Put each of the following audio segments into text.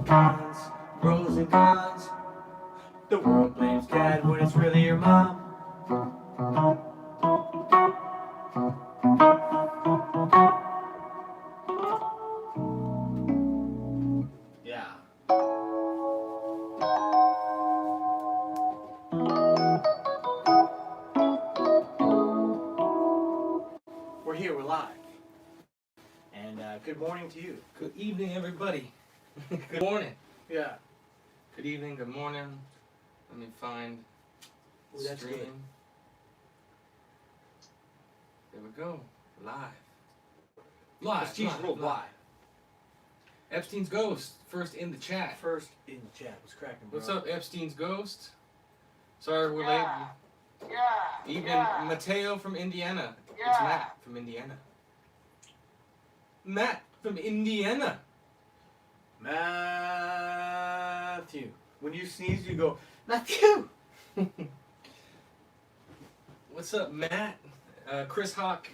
Cons, pros and cons. The world blames dad when it's really your mom. Yeah. We're here, we're live. And good morning to you. Good evening, everybody. Good morning. Yeah. Good evening, good morning. Let me find Ooh, that's stream. good. There we go. Live. Live. She's real live. Epstein's Ghost, first in the chat. First in the chat. What's cracking, bro? What's up, Epstein's Ghost? Sorry we're late. Even Mateo from Indiana. It's Matt from Indiana. Matt from Indiana. Matthew. When you sneeze, you go, Matthew! What's up, Matt? Chris Hawk.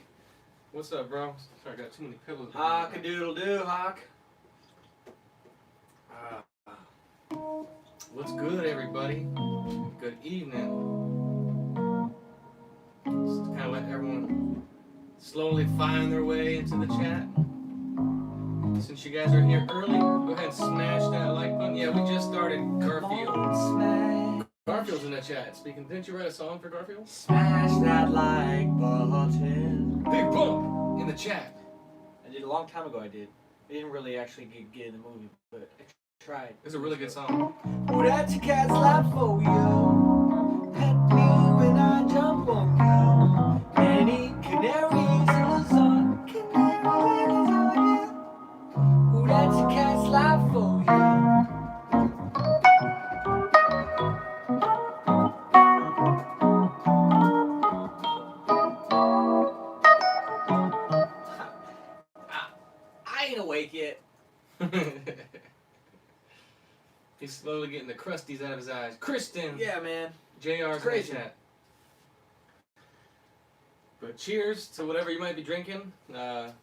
What's up, bro? Sorry, I got too many pillows. Hock-a-doodle-doo, Hawk. What's good, everybody? Good evening. Just to kind of let everyone slowly find their way into the chat. Since you guys are here early, go ahead and smash that like button. Yeah, we just started Garfield. Garfield's in the chat. Speaking, didn't you write a song for Garfield? Smash that like button. Big bump in the chat. I did a long time ago, I didn't really actually get in the movie, but I tried. It's a really good song. Ooh, that's a cat's lap for you. Pet me when I jump on you. Many canaries in the sun. Canaries in the sun, yeah. Ooh, that's a cat's lap for you. I ain't awake yet. He's slowly getting the crusties out of his eyes. Kristen! Yeah, man. JR's in the chat. But cheers to whatever you might be drinking, whether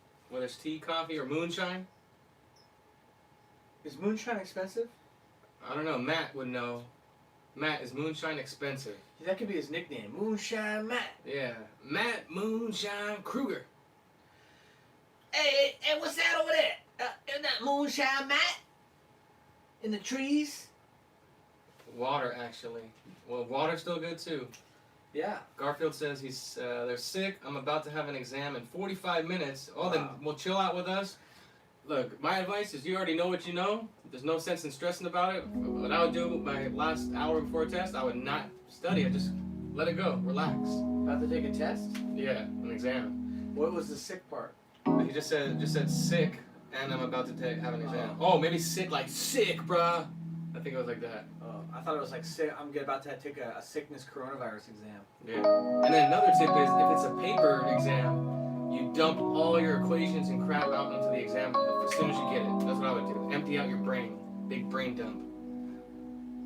it's tea, coffee, or moonshine. Is moonshine expensive? I don't know. Matt would know. Matt, is moonshine expensive? That could be his nickname. Moonshine Matt. Yeah. Matt Moonshine Kruger. Hey, what's that over there? Isn't that Moonshine Matt? In the trees? Water, actually. Well, water's still good, too. Yeah. Garfield says they're sick. I'm about to have an exam in 45 minutes. Oh, then we'll chill out with us. Look, my advice is you already know what you know. There's no sense in stressing about it. What I would do my last hour before a test, I would not study. I just let it go. Relax. About to take a test? Yeah, an exam. What was the sick part? He just said sick, and I'm about to have an exam. Oh, maybe sick like sick, bruh. I think it was like that. Oh, I thought it was like sick. I'm about to take a sickness coronavirus exam. Yeah. And then another tip is if it's a paper exam, you dump all your equations and crap out into the exam as soon as you get it. That's what I would do. Empty out your brain. Big brain dump.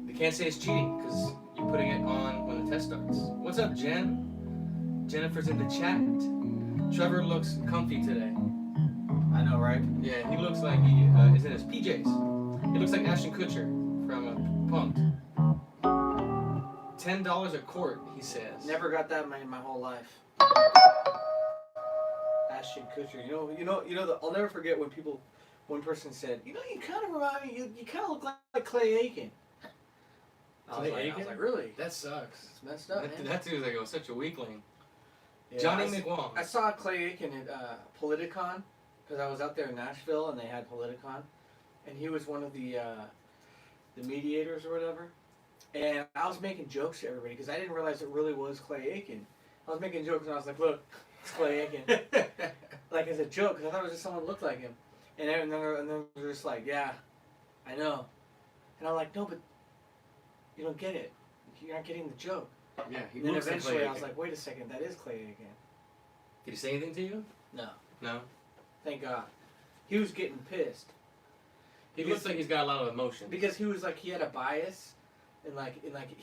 They can't say it's cheating because you're putting it on when the test starts. What's up, Jen? Jennifer's in the chat. Trevor looks comfy today. I know, right? Yeah, he looks like he is in his PJs. He looks like Ashton Kutcher from Punk'd. $10 a quart, he says. Never got that in my whole life. Ashton Kutcher. I'll never forget when one person said, you kind of remind me, you kind of look like Clay Aiken. I was like, really? That sucks. It's messed up, man. That dude's like such a weakling. Yeah, Johnny McWong. I saw Clay Aiken at Politicon, because I was out there in Nashville and they had Politicon, and he was one of the mediators or whatever. And I was making jokes to everybody because I didn't realize it really was Clay Aiken. I was making jokes and I was like, look, it's Clay Aiken. Like as a joke, because I thought it was just someone who looked like him. And then they're just like, yeah, I know. And I'm like, no, but you don't get it. You're not getting the joke. Yeah, he And then looks like eventually Clay I was Aiken. like, wait a second, that is Clay Aiken. Did he say anything to you? No. No? Thank God. He was getting pissed. He looks like he's got a lot of emotion. Because he was like, he had a bias.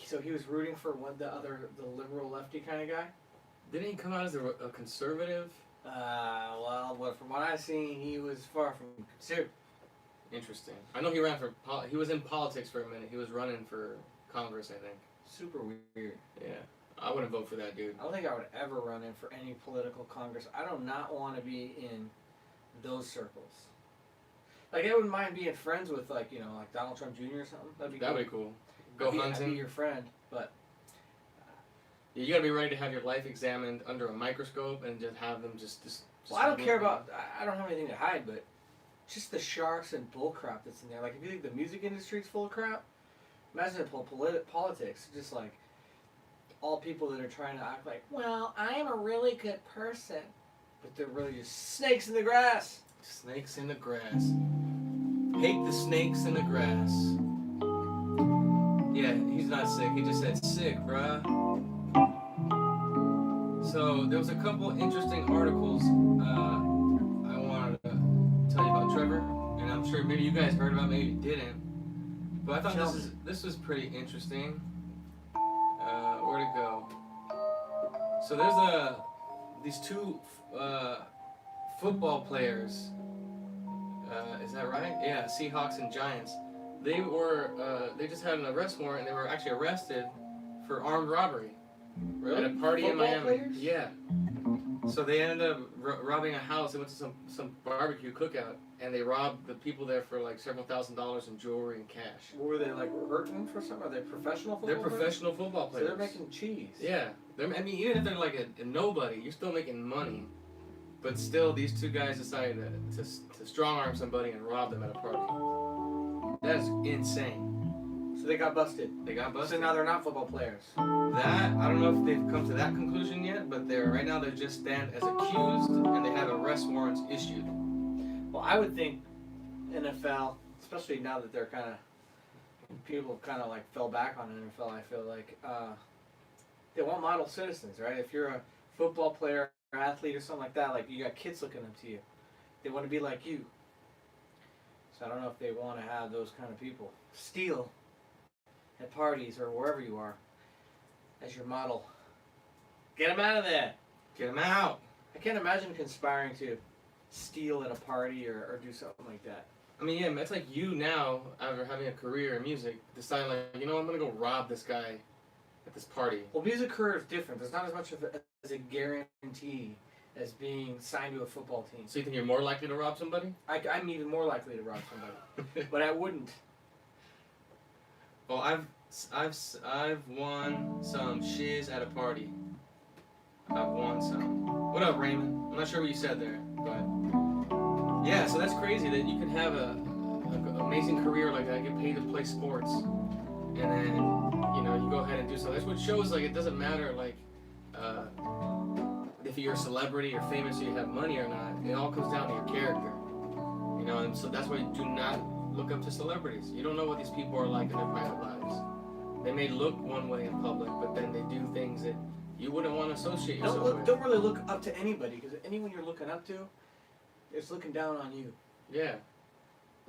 So he was rooting for the liberal lefty kind of guy. Didn't he come out as a conservative? From what I've seen, he was far from considered. Interesting. I know he ran for. He was in politics for a minute. He was running for Congress, I think. Super weird. Yeah, I wouldn't vote for that dude. I don't think I would ever run in for any political Congress. I do not want to be in those circles. Like, I wouldn't mind being friends with, like, you know, like Donald Trump Jr. or something. That'd be cool. Go hunting. I'd be your friend, but yeah, you gotta be ready to have your life examined under a microscope and just have them just well, I don't care about. I don't have anything to hide, but just the sharks and bull crap that's in there. Like, if you think the music industry's full of crap, imagine the politics. Just like all people that are trying to act like, well, I am a really good person, but they're really just snakes in the grass. Snakes in the grass. Hate the snakes in the grass. Yeah, he's not sick. He just said sick, bruh. So there was a couple interesting articles I wanted to tell you about Trevor, and I'm sure maybe you guys heard about, maybe you didn't. But I thought this was pretty interesting. Where'd it go? So there's these two football players. Is that right? Yeah, Seahawks and Giants. They just had an arrest warrant, and they were actually arrested for armed robbery. Really? At a party Football in Miami. players? Yeah. So they ended up robbing a house. They went to some barbecue cookout, and they robbed the people there for like several $1,000s in jewelry and cash. Were they like hurting for something? Are they professional football They're professional football players. So they're making cheese. Yeah. I mean, even if they're like a nobody, you're still making money. But still, these two guys decided to strong arm somebody and rob them at a party. That's insane. So they got busted. So now they're not football players. That, I don't know if they've come to that conclusion yet, but right now they just stand as accused and they have arrest warrants issued. Well, I would think NFL, especially now that they're kind of, people have kind of like fell back on NFL, I feel like, they want model citizens, right? If you're a football player or athlete or something like that, like you got kids looking up to you. They want to be like you. So I don't know if they want to have those kind of people steal at parties or wherever you are as your model. Get them out of there. Get them out. I can't imagine conspiring to steal at a party or do something like that. I mean, yeah, it's like you now, after having a career in music, deciding like, you know, I'm going to go rob this guy at this party. Well, music career is different. There's not as much of as a guarantee as being signed to a football team. So you think you're more likely to rob somebody? I'm even more likely to rob somebody. But I wouldn't. Well, I've won some shiz at a party. I've won some. What up, Raymond? I'm not sure what you said there, but yeah. So that's crazy that you can have an amazing career like that, get paid to play sports, and then you go ahead and do so. That's what shows like it doesn't matter like if you're a celebrity or famous or you have money or not. It all comes down to your character, and so that's why you do not look up to celebrities. You don't know what these people are like in their private lives. They may look one way in public, but then they do things that you wouldn't want to associate yourself with. Don't really look up to anybody, because anyone you're looking up to is looking down on you. Yeah.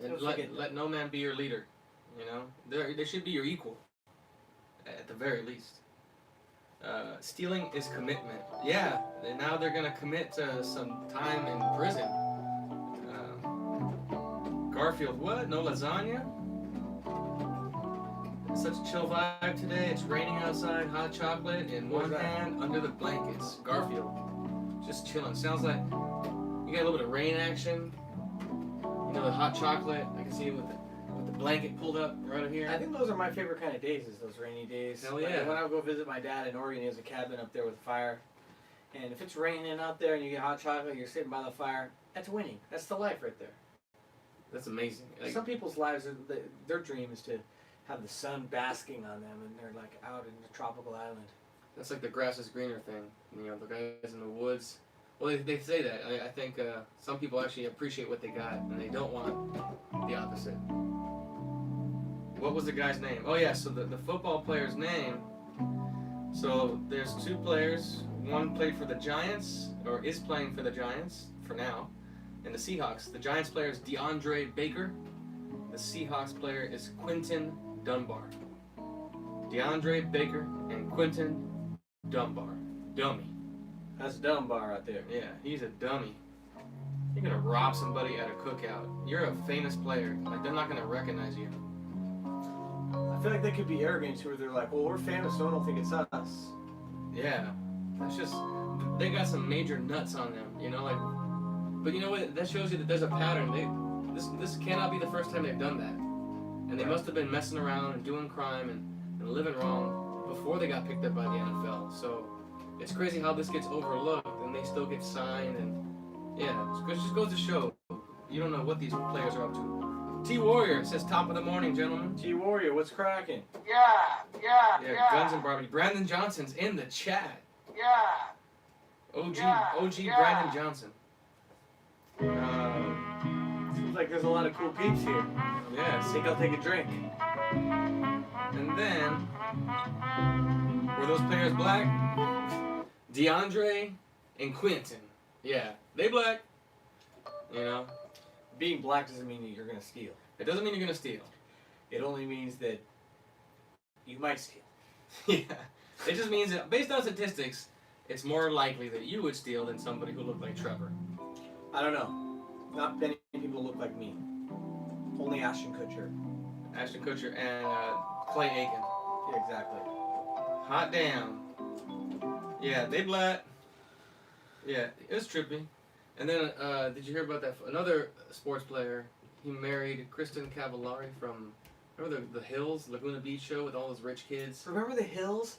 And let no man be your leader. They should be your equal, at the very least. Stealing is commitment. Yeah, and now they're gonna commit to some time in prison. Garfield, what? No lasagna? Such a chill vibe today. It's raining outside, hot chocolate in one hand under the blankets. Garfield, just chilling. Sounds like you got a little bit of rain action. The hot chocolate. I can see it with the blanket pulled up right up here. I think those are my favorite kind of days, is those rainy days. Hell yeah. Like when I go visit my dad in Oregon, he has a cabin up there with a fire. And if it's raining out there and you get hot chocolate, you're sitting by the fire, that's winning. That's the life right there. That's amazing. Some people's lives, their dream is to have the sun basking on them, and they're like out in a tropical island. That's like the grass is greener thing. The guys in the woods. Well, they say that. I think some people actually appreciate what they got, and they don't want the opposite. What was the guy's name? Oh yeah, so the football player's name. So there's two players. One played for the Giants, or is playing for the Giants for now, and the Seahawks. The Giants player is DeAndre Baker. The Seahawks player is Quinton Dunbar. DeAndre Baker and Quinton Dunbar. Dummy. That's dumb bar right there. Yeah, he's a dummy. You're gonna rob somebody at a cookout. You're a famous player. Like, they're not gonna recognize you. I feel like they could be arrogant too, where they're like, well, we're famous, so I don't think it's us. Yeah, that's just, they got some major nuts on them, you know, like, but you know what, that shows you that there's a pattern. This cannot be the first time they've done that. And they must have been messing around and doing crime and living wrong before they got picked up by the NFL. So it's crazy how this gets overlooked and they still get signed, and yeah, it just goes to show you don't know what these players are up to. T Warrior says top of the morning, gentlemen. T Warrior, what's cracking? Yeah, Guns and Barbie. Brandon Johnson's in the chat. OG Brandon Johnson. Seems like there's a lot of cool peeps here. Yeah, I think I'll take a drink. and then were those players black? DeAndre and Quentin. Yeah, they black. You know, Being black doesn't mean that you're gonna steal. it doesn't mean you're gonna steal. It only means that you might steal. Yeah, it just means that based on statistics, it's more likely that you would steal than somebody who looked like Trevor. I don't know. Not many people look like me. Only Ashton Kutcher. Ashton Kutcher and Clay Aiken. Yeah, exactly. Hot damn. Yeah, they black. Yeah, it was trippy. And then, did you hear about that? Another sports player, he married Kristen Cavallari from, remember the Hills, Laguna Beach show with all those rich kids? Remember the Hills?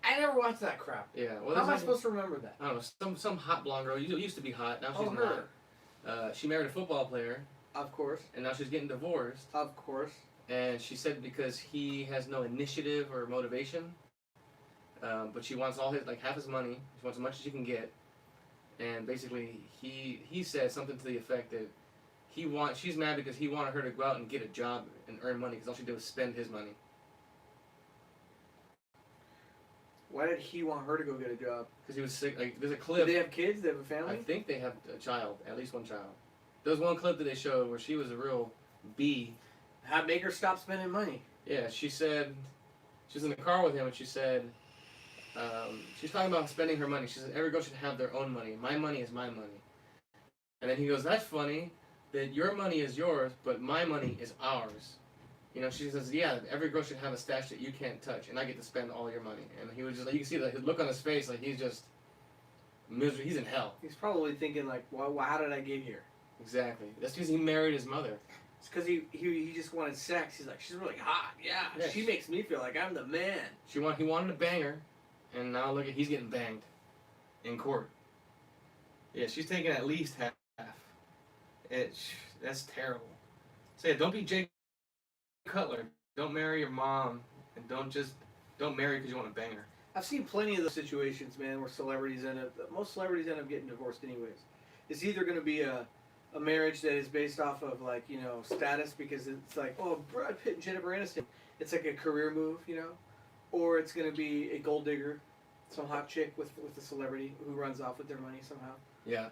I never watched that crap. Yeah. Well, How am I supposed to remember that? I don't know, some hot blonde girl. Used to be hot, now she's Oh, her. not. She married a football player, Of course. and now she's getting divorced. Of course. And she said because he has no initiative or motivation, but she wants all his, like half his money. She wants as much as she can get. And basically, he said something to the effect that she's mad because he wanted her to go out and get a job and earn money because all she did was spend his money. Why did he want her to go get a job? Because he was sick. Like, there's a Do clip. they have kids? They have a family? I think they have a child, at least one child. There was one clip that they showed where she was a real bee. How make her stop spending money? Yeah, she said, she was in the car with him and she said, she's talking about spending her money. She said, every girl should have their own money. My money is my money. And then he goes, that's funny that your money is yours, but my money is ours. You know, she says, yeah, every girl should have a stash that you can't touch, and I get to spend all your money. And he was just like, you can see the look on his face, like he's just miserable. He's in hell. He's probably thinking like, well, how did I get here? Exactly. That's because he married his mother. It's because he just wanted sex. He's like, she's really hot. Yeah, she makes me feel like I'm the man. He wanted to bang her, and now look at, he's getting banged in court. Yeah, she's taking at least half. That's terrible. So yeah, don't be Jake Cutler. Don't marry your mom, and don't marry because you want to bang her. I've seen plenty of those situations, man, where most celebrities end up getting divorced anyways. It's either going to be a marriage that is based off of, like, you know, status, because it's like, oh, Brad Pitt and Jennifer Aniston. It's like a career move, you know? Or it's going to be a gold digger, some hot chick with a celebrity who runs off with their money somehow. Yeah.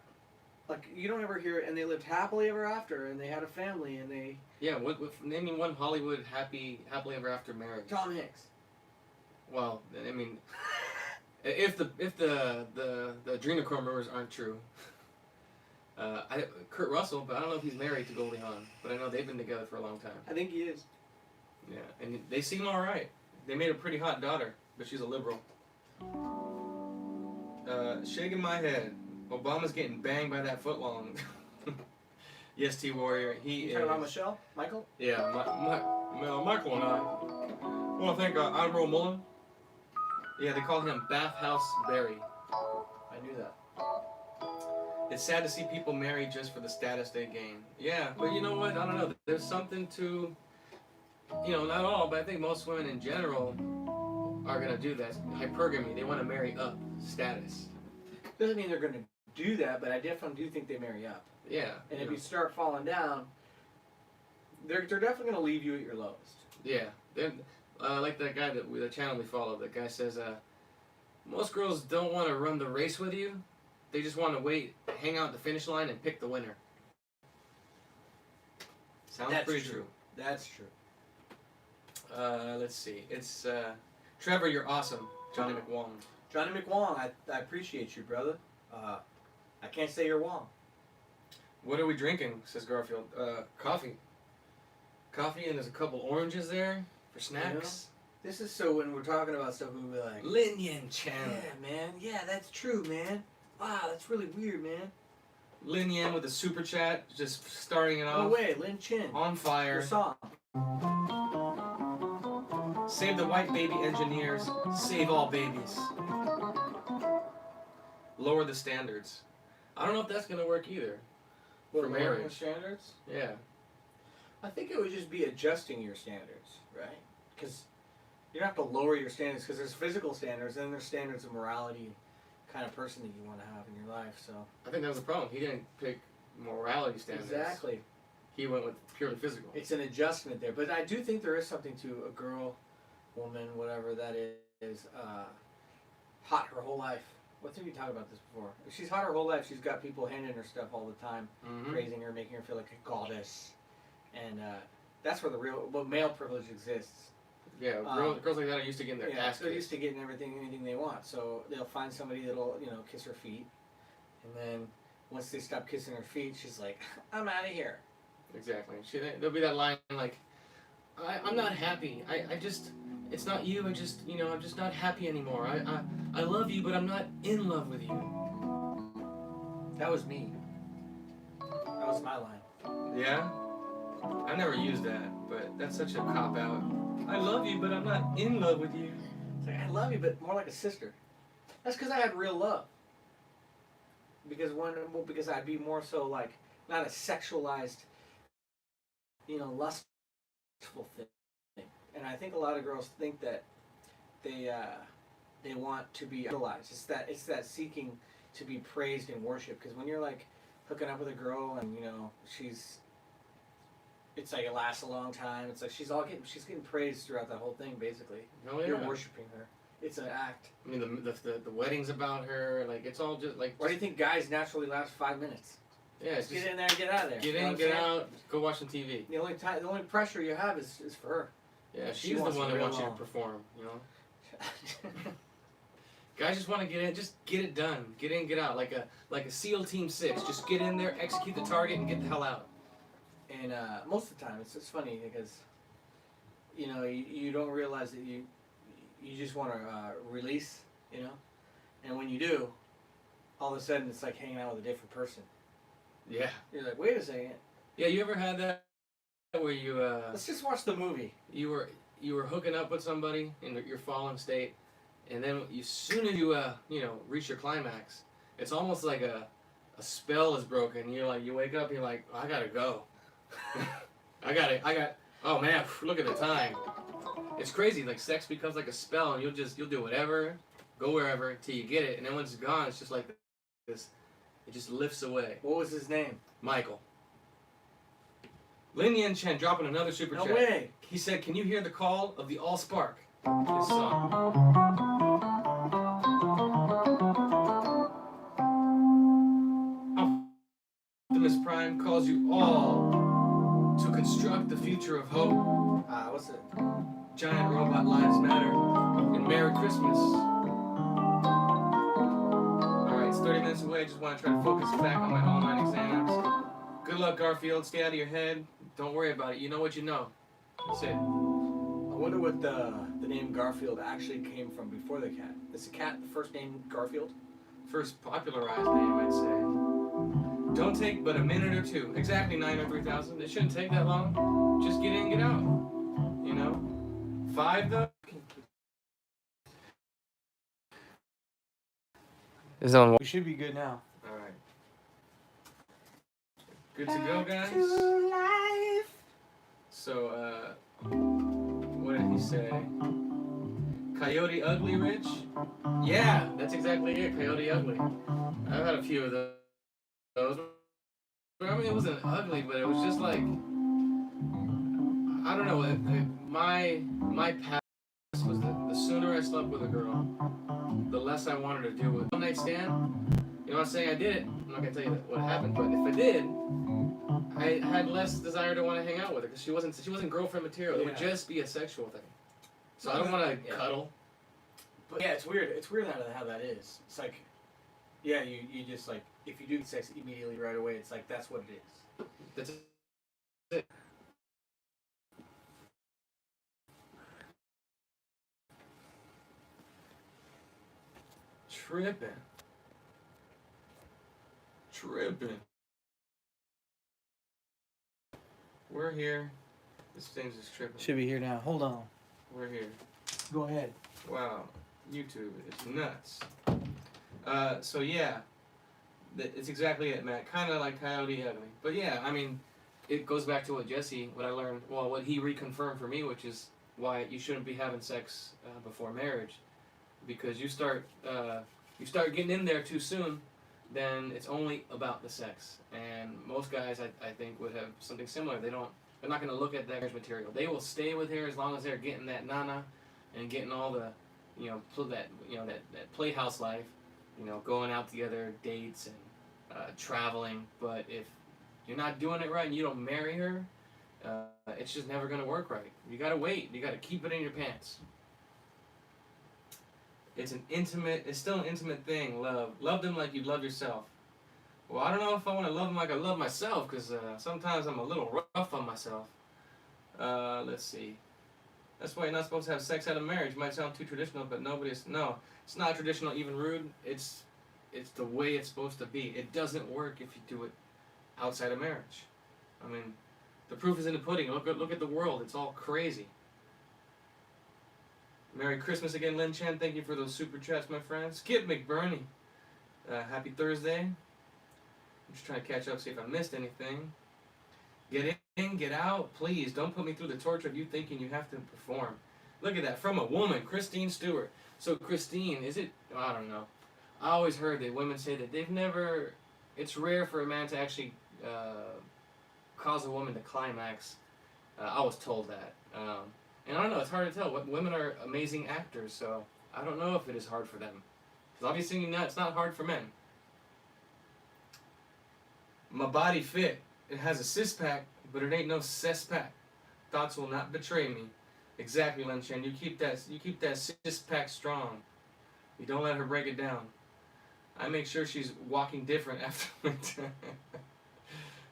Like, you don't ever hear it, and they lived happily ever after, and they had a family, and they... Yeah, name me one Hollywood happily ever after marriage. Tom Hanks. Well, I mean, if the adrenochrome rumors aren't true, Kurt Russell, but I don't know if he's married to Goldie Hawn, but I know they've been together for a long time. I think he is. Yeah, and they seem all right. They made a pretty hot daughter, but she's a liberal. Shaking my head. Obama's getting banged by that footlong. Yes, T Warrior. He is. Talking about Michelle? Michael? Yeah, Michael and I. Well, I think Admiral Mullen. Yeah, they call him Bathhouse Barry. I knew that. It's sad to see people married just for the status they gain. Yeah, but you know what? I don't know. There's something to, you know, not all, but I think most women in general are going to do that. Hypergamy. They want to marry up status. Doesn't mean they're going to do that, but I definitely do think they marry up. Yeah. And if you start falling down, they're definitely going to leave you at your lowest. Yeah. They're, like that guy the channel we follow, that guy says, most girls don't want to run the race with you. They just want to wait, hang out at the finish line, and pick the winner. Sounds pretty true. That's true. Let's see. It's Trevor, you're awesome. Johnny McWong. Johnny McWong, I appreciate you, brother. I can't say you're wrong. What are we drinking? Says Garfield. Coffee. Coffee, and there's a couple oranges there for snacks. This is so when we're talking about stuff, we'll be like, Lin Yin Chen. yeah, man. Yeah, that's true, man. Wow, that's really weird, man. Lin Yin with the super chat, just starting it off. No way, Lin Chin. On fire. Your song. Save the white baby engineers. Save all babies. Lower the standards. I don't know if that's going to work either. What, for lowering marriage. standards? Yeah. I think it would just be adjusting your standards, right? Because you don't have to lower your standards, because there's physical standards, and then there's standards of morality, kind of person that you want to have in your life. So I think that was the problem. He didn't pick morality standards. exactly, He went with purely physical. it's an adjustment there. But I do think there is something to a girl, woman, whatever that is, hot her whole life. What did we talk about this before? If she's hot her whole life, she's got people handing her stuff all the time, praising her, making her feel like a goddess, and that's where male privilege exists. Yeah, girls like that are used to getting their ass they're kicked. used to getting anything they want. So they'll find somebody that'll, kiss her feet, and then once they stop kissing her feet, she's like, "I'm out of here." Exactly. There'll be that line like, I'm not happy. I just, it's not you. I'm just not happy anymore. I love you, but I'm not in love with you. That was me. That was my line. Yeah? I never used that, but that's such a cop-out. I love you, but I'm not in love with you. It's like, I love you, but more like a sister. That's because I had real love. Because I'd be more so like, not a sexualized, lustful thing. And I think a lot of girls think that they want to be idolized. It's that seeking to be praised and worshipped. Because when you're like hooking up with a girl and it's like it lasts a long time. It's like she's getting praised throughout that whole thing. Basically, Oh, yeah. you're worshiping her. It's an act. I mean, the wedding's about her. Like, it's all just like. Why do you think guys naturally last 5 minutes? Yeah, Just get in there and get out of there. Get You know in, what get I'm saying? out, go watch some TV. The only pressure you have is for her. Yeah, She she's the wants one to that real wants you to long. perform, Guys just want to get in, just get it done. Get in, get out. Like a SEAL Team 6. Just get in there, execute the target, and get the hell out. And most of the time, it's funny because you don't realize that you just want to release, and when you do, all of a sudden it's like hanging out with a different person. Yeah. You're like, wait a second. Yeah, you ever had that where you Let's just watch the movie. you were hooking up with somebody in your fallen state, and then as soon as you reach your climax, it's almost like a spell is broken. You wake up, you're like, I gotta go. Oh man, look at the time. It's crazy. Like, sex becomes like a spell, and you'll do whatever, go wherever until you get it, and then once it's gone, it's just like this. It just lifts away. What was his name? Michael. Lin Yin Chen dropping another super No chat. way. He said, "Can you hear the call of the Allspark?" This song. Optimus Prime calls you all to construct the future of hope. What's it? Giant robot lives matter. And Merry Christmas. Alright, it's 30 minutes away. I just want to try to focus back on my online exams. Good luck, Garfield. Stay out of your head. Don't worry about it. You know what you know. That's it. I wonder what the name Garfield actually came from before the cat. Is the cat the first name Garfield? First popularized name, I'd say. Don't take but a minute or two. Exactly 903,000. It shouldn't take that long. Just get in, get out. 5 though. Is on. We should be good now. All right. Good to go, guys. So, what did he say? Coyote Ugly, Rich? Yeah, that's exactly it. Coyote Ugly. I've had a few of those. I mean, it wasn't ugly, but it was just like, I don't know. My past was the sooner I slept with a girl, the less I wanted to do with one night stand. I'm not saying I did it. I'm not gonna tell you what happened, but if I did, I had less desire to want to hang out with her because she wasn't girlfriend material. It would just be a sexual thing. So I don't want to cuddle. But yeah, it's weird. It's weird how that is. It's like, yeah, you just like, if you do sex immediately right away, it's like, that's what it is. That's it. Tripping. We're here. This thing's just tripping. Should be here now. Hold on. We're here. Go ahead. Wow. YouTube is nuts. So yeah. It's exactly it, Matt. Kind of like Coyote Ugly. But yeah, I mean, it goes back to what I learned, well, what he reconfirmed for me, which is why you shouldn't be having sex before marriage. Because you start getting in there too soon, then it's only about the sex. And most guys, I think, would have something similar. They're not going to look at that marriage material. They will stay with her as long as they're getting that nana and getting all the, that playhouse life, going out together, dates and traveling. But if you're not doing it right and you don't marry her, it's just never going to work right. You got to wait. You got to keep it in your pants. It's still an intimate thing, love. Love them like you love yourself. Well, I don't know if I want to love them like I love myself, because sometimes I'm a little rough on myself. Let's see. That's why you're not supposed to have sex out of marriage. It might sound too traditional, but no, it's not traditional, even rude. It's the way it's supposed to be. It doesn't work if you do it outside of marriage. I mean, the proof is in the pudding. Look at the world. It's all crazy. Merry Christmas again, Lin Chen. Thank you for those super chats, my friend. Skip McBurney. Happy Thursday. I'm just trying to catch up, see if I missed anything. Get in, get out. Please, don't put me through the torture of you thinking you have to perform. Look at that. From a woman, Christine Stewart. So, Christine, I don't know. I always heard that women say that it's rare for a man to actually cause a woman to climax. I was told that. And I don't know, it's hard to tell. Women are amazing actors, so I don't know if it is hard for them. Because obviously it's not hard for men. My body fit. It has a six-pack, but it ain't no cess-pack. Thoughts will not betray me. Exactly, Lin Chen. You keep that six-pack strong. You don't let her break it down. I make sure she's walking different after.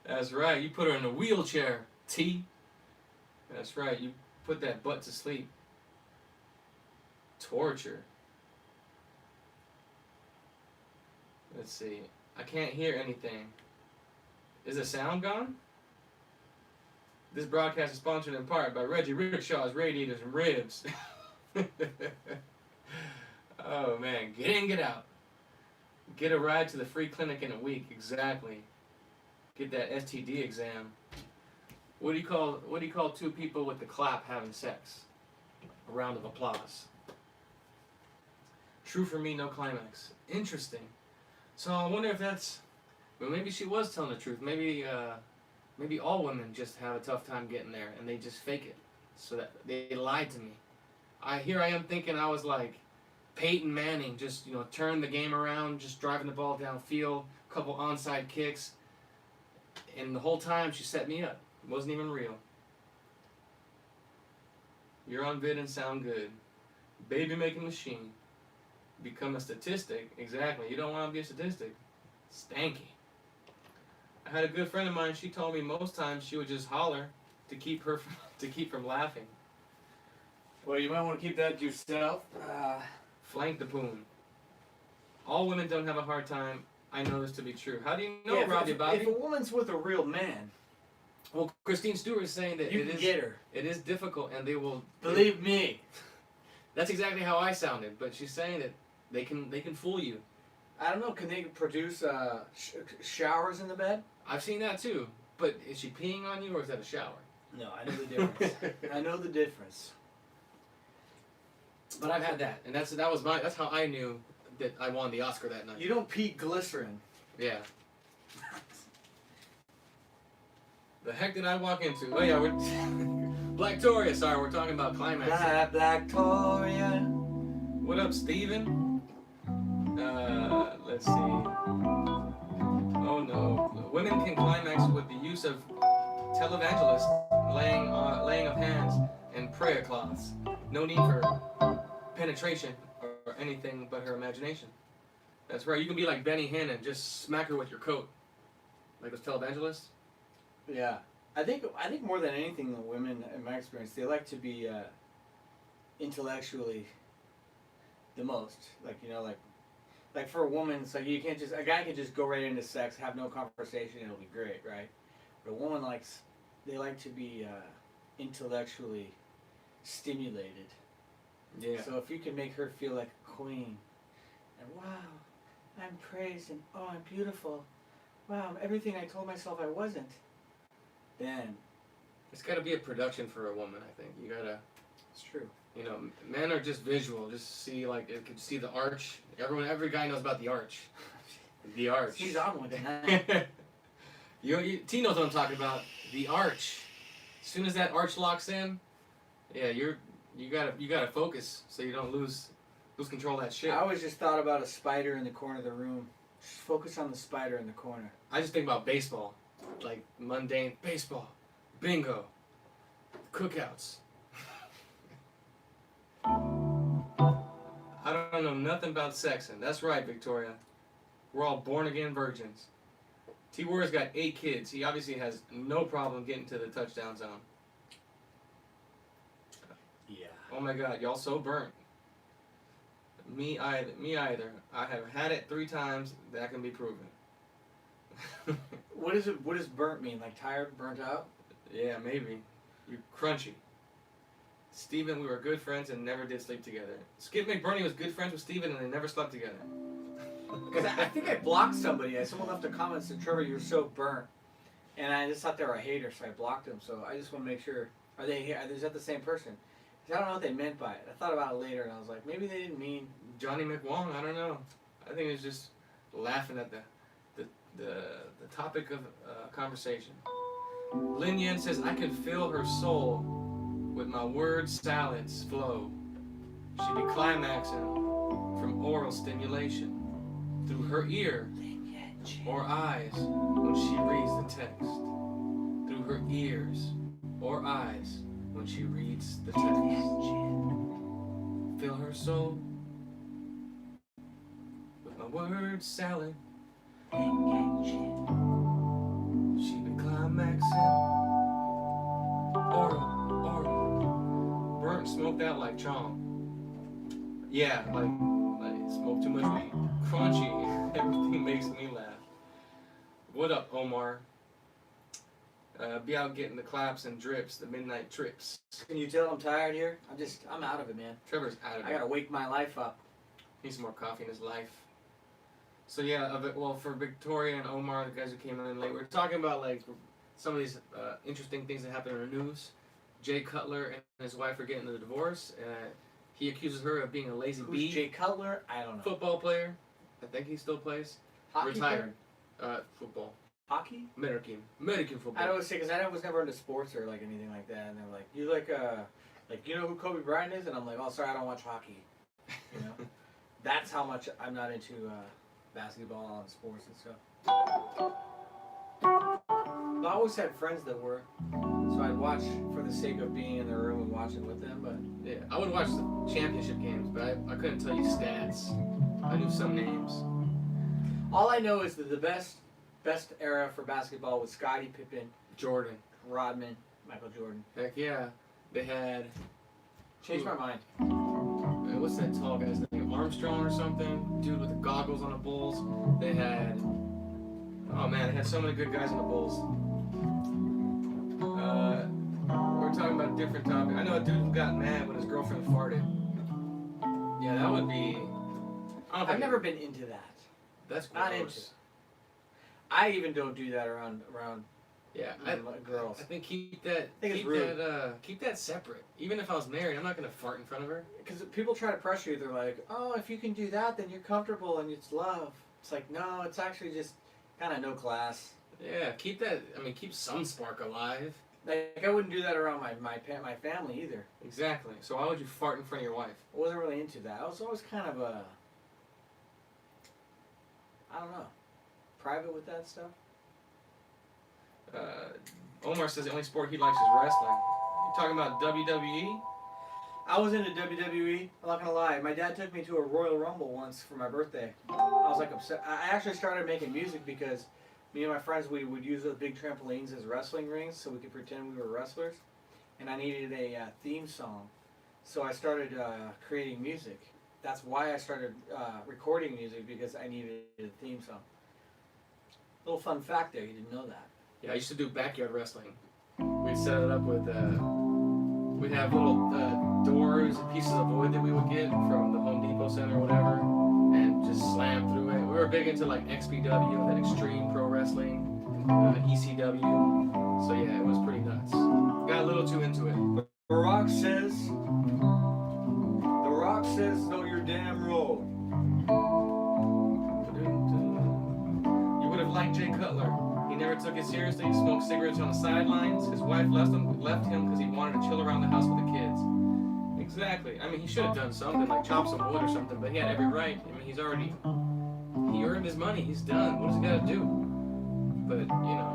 That's right. You put her in a wheelchair, T. That's right. You put that butt to sleep. Torture. Let's see. I can't hear anything. Is the sound gone? This broadcast is sponsored in part by Reggie Rickshaw's Radiators and Ribs. Oh man, get in, get out. Get a ride to the free clinic in a week. Exactly. Get that STD exam. What do you call two people with the clap having sex? A round of applause. True for me, no climax. Interesting. So I wonder if that's. Well, maybe she was telling the truth. Maybe all women just have a tough time getting there, and they just fake it. So that they lied to me. Here I am thinking I was like Peyton Manning, just turn the game around, just driving the ball downfield, a couple onside kicks, and the whole time she set me up. It wasn't even real. You're on vid and sound good. Baby making machine. Become a statistic. Exactly. You don't want to be a statistic. Stanky. I had a good friend of mine. She told me most times she would just holler to keep from laughing. Well, you might want to keep that to yourself. Flank the poon. All women don't have a hard time. I know this to be true. How do you know, Yeah, Robbie Bobby? if a woman's with a real man, Well, Christine Stewart is saying that you can get her. It is difficult, and they will Believe me. That's exactly how I sounded, but she's saying that they can fool you. I don't know. Can they produce showers in the bed? I've seen that too. But is she peeing on you, or is that a shower? No, I know the difference. I know the difference. But I've had that, and that's how I knew that I won the Oscar that night. You don't pee glycerin. Yeah. The heck did I walk into? Oh yeah, we're Black Toria. Sorry, we're talking about climax. Black Toria. What up, Steven? Let's see. Oh no, women can climax with the use of televangelists, laying of hands, and prayer cloths. No need for penetration or anything but her imagination. That's right. You can be like Benny Hannon, just smack her with your coat, like those televangelists. Yeah, I think more than anything, the women, in my experience, they like to be intellectually the most. Like, you know, like for a woman, it's like a guy can just go right into sex, have no conversation, and it'll be great, right? But a woman they like to be intellectually stimulated. Yeah. So if you can make her feel like a queen, and wow, I'm praised, and oh, I'm beautiful, wow, I'm everything I told myself I wasn't, then It's got to be a production for a woman, I think. You gotta. it's true. You know, men are just visual. Just see, like, it could see the arch. Every guy knows about the arch. The arch. He's on one tonight. T knows what I'm talking about. The arch. As soon as that arch locks in, yeah, you gotta focus so you don't lose control of that shit. I always just thought about a spider in the corner of the room. Just focus on the spider in the corner. I just think about baseball, like mundane baseball, bingo, cookouts. I don't know nothing about sexing. That's right, Victoria. We're all born again virgins. T War's got 8 kids. He obviously has no problem getting to the touchdown zone. Yeah. Oh my God, y'all so burnt. Me either. I have had it 3 times. That can be proven. What does burnt mean? Like tired, burnt out? Yeah, maybe. You're crunchy. Steven, we were good friends and never did sleep together. Skip McBurney was good friends with Steven and they never slept together. Because I think I blocked somebody. Someone left a comment and said, Trevor, you're so burnt. And I just thought they were a hater, so I blocked them. So I just want to make sure, is that the same person? Because I don't know what they meant by it. I thought about it later and I was like, maybe they didn't mean Johnny McWong, I don't know. I think it's just laughing at the topic of conversation. Lin Yen says, I can feel her soul with my word salads flow. She be climaxing from oral stimulation through her ear or eyes when she reads the text. Through her ears or eyes when she reads the text. Feel her soul with my word salad. She be climaxing oral. Burnt, smoked out like chong. Yeah, like smoke too much weed. Crunchy. Everything makes me laugh. What up, Omar? Be out getting the claps and drips, the midnight trips. Can you tell I'm tired here? I'm out of it, man. Trevor's out of it. I gotta wake my life up. Needs some more coffee in his life. So yeah, for Victoria and Omar, the guys who came in late, we were talking about like some of these interesting things that happen in the news. Jay Cutler and his wife are getting a divorce. He accuses her of being a lazy bee. Who's Jay Cutler? I don't know. Football player. I think he still plays. Hockey Retired. Football. Hockey? American football. I don't say because I was never into sports or like anything like that, and they're like, you like you know who Kobe Bryant is, and I'm like, oh sorry, I don't watch hockey. You know, that's how much I'm not into basketball and sports and stuff. I always had friends that were, so I'd watch for the sake of being in the room and watching with them. But yeah, I would watch the championship games, but I couldn't tell you stats. I knew some names. All I know is that the best era for basketball was Scottie Pippen, Jordan, Rodman, Michael Jordan. Heck yeah, they had. Changed my mind. What's that tall guy's name? Armstrong or something? Dude with the goggles on the Bulls. They had. Oh man, they had so many good guys on the Bulls. We're talking about a different topic. I know a dude who got mad when his girlfriend farted. Yeah, that would be. I've never been into that. That's gross. Not into it. I even don't do that around yeah, girls. I think keep that keep that separate. Even if I was married, I'm not gonna fart in front of her. Because people try to pressure you. They're like, oh, if you can do that, then you're comfortable and it's love. It's like, no, it's actually just kind of no class. Yeah, keep that. I mean, keep some spark alive. Like I wouldn't do that around my family either. Exactly. So why would you fart in front of your wife? I wasn't really into that. I was always kind of I don't know, private with that stuff. Omar says the only sport he likes is wrestling. You talking about WWE? I was into WWE. I'm not gonna lie. My dad took me to a Royal Rumble once for my birthday. I was like upset. I actually started making music because me and my friends we would use those big trampolines as wrestling rings so we could pretend we were wrestlers. And I needed a theme song, so I started creating music. That's why I started recording music because I needed a theme song. Little fun fact there, you didn't know that. Yeah, I used to do backyard wrestling. We'd set it up with, we'd have little doors and pieces of wood that we would get from the Home Depot Center or whatever, and just slam through it. We were big into like XPW, that Extreme Pro Wrestling, ECW. So yeah, it was pretty nuts. Got a little too into it. The Rock says, know your damn role. You would have liked Jay Cutler. He never took it seriously. He smoked cigarettes on the sidelines. His wife left him because he wanted to chill around the house with the kids. Exactly. I mean, he should have done something, like chop some wood or something, but he had every right. I mean, he earned his money. He's done. What does he got to do? But, you know,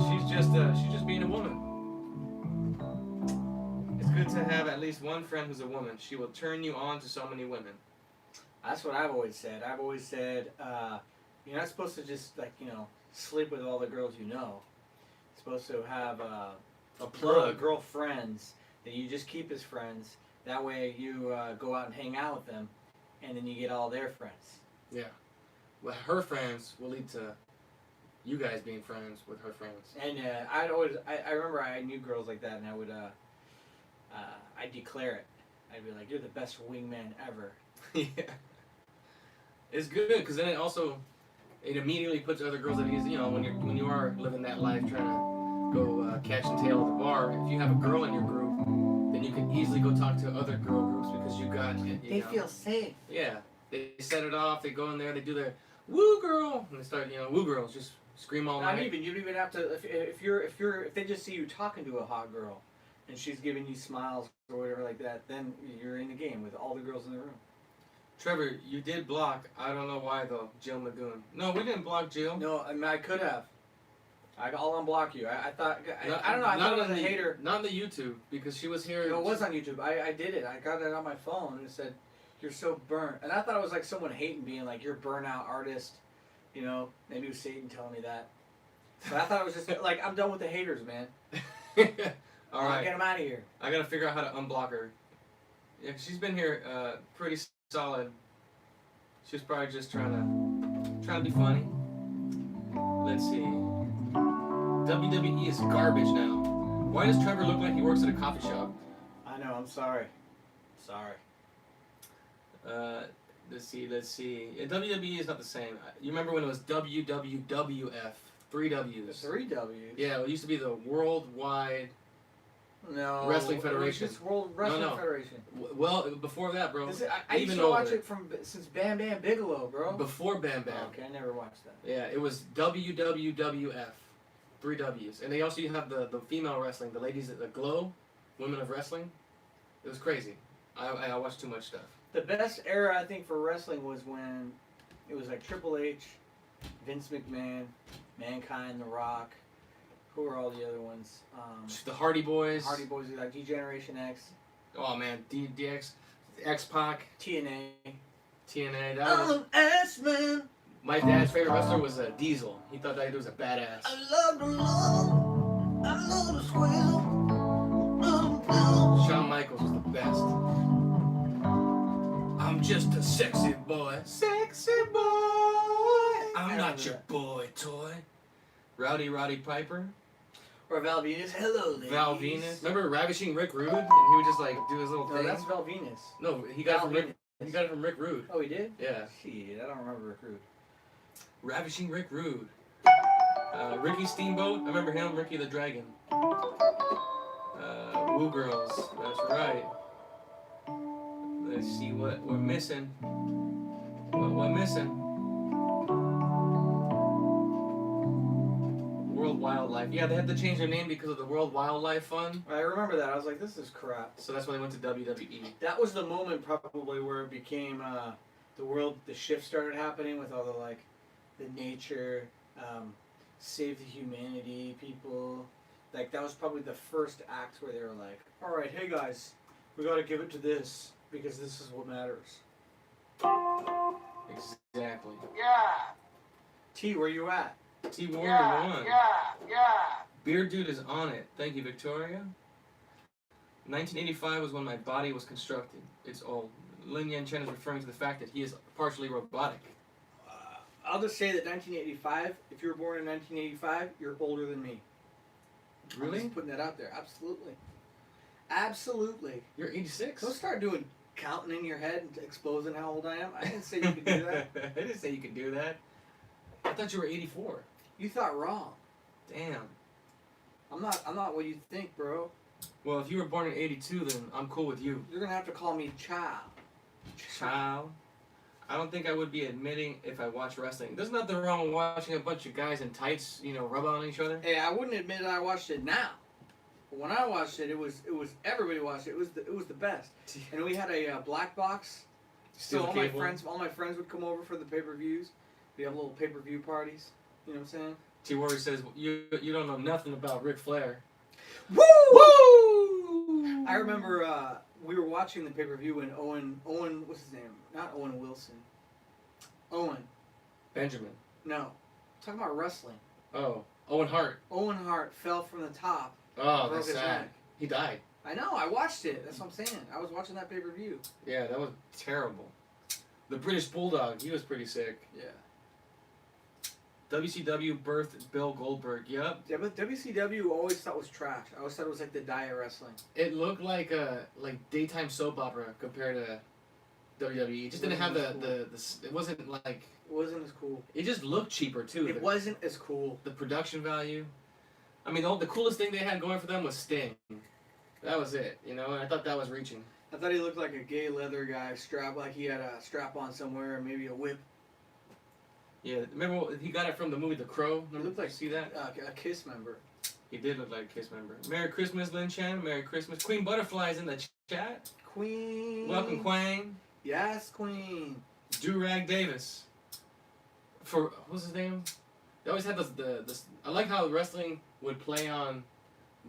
she's just being a woman. It's good to have at least one friend who's a woman. She will turn you on to so many women. That's what I've always said. I've always said, you're not supposed to just, like, you know, sleep with all the girls you know. You're supposed to have a plug. girlfriends that you just keep as friends. That way you go out and hang out with them, and then you get all their friends. Yeah. Well, her friends will lead to you guys being friends with her friends. And I remember I knew girls like that, and I would, I'd declare it. I'd be like, you're the best wingman ever. Yeah. It's good because then it immediately puts other girls at ease. You know, when you are living that life trying to go catch and tail at the bar, if you have a girl in your group, then you can easily go talk to other girl groups because you got. They feel safe. Yeah, they set it off. They go in there. They do their woo girl, and they start woo girls just scream all night. You don't even have to if they just see you talking to a hot girl, and she's giving you smiles or whatever like that, then you're in the game with all the girls in the room. Trevor, you did block. I don't know why though, Jill Magoon. No, we didn't block Jill. No, I mean I could have. I'll unblock you. I thought I don't know. I thought I was a hater. Not on the YouTube because she was here. No, it was on YouTube. I did it. I got it on my phone and it said, "You're so burnt." And I thought it was like someone hating, being like, "You're a burnout artist." You know, maybe it was Satan telling me that. But I thought it was just like, I'm done with the haters, man. All right, get them out of here. I gotta figure out how to unblock her. Yeah, she's been here pretty solid. She was probably just trying to be funny. Let's see. WWE is garbage now. Why does Trevor look like he works at a coffee shop? I know. I'm sorry. Sorry. Let's see. Yeah, WWE is not the same. You remember when it was WWWF? 3 W's. 3 W's? Yeah, it used to be the Worldwide Wrestling Federation. Just World Wrestling Federation. Well, before that, bro. I used to watch it since Bam Bam Bigelow, bro. Before Bam Bam. Oh, okay, I never watched that. Yeah, it was WWWF. 3 W's. And they also have the female wrestling, the ladies at the Glow, Women of Wrestling. It was crazy. I watched too much stuff. The best era, I think, for wrestling was when it was like Triple H, Vince McMahon, Mankind, The Rock. Who are all the other ones? The Hardy Boys. Hardy Boys, like D-Generation X. Oh, man. DX. X-Pac. TNA. That was... S-Man. My dad's favorite wrestler was Diesel. He thought that he was a badass. I love the love. I love the squeal. Shawn Michaels was the best. I'm just a sexy boy. Sexy boy. I'm not your boy toy. Rowdy Piper. Or Val Venus. Hello, ladies. Val Venus. Remember Ravishing Rick Rude? And he would just like do his little thing. No, that's Val Venus. No, he got it from Rick Rude. Oh, he did? Yeah. Shit, I don't remember Rick Rude. Ravishing Rick Rude. Ricky Steamboat. I remember him. Ricky the Dragon. Woo Girls. That's right. Let's see what we're missing. What we're missing. World Wildlife. Yeah, they had to change their name because of the World Wildlife Fund. I remember that. I was like, this is crap. So that's why they went to WWE. That was the moment probably where it became the shift started happening with all the like the nature, save the humanity people. Like that was probably the first act where they were like, all right, hey guys, We got to give it to this because this is what matters. Exactly. Yeah. T, where you at? T Warrior won. Yeah. Beard Dude is on it. Thank you, Victoria. 1985 was when my body was constructed. It's old. Lin Yan Chen is referring to the fact that he is partially robotic. I'll just say that 1985, if you were born in 1985, you're older than me. Really? I'm just putting that out there. Absolutely. Absolutely. You're 86? Don't start doing counting in your head and exposing how old I am. I didn't say you could do that. I didn't say you could do that. I thought you were 84. You thought wrong. Damn. I'm not what you think, bro. Well, if you were born in 82, then I'm cool with you. You're gonna have to call me child. Child. I don't think I would be admitting if I watch wrestling. There's nothing wrong with watching a bunch of guys in tights, rub on each other. Hey, I wouldn't admit that I watched it now. But when I watched it, it was everybody watched it. It was the best. And we had a black box. So all my friends would come over for the pay-per-views. We have little pay-per-view parties. You know what I'm saying? T Warrior says you don't know nothing about Ric Flair. Woo! Woo! I remember we were watching the pay-per-view when Owen, what's his name? Not Owen Wilson. Owen. Benjamin. No. Talking about wrestling. Oh. Owen Hart. Owen Hart fell from the top. Oh, broke that's his sad. neck. He died. I know. I watched it. That's what I'm saying. I was watching that pay-per-view. Yeah, that was terrible. The British Bulldog, he was pretty sick. Yeah. WCW birthed Bill Goldberg. Yep. Yeah, but WCW always thought was trash. I always thought it was like the Diet Wrestling. It looked like a daytime soap opera compared to WWE. It just didn't have the it wasn't like... It wasn't as cool. It just looked cheaper, too. It wasn't as cool. The production value. I mean, the coolest thing they had going for them was Sting. That was it, and I thought that was reaching. I thought he looked like a gay leather guy, like he had a strap on somewhere, and maybe a whip. Yeah, remember he got it from the movie The Crow? He looked like, see that? A Kiss member. He did look like a Kiss member. Merry Christmas, Lin Chen. Merry Christmas. Queen Butterfly's in the chat. Queen. Welcome, Quang. Yes, Queen. Durag Davis. What's his name? They always had this. I like how wrestling would play on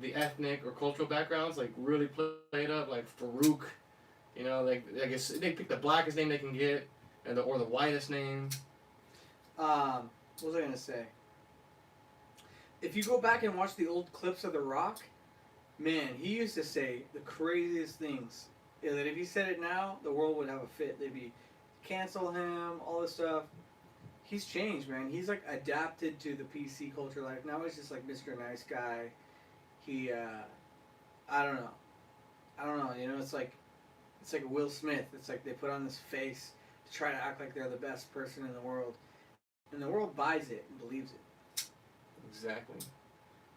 the ethnic or cultural backgrounds, like really play it up, like Farouk. Like I guess they pick the blackest name they can get, or the whitest name. What was I gonna say? If you go back and watch the old clips of The Rock, man, he used to say the craziest things. Yeah, that if he said it now, the world would have a fit. They'd be cancel him, all this stuff. He's changed, man. He's like adapted to the PC culture life. Now he's just like Mr. Nice Guy. He, I don't know. It's like a Will Smith. It's like they put on this face to try to act like they're the best person in the world. And the world buys it and believes it. Exactly.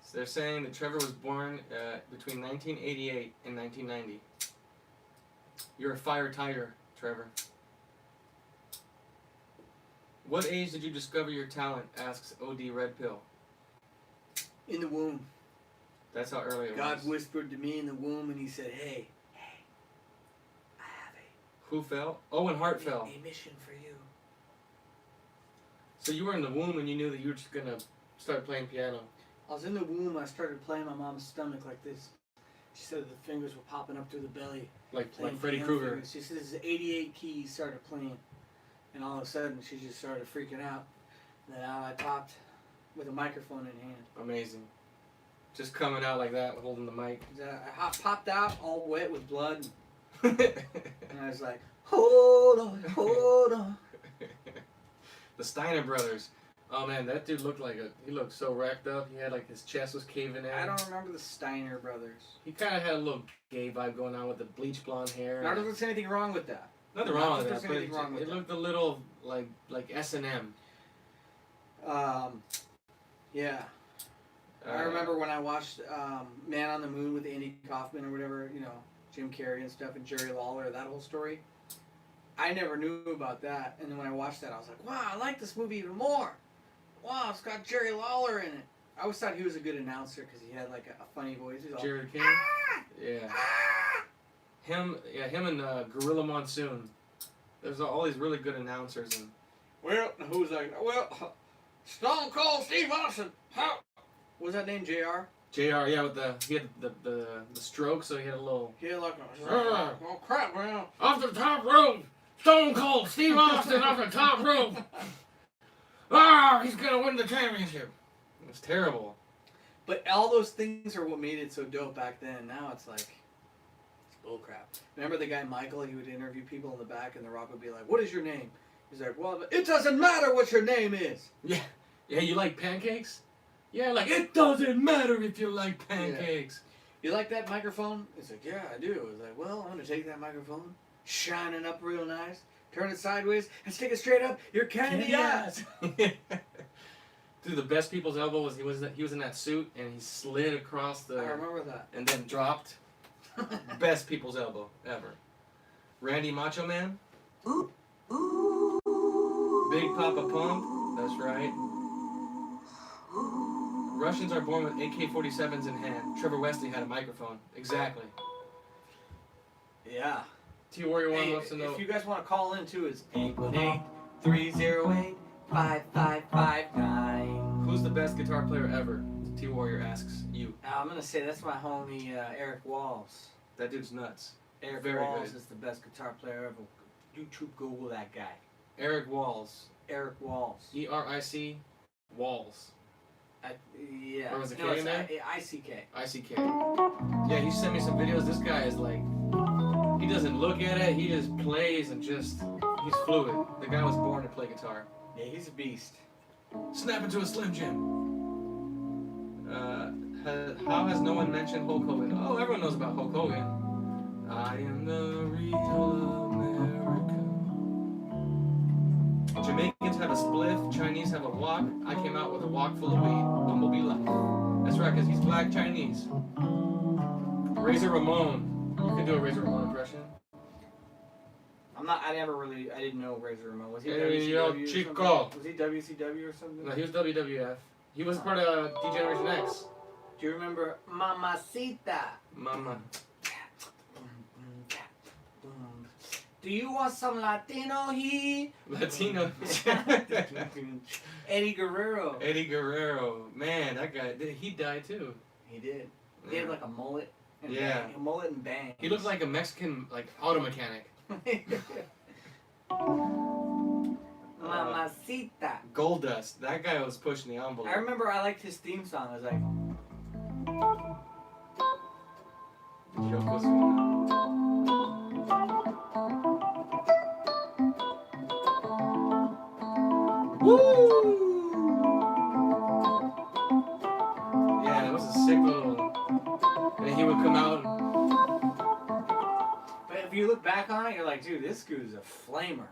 So they're saying that Trevor was born between 1988 and 1990. You're a fire tiger, Trevor. What age did you discover your talent? Asks OD Red Pill. In the womb. That's how early it was. God whispered to me in the womb and he said, hey, I have Who fell? Owen Hart fell. a mission for you. So you were in the womb and you knew that you were just going to start playing piano. I was in the womb, I started playing my mom's stomach like this. She said the fingers were popping up through the belly. Like Freddy Krueger. She said this is 88 keys, started playing. And all of a sudden, she just started freaking out. And then out I popped with a microphone in hand. Amazing. Just coming out like that, holding the mic. I popped out all wet with blood. And I was like, hold on. The Steiner brothers. Oh man, that dude looked he looked so racked up. He had his chest was caving in. I don't remember the Steiner brothers. He kind of had a little gay vibe going on with the bleach blonde hair. Now, there's anything wrong with that. Nothing wrong with that, but it looked a little like S&M. Yeah. I remember when I watched Man on the Moon with Andy Kaufman or whatever, Jim Carrey and stuff, and Jerry Lawler, that whole story. I never knew about that, and then when I watched that, I was like, wow, I like this movie even more. Wow, it's got Jerry Lawler in it. I always thought he was a good announcer because he had a funny voice. He's all, Jerry King? Ah! Yeah. Him and Gorilla Monsoon. There's all these really good announcers. And who's like, Stone Cold Steve Austin. How? What was that name, JR? JR, yeah, he had the stroke, so he had a little. He had like a. Oh crap, man! Off the top rope, Stone Cold Steve Austin off the top rope. Ah, he's gonna win the championship. It was terrible. But all those things are what made it so dope back then. Now it's like, it's bullcrap. Remember the guy Michael? He would interview people in the back, and The Rock would be like, "What is your name?" He's like, "Well, it doesn't matter what your name is." Yeah, you like pancakes? Yeah, like it doesn't matter if you like pancakes. Yeah. You like that microphone? He's like, "Yeah, I do." I was like, "Well, I'm gonna take that microphone, shine it up real nice, turn it sideways, and stick it straight up your candy ass." Dude, the best people's elbow was he was in that suit and he slid across the. I remember that. And then dropped. Best people's elbow ever. Randy Macho Man. Ooh. Big Papa Pump. That's right. Russians are born with AK-47s in hand. Trevor Wesley had a microphone. Exactly. Yeah. T-Warrior 1 wants to know. If you guys want to call in too, it's 818-308-5559. Who's the best guitar player ever? T-Warrior asks you. I'm going to say that's my homie Eric Walls. That dude's nuts. Eric Very Walls good. is the best guitar player ever. YouTube Google that guy. Eric Walls. Eric Walls. E-R-I-C Walls. Yeah. Or was it no, K in there? I-C-K. I-C-K. Yeah, he sent me some videos. This guy is like, he doesn't look at it. He just plays and just, he's fluid. The guy was born to play guitar. Yeah, he's a beast. Snap into a Slim Jim. How has no one mentioned Hulk Hogan? Oh, everyone knows about Hulk Hogan. I am the real America. Jamaicans have a spliff, Chinese have a wok. I came out with a wok full of weed. Bumblebee life. That's right, because he's black Chinese. Razor Ramon. You can do a Razor Ramon impression. I didn't know Razor Ramon. Was he Hey, yo, WCW or Chico. something? Was he WCW or something? No, he was WWF. He was part of D-Generation X. Do you remember Mamacita? Mama. Do you want some Latino heat? Latino. Eddie Guerrero. Eddie Guerrero. Man, that guy, he died too. He did. He had like a mullet. And Yeah. bang, a mullet and bang. He looked like a Mexican, like, auto mechanic. Mamacita. Goldust. That guy was pushing the envelope. I remember I liked his theme song. I was like, Yokozuna. Woo! Yeah, it was a sick little. And he would come out. but if you look back on it, you're like, dude, this dude's a flamer.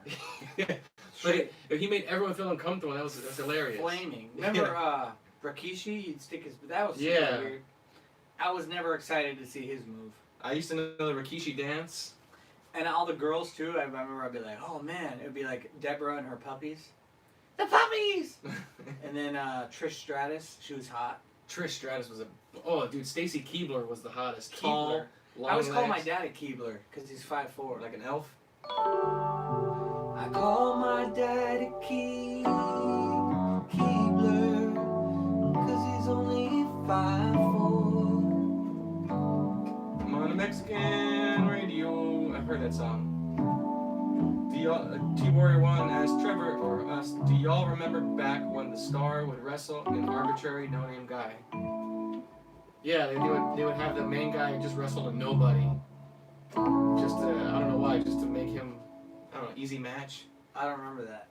But he made everyone feel uncomfortable. That was hilarious. Flaming. Remember Rikishi? He'd stick his. That was super Yeah. weird. I was never excited to see his move. I used to know the Rikishi dance. And all the girls too. I remember I'd be like, oh man, it would be like Deborah and her puppies. The puppies. And then Trish Stratus, she was hot. Trish Stratus was dude, Stacy Keibler was the hottest. Tall, Keibler. long I always call my legs, dad a Keebler because he's 5'4". like an elf. I call my dad a Keebler because he's only 5'4". I'm on a Mexican radio. I've heard that song. T-Warrior 1 asked Trevor or us, do y'all remember back when the Star would wrestle an arbitrary no-name guy? Yeah, they would have the main guy just wrestle a nobody. Just to, I don't know why, just to make him, I don't know, easy match. I don't remember that.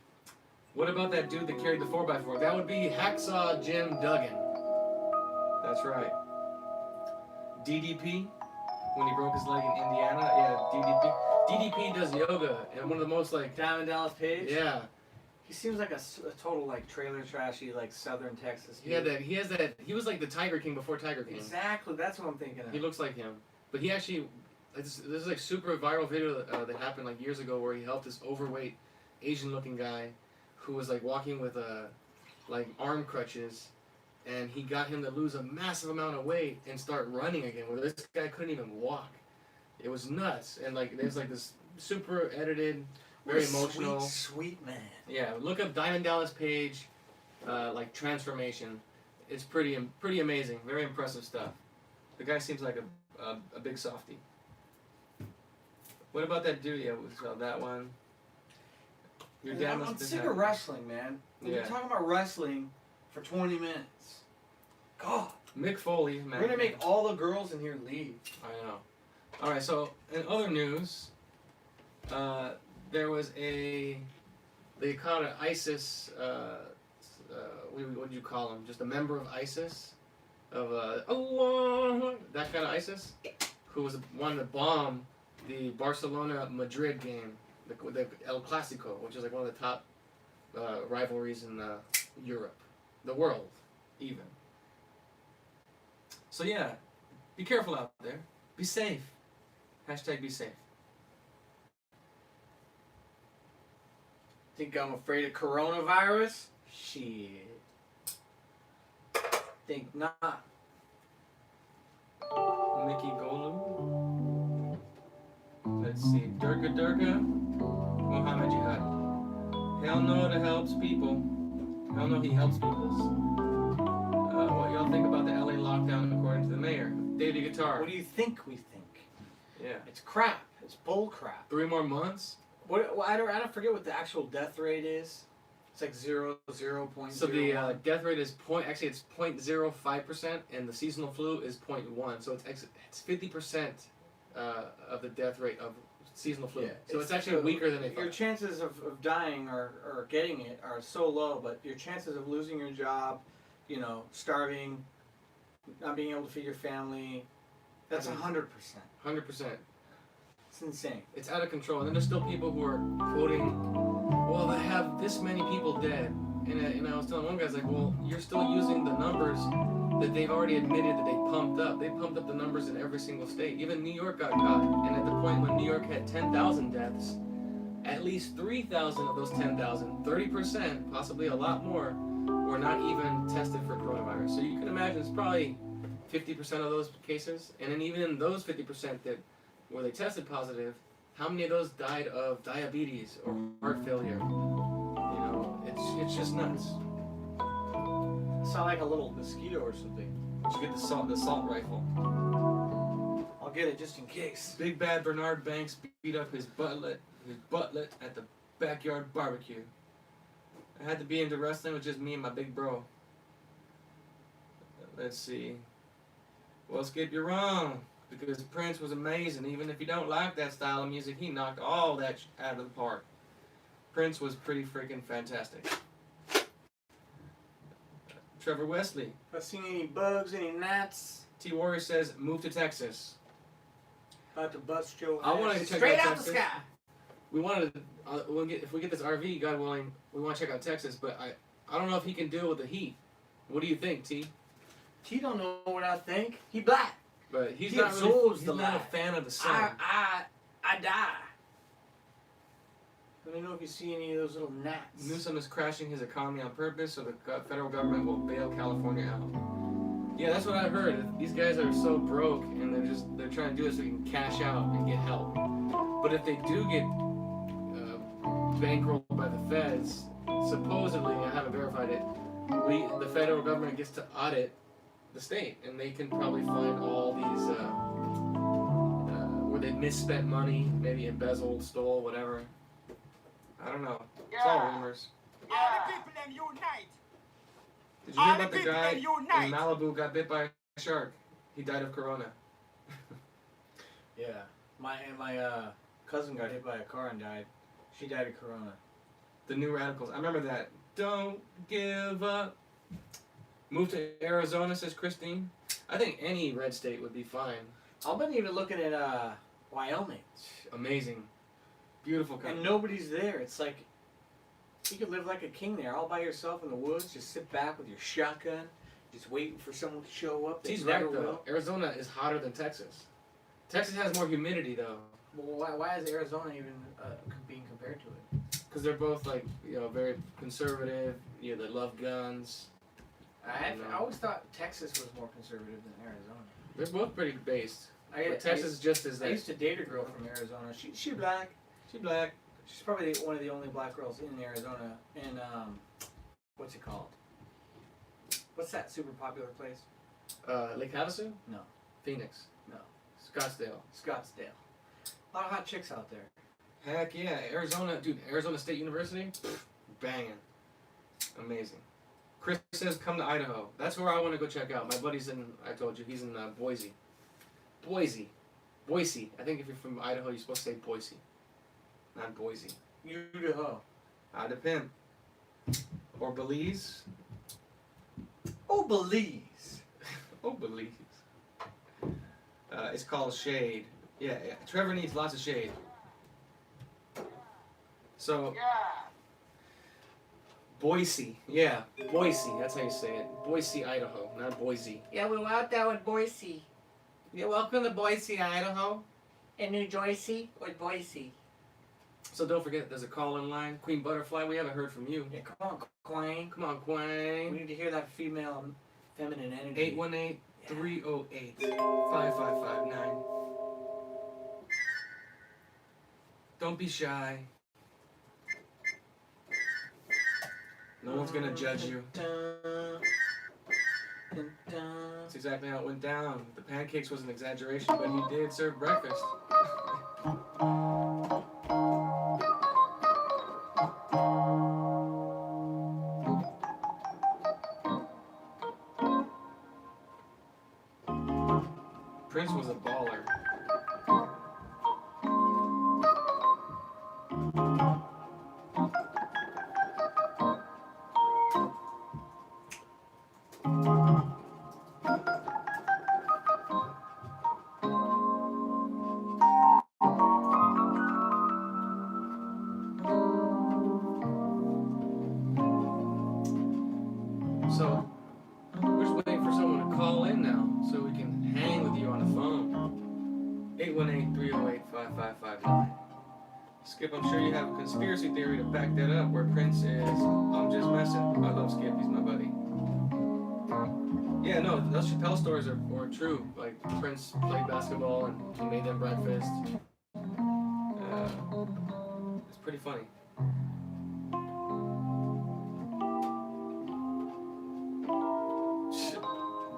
What about that dude that carried the 4x4? That would be Hacksaw Jim Duggan. That's right. DDP, when he broke his leg in Indiana. Yeah, DDP. DDP does yoga, and one of the most like... Diamond Dallas Page? Yeah. He seems like a total like trailer trashy like Southern Texas. He was like the Tiger King before Tiger King. Exactly, that's what I'm thinking of. He looks like him. But he actually, this is like super viral video that happened like years ago where he helped this overweight Asian looking guy who was like walking with like arm crutches, and he got him to lose a massive amount of weight and start running again where this guy couldn't even walk. It was nuts. And like there's like this super edited, very emotional. Sweet man. Yeah, look up Diamond Dallas Page, like transformation. it's pretty amazing. Very impressive stuff. The guy seems like a big softie. What about that dude? Yeah, we saw that one. Your dad must I'm have been sick happy. of wrestling, man. We've been talking about wrestling for 20 minutes. God. Mick Foley, man. We're gonna make all the girls in here leave. I know. All right. So in other news, there was they called it ISIS. What do you call him? Just a member of ISIS, of Allah, that kind of ISIS, who wanted to bomb the Barcelona-Madrid game, the El Clasico, which is like one of the top rivalries in Europe, the world, even. So yeah, be careful out there. Be safe. Hashtag be safe. Think I'm afraid of coronavirus? Shit. Think not. Mickey Golub. Let's see. Durga. Muhammad Jihad. Hell no, that helps people. Hell no, he helps peoples. What y'all think about the LA lockdown according to the mayor? Davey Guitar. What do you think we think? Yeah. It's crap. It's bull crap. 3 more months? I don't forget what the actual death rate is. It's like 0.0. So the death rate is it's 0.05%, and the seasonal flu is 0.1. So it's 50% of the death rate of seasonal flu. Yeah, so it's actually weaker than they thought. Your chances of dying or getting it are so low, but your chances of losing your job, starving, not being able to feed your family, that's 100%. 100%. It's insane. It's out of control. And then there's still people who are quoting, well, they have this many people dead. And I was telling one guy, like, well, you're still using the numbers that they've already admitted that they pumped up. They pumped up the numbers in every single state. Even New York got caught. And at the point when New York had 10,000 deaths, at least 3,000 of those 10,000, 30%, possibly a lot more, were not even tested for coronavirus. So you can imagine it's probably 50% of those cases. And then even in those 50% where they tested positive, how many of those died of diabetes or heart failure? It's just nuts. It's not like a little mosquito or something. You should get the assault rifle. I'll get it just in case. Big bad Bernard Banks beat up his butlet at the backyard barbecue. I had to be into wrestling with just me and my big bro. Let's see. Well, Skip, you're wrong. Because Prince was amazing. Even if you don't like that style of music, he knocked all that out of the park. Prince was pretty freaking fantastic. Trevor Wesley. If I've seen any bugs, any gnats. T Warrior says, move to Texas. About to bust your I want to check straight out out Texas. the sky. We wanted to, if we get this RV, God willing, we want to check out Texas, but I don't know if he can deal with the heat. What do you think, T? T don't know what I think. He black. But He he's not absorbs really, the he's not a light. fan of the sun. I die. Let me know if you see any of those little gnats. Newsom is crashing his economy on purpose, so the federal government will bail California out. Yeah, that's what I heard. These guys are so broke, and they're trying to do this so they can cash out and get help. But if they do get bankrolled by the feds, supposedly, I haven't verified it, the federal government gets to audit the state, and they can probably find all these where they misspent money, maybe embezzled, stole, whatever. I don't know. It's all rumors. All the people them unite. Did you hear about the guy in Malibu got bit by a shark? He died of corona. Yeah. My cousin got hit by a car and died. She died of corona. The New Radicals. I remember that. Don't give up. Move to Arizona, says Christine. I think any red state would be fine. I've been even looking at Wyoming. Amazing. Beautiful country. And nobody's there. It's like you could live like a king there, all by yourself in the woods. Just sit back with your shotgun, just waiting for someone to show up. He's never right, though. will. Arizona is hotter than Texas. Texas has more humidity, though. Well, why is Arizona even being compared to it? Because they're both, like, very conservative. They love guns. I always thought Texas was more conservative than Arizona. They're both pretty based. But Texas just is I that. used to date a girl from Arizona. She black. She's black. She's probably one of the only black girls in Arizona. And what's it called? What's that super popular place? Lake Havasu? No. Phoenix? No. Scottsdale? Scottsdale. A lot of hot chicks out there. Heck yeah. Arizona, dude, Arizona State University? Banging. Amazing. Chris says come to Idaho. That's where I want to go check out. My buddy's in, I told you, he's in Boise. Boise. I think if you're from Idaho, you're supposed to say Boise. Not Boise. Idaho. I depend. Or Belize. Oh, Belize. Oh, Belize. It's called shade. Yeah, Trevor needs lots of shade. So, Boise. Yeah, Boise. That's how you say it. Boise, Idaho, not Boise. Yeah, we were out there with Boise. Yeah, welcome to Boise, Idaho. In New Jersey with Boise. So don't forget, there's a call-in line. Queen Butterfly, we haven't heard from you. Yeah, come on, Queen. Come on, We Queen. need to hear that female, feminine energy. 818-308-5559. Don't be shy. No one's gonna judge you. That's exactly how it went down. The pancakes was an exaggeration, but he did serve breakfast. Prince was a baller. So, we're just waiting for someone to call in now so we can hang with you on the phone. 818-308-5559. Skip, I'm sure you have a conspiracy theory to back that up where Prince is, I'm just messing. I love Skip, he's my buddy. Yeah, no, those Chappelle stories are true. Like, Prince played basketball and he made them breakfast. It's pretty funny.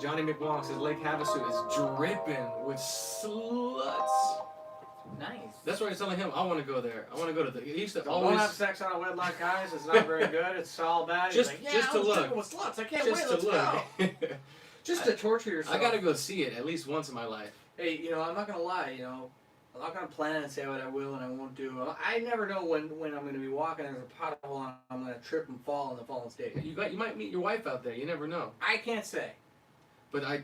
Johnny McWong says Lake Havasu is dripping with sluts. Nice. That's why I was telling him I want to go there. I want to go to the. He used to Don't always have sex on a wedlock, guys. It's not very good. It's all bad. Just- He's like, just to I was look. drinking with sluts. I can't just wait. to Let's go. look. Just to torture yourself. I gotta go see it at least once in my life. Hey, I'm not gonna lie. I'm not gonna plan and say what I will and I won't do. I never know when I'm gonna be walking. There's a pothole and I'm gonna trip and fall in the fallen state. You might meet your wife out there. You never know. I can't say. But I've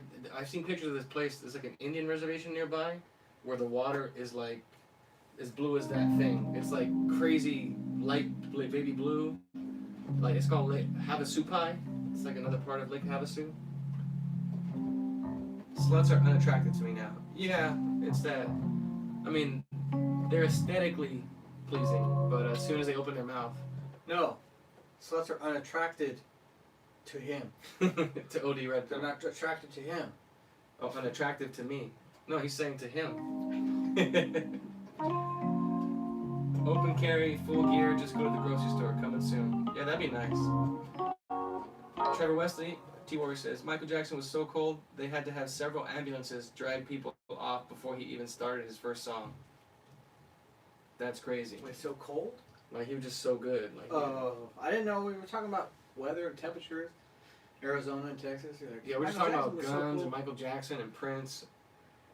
seen pictures of this place. There's like an Indian reservation nearby, where the water is like as blue as that thing. It's like crazy light baby blue. Like it's called Lake Havasu Pie. It's like another part of Lake Havasu. Sluts are unattractive to me now. Yeah, it's that. I mean, they're aesthetically pleasing, but as soon as they open their mouth, No, sluts are unattracted to him. to OD Red. They're not attracted to him. Oh, unattractive to me. No, he's saying to him. Open carry, full gear, just go to the grocery store, coming soon. Yeah, that'd be nice. Trevor Wesley, T-Warrior says, Michael Jackson was so cold, they had to have several ambulances drag people off before he even started his first song. That's crazy. It's so cold. Like, he was just so good. Like, I didn't know we were talking about weather and temperatures. Arizona and Texas. Like, yeah, we're just Michael talking about Jackson was so guns cool. and Michael Jackson and Prince.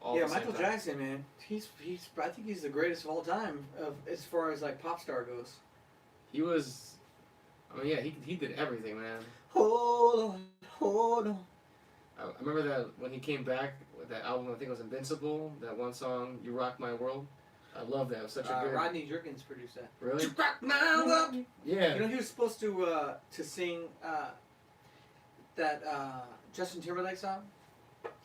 All Yeah, at the same Michael time. Jackson, man. He's. I think he's the greatest of all time, as far as like pop star goes. He was. I mean, yeah, he did everything, man. Hold on. I remember that when he came back with that album, I think it was Invincible, that one song, You Rock My World. I love that. It was such a good... Rodney Jerkins produced that. Really? You rock my world. Yeah. He was supposed to sing that Justin Timberlake song.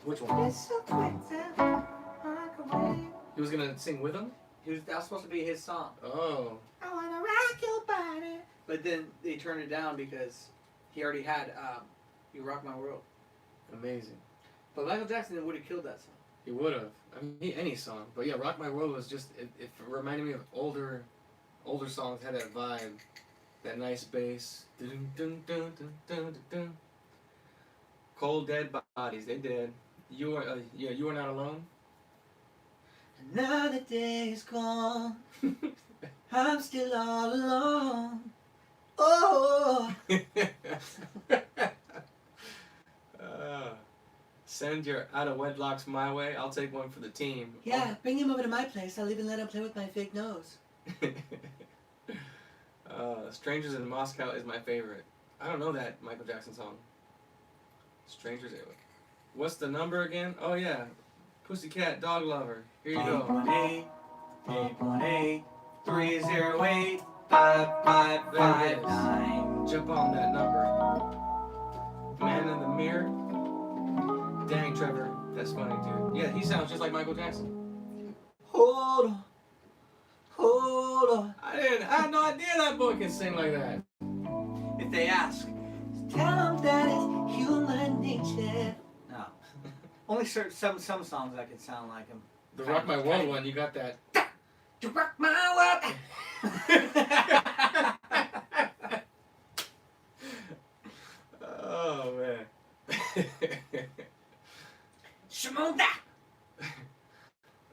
Which one? It's so quick to walk away. He was going to sing with him? That was supposed to be his song. Oh. I wanna rock your body. But then they turned it down because he already had You Rock My World. Amazing. But Michael Jackson would have killed that song. He would have. I mean, any song. But yeah, Rock My World was just... It reminded me of older songs, had that vibe. That nice bass. Dun, dun, dun, dun, dun, dun, dun. Cold dead bodies. They did. You are you are not alone. Another day is gone. I'm still all alone. Oh. Send your out of wedlocks my way. I'll take one for the team. Yeah, bring him over to my place. I'll even let him play with my fake nose. Strangers in Moscow is my favorite. I don't know that Michael Jackson song. Strangers. What's the number again? Oh yeah, Pussycat Dog Lover. Here you go. 818 308 5559. Jump on that number. Man in the Mirror. Dang, Trevor, that's funny, dude. Yeah, he sounds just like Michael Jackson. Hold on. Hold on. I had no idea that boy can sing like that. If they ask, tell them that it's human nature. No. Only some songs I can sound like him. The Rock My World one, you got that. To rock my world. Oh, man. Shmonda.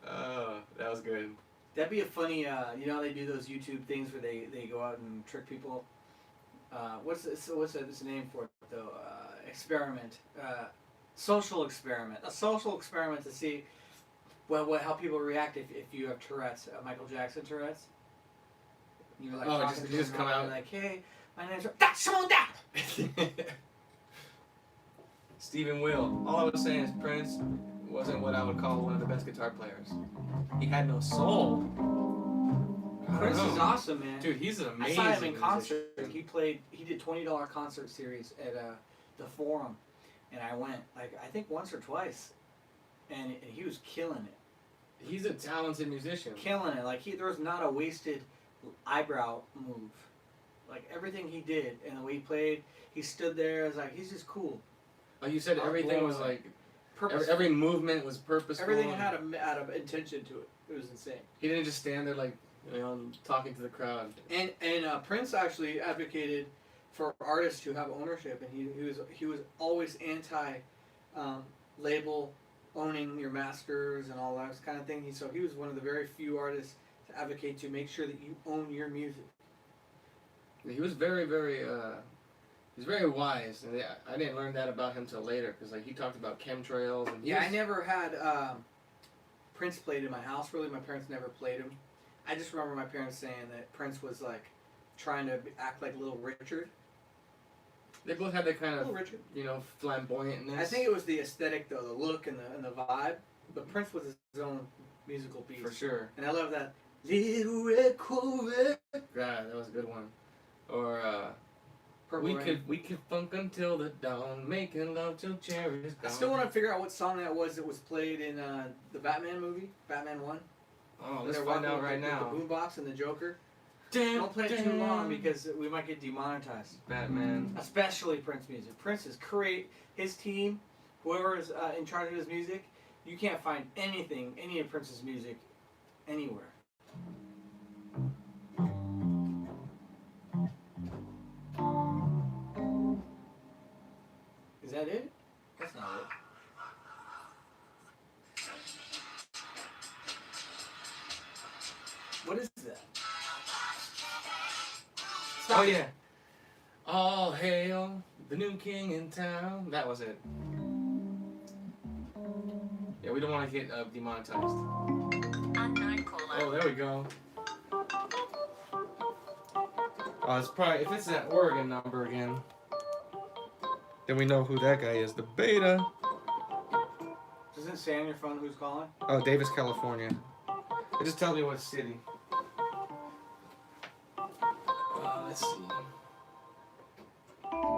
Oh, that was good. That'd be a funny, you know how they do those YouTube things where they go out and trick people? What's the name for it though? Experiment. Social experiment. A social experiment to see how people react if you have Tourette's, Michael Jackson Tourette's. You're like talking to just them come and out you're like, hey, my name's Shmonda. Stephen Will. All I was saying is Prince wasn't what I would call one of the best guitar players. He had no soul. Prince is awesome, man. Dude, he's an amazing I saw him in concert. musician. He did $20 concert series at the Forum, and I went I think once or twice, and he was killing it. He's a talented musician. Killing it. Like there was not a wasted eyebrow move. Like everything he did and the way he played, he stood there. I was like, he's just cool. Like you said, everything was like every movement was purposeful. Everything had a intention to it. It was insane. He didn't just stand there like talking to the crowd. And Prince actually advocated for artists to have ownership, and he was always anti label owning your masters and all that kind of thing. So he was one of the very few artists to advocate to make sure that you own your music. He was very, very. He's very wise, and I didn't learn that about him till later because he talked about chemtrails and. I never had Prince played in my house. Really, my parents never played him. I just remember my parents saying that Prince was like trying to act like Little Richard. They both had that kind of, Richard. flamboyantness. I think it was the aesthetic, though, the look and the vibe. But Prince was his own musical beast. For sure. And I love that. Little Red Corvette. God, that was a good one. Or Purple Rain. we could funk until the dawn, making love till cherries I dawn. still want to figure out what song that was played in the Batman movie, Batman 1. Oh, let's find out right now. The boombox and the Joker. Don't play it too long because we might get demonetized. Batman. Especially Prince music. Prince is his team, whoever is in charge of his music, you can't find any of Prince's music, anywhere. Is that it? That's not it. What is that? Oh yeah. All hail the new king in town. That was it. Yeah, we don't want to get demonetized. Unknown caller. Oh, there we go. Oh, it's probably if it's that Oregon number again. Then we know who that guy is. The Beta. Does it say on your phone who's calling? Oh, Davis, California. It just tells me what city. Let's see.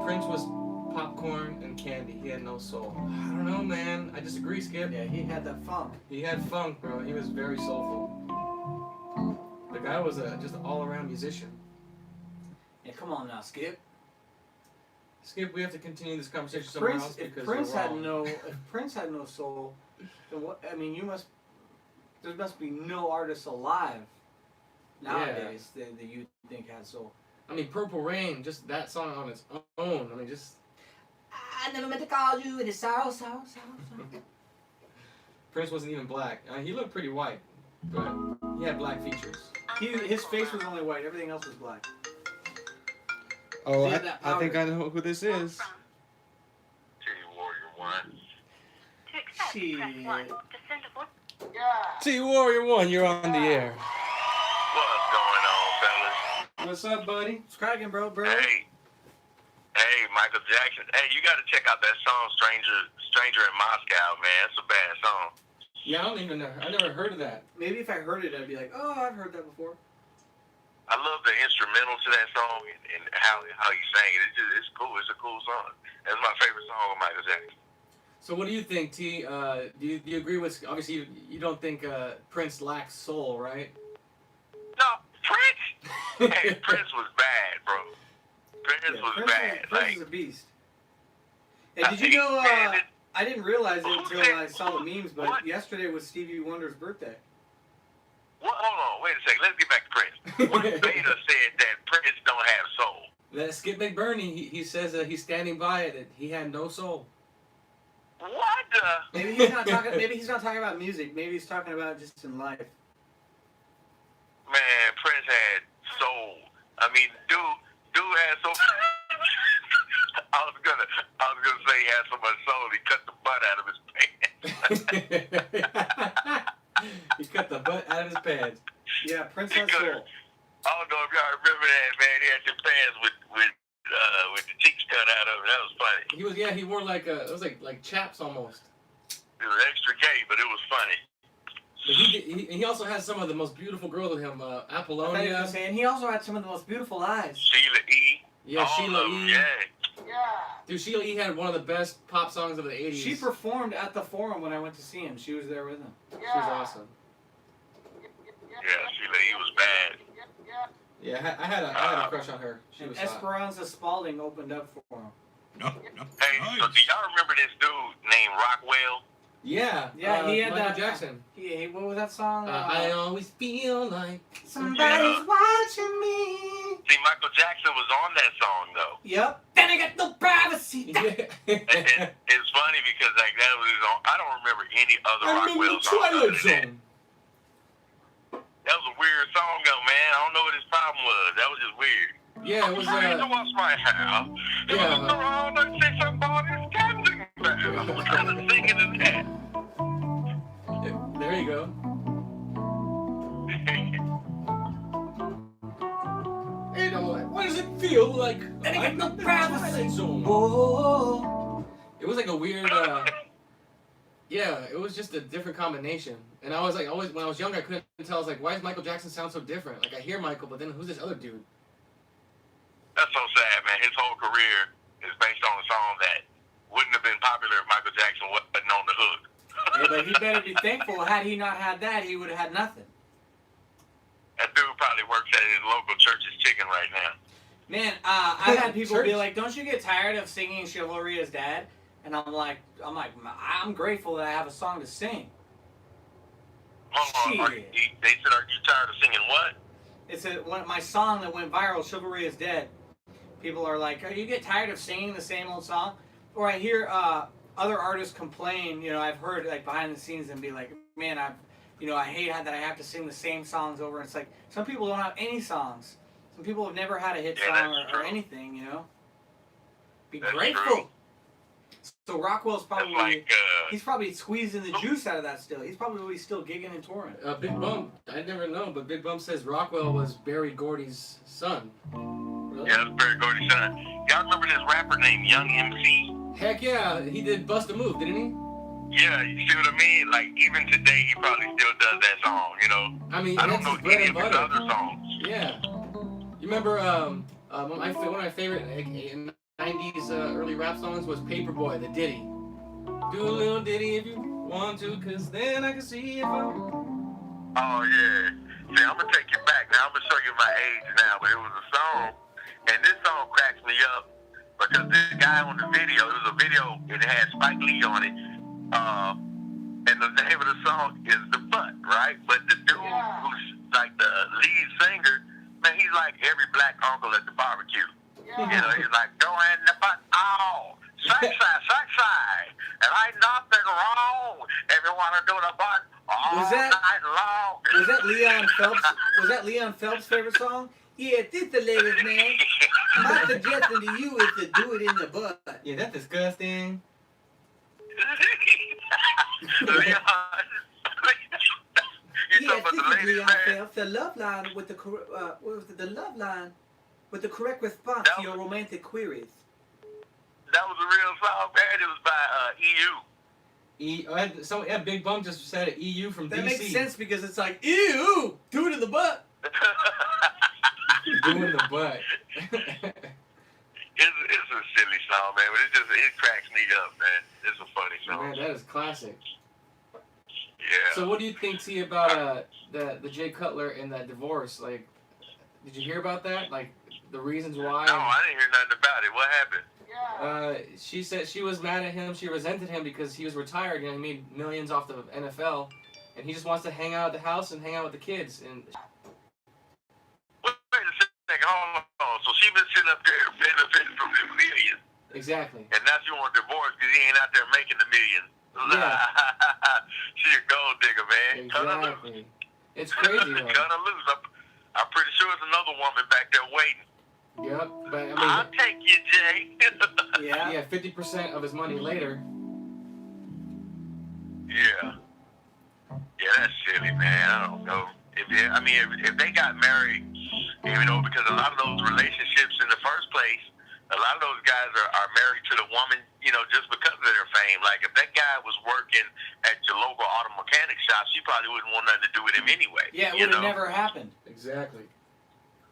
Prince was popcorn and candy. He had no soul. I don't know, man. I disagree, Skip. Yeah, he had that funk. He had funk, bro. He was very soulful. The guy was just an all-around musician. Yeah, come on now, Skip. Skip, we have to continue this conversation somewhere else If because Prince you're had wrong. if Prince had no soul, then what? I mean, there must be no artist alive nowadays that you think has soul. I mean, Purple Rain, just that song on its own. I mean, just. I never meant to call you. It is sorrow. Prince wasn't even black. He looked pretty white, but he had black features. His face was only white. Everything else was black. Oh, He had that I think I powder. know who this is. Warrior 1. To accept, Shit. press 1. To send a voice. T Warrior 1, you're on the air. What's going on, fellas? What's up, buddy? It's cracking, bro. Hey, Michael Jackson. Hey, you got to check out that song, Stranger in Moscow, man. It's a bad song. Yeah, I don't even know. I never heard of that. Maybe if I heard it, I'd be like, oh, I've heard that before. I love the instrumental to that song and how he sang it. It's cool. It's a cool song. That's my favorite song of Michael Jackson. So what do you think, T? Do you agree with? Obviously, you don't think Prince lacks soul, right? No, Prince. Hey, Prince was bad, bro. Prince was bad. Prince is a beast. Hey, did you know? I didn't realize it until I saw the memes, but yesterday was Stevie Wonder's birthday. What? Hold on, wait a second. Let's get back to Prince. What if Beta said that Prince don't have soul? That Skip McBurney, he says he's standing by it. That he had no soul. What the? Maybe he's not talking. Maybe he's not talking about music. Maybe he's talking about just in life. Man, Prince had soul. I mean, dude had so. I was gonna say he had so much soul he cut the butt out of his pants. He cut the butt out of his pants. Yeah, Prince has soul. I don't know if y'all remember that, man. He had your pants with the cheeks cut out of it. That was funny. He wore like it was like chaps almost. It was extra gay, but it was funny. But he also has some of the most beautiful girls with him. Apollonia. And he also had some of the most beautiful eyes. Sheila E. Yeah, all Sheila of them, E. Yeah. Dude, Sheila E. had one of the best pop songs of the 80s. She performed at the Forum when I went to see him. She was there with him. She was awesome. Yeah, Sheila E. was bad. Yeah, I had a crush on her. She And was hot. Esperanza Spalding opened up for him. Hey, so do y'all remember this dude named Rockwell? Yeah, He had Michael that. Jackson. What was that song? I always feel like Somebody's watching me. See, Michael Jackson was on that song, though. Yep. Then I got no privacy. Yeah. And it's funny because like that was his own. I don't remember any other I'm in Rockwell the songs. Twilight other than that. Zone. That was a weird song, though, man. I don't know what his problem was. That was just weird. Yeah, it was. Trying to wash my hair. You Yeah. look around and see somebody's standing there. What kind of singing is that? There you go. Hey, what does it feel like? Then I got no I'm in the privacy. Twilight Zone. Whoa. It was like a weird. Yeah, it was just a different combination. And I was like, always when I was younger, I couldn't tell. I was like, why does Michael Jackson sound so different? Like I hear Michael, but then who's this other dude? That's so sad, man. His whole career is based on a song that wouldn't have been popular if Michael Jackson wasn't on the hook. Yeah, but he better be thankful. Had he not had that, he would have had nothing. That dude probably works at his local church's chicken right now. Man, I've had people be Church. like, "Don't you get tired of singing Chivalry as Dad?" And I'm like, I'm grateful that I have a song to sing. Hold on. Shit. They said, are you tired of singing what? It's my song that went viral, "Chivalry is Dead." People are like, "You get tired of singing the same old song?" Or I hear other artists complain. I've heard like behind the scenes and be like, "Man, I hate that I have to sing the same songs over." And it's like some people don't have any songs. Some people have never had a hit Yeah, song that's or true. anything. Be That's grateful. true. So Rockwell's That's probably like, he's probably squeezing the juice out of that still. He's probably still gigging and touring. Big Bump. I never know, but Big Bump says Rockwell was Barry Gordy's son. Really? yeah, that's Barry Gordy's son. Y'all remember this rapper named Young MC? Heck yeah, he did Bust a Move, didn't he? Yeah, you see what I mean? Like, even today, he probably still does that song, I mean, I don't that's know his bread any and of his butter. other songs. Yeah. You remember one of my favorite 90s early rap songs was Paperboy, the ditty. Do a little ditty if you want to, cause then I can see if I... Oh, yeah. See, I'm going to take you back. Now, I'm going to show you my age now, but it was a song, and this song cracks me up because this guy on the video, it was a video, it had Spike Lee on it, and the name of the song is The Butt, right? But the dude who's like the lead singer, man, he's like every black uncle at the barbecue. You know, he's like, go in the butt, oh, sexy, and ain't nothing wrong. Everyone will do the butt all night long. Was that Leon Phelps? Was that Leon Phelps' favorite song? Yeah, this the latest, man. My suggestion to you is to do it in the butt. Yeah, that's disgusting. Leon. Yeah, this is Leon Phelps. The love line with the what was it? The love line with the correct response to your romantic queries. That was a real song, man. It was by EU. Big Bum just said it. EU from That DC. makes sense because it's like, ew, do it in the butt. Doing the butt. It's a silly song, man, but it cracks me up, man. It's a funny song. Man, that is classic. Yeah. So what do you think, T, about the Jay Cutler and that divorce? Like, did you hear about that? Like, the reasons why? No, I didn't hear nothing about it. What happened? She said she was mad at him. She resented him because he was retired. You know, he made millions off the NFL, and he just wants to hang out at the house and hang out with the kids. And wait a second, hold on. So she been sitting up there benefiting from the millions. Exactly. And now she want a divorce because he ain't out there making the millions. Yeah. She a gold digger, man. Exactly. It's crazy, though. Cut her loose. I'm pretty sure it's another woman back there waiting. Yep, but I mean, I'll take you, Jay. yeah, 50% of his money later. Yeah. Yeah, that's silly, man. I don't know. If they got married, you know, because a lot of those relationships in the first place, a lot of those guys are married to the woman, you know, just because of their fame. Like, if that guy was working at your local auto mechanic shop, she probably wouldn't want nothing to do with him anyway. Yeah, it would have never happened. Exactly.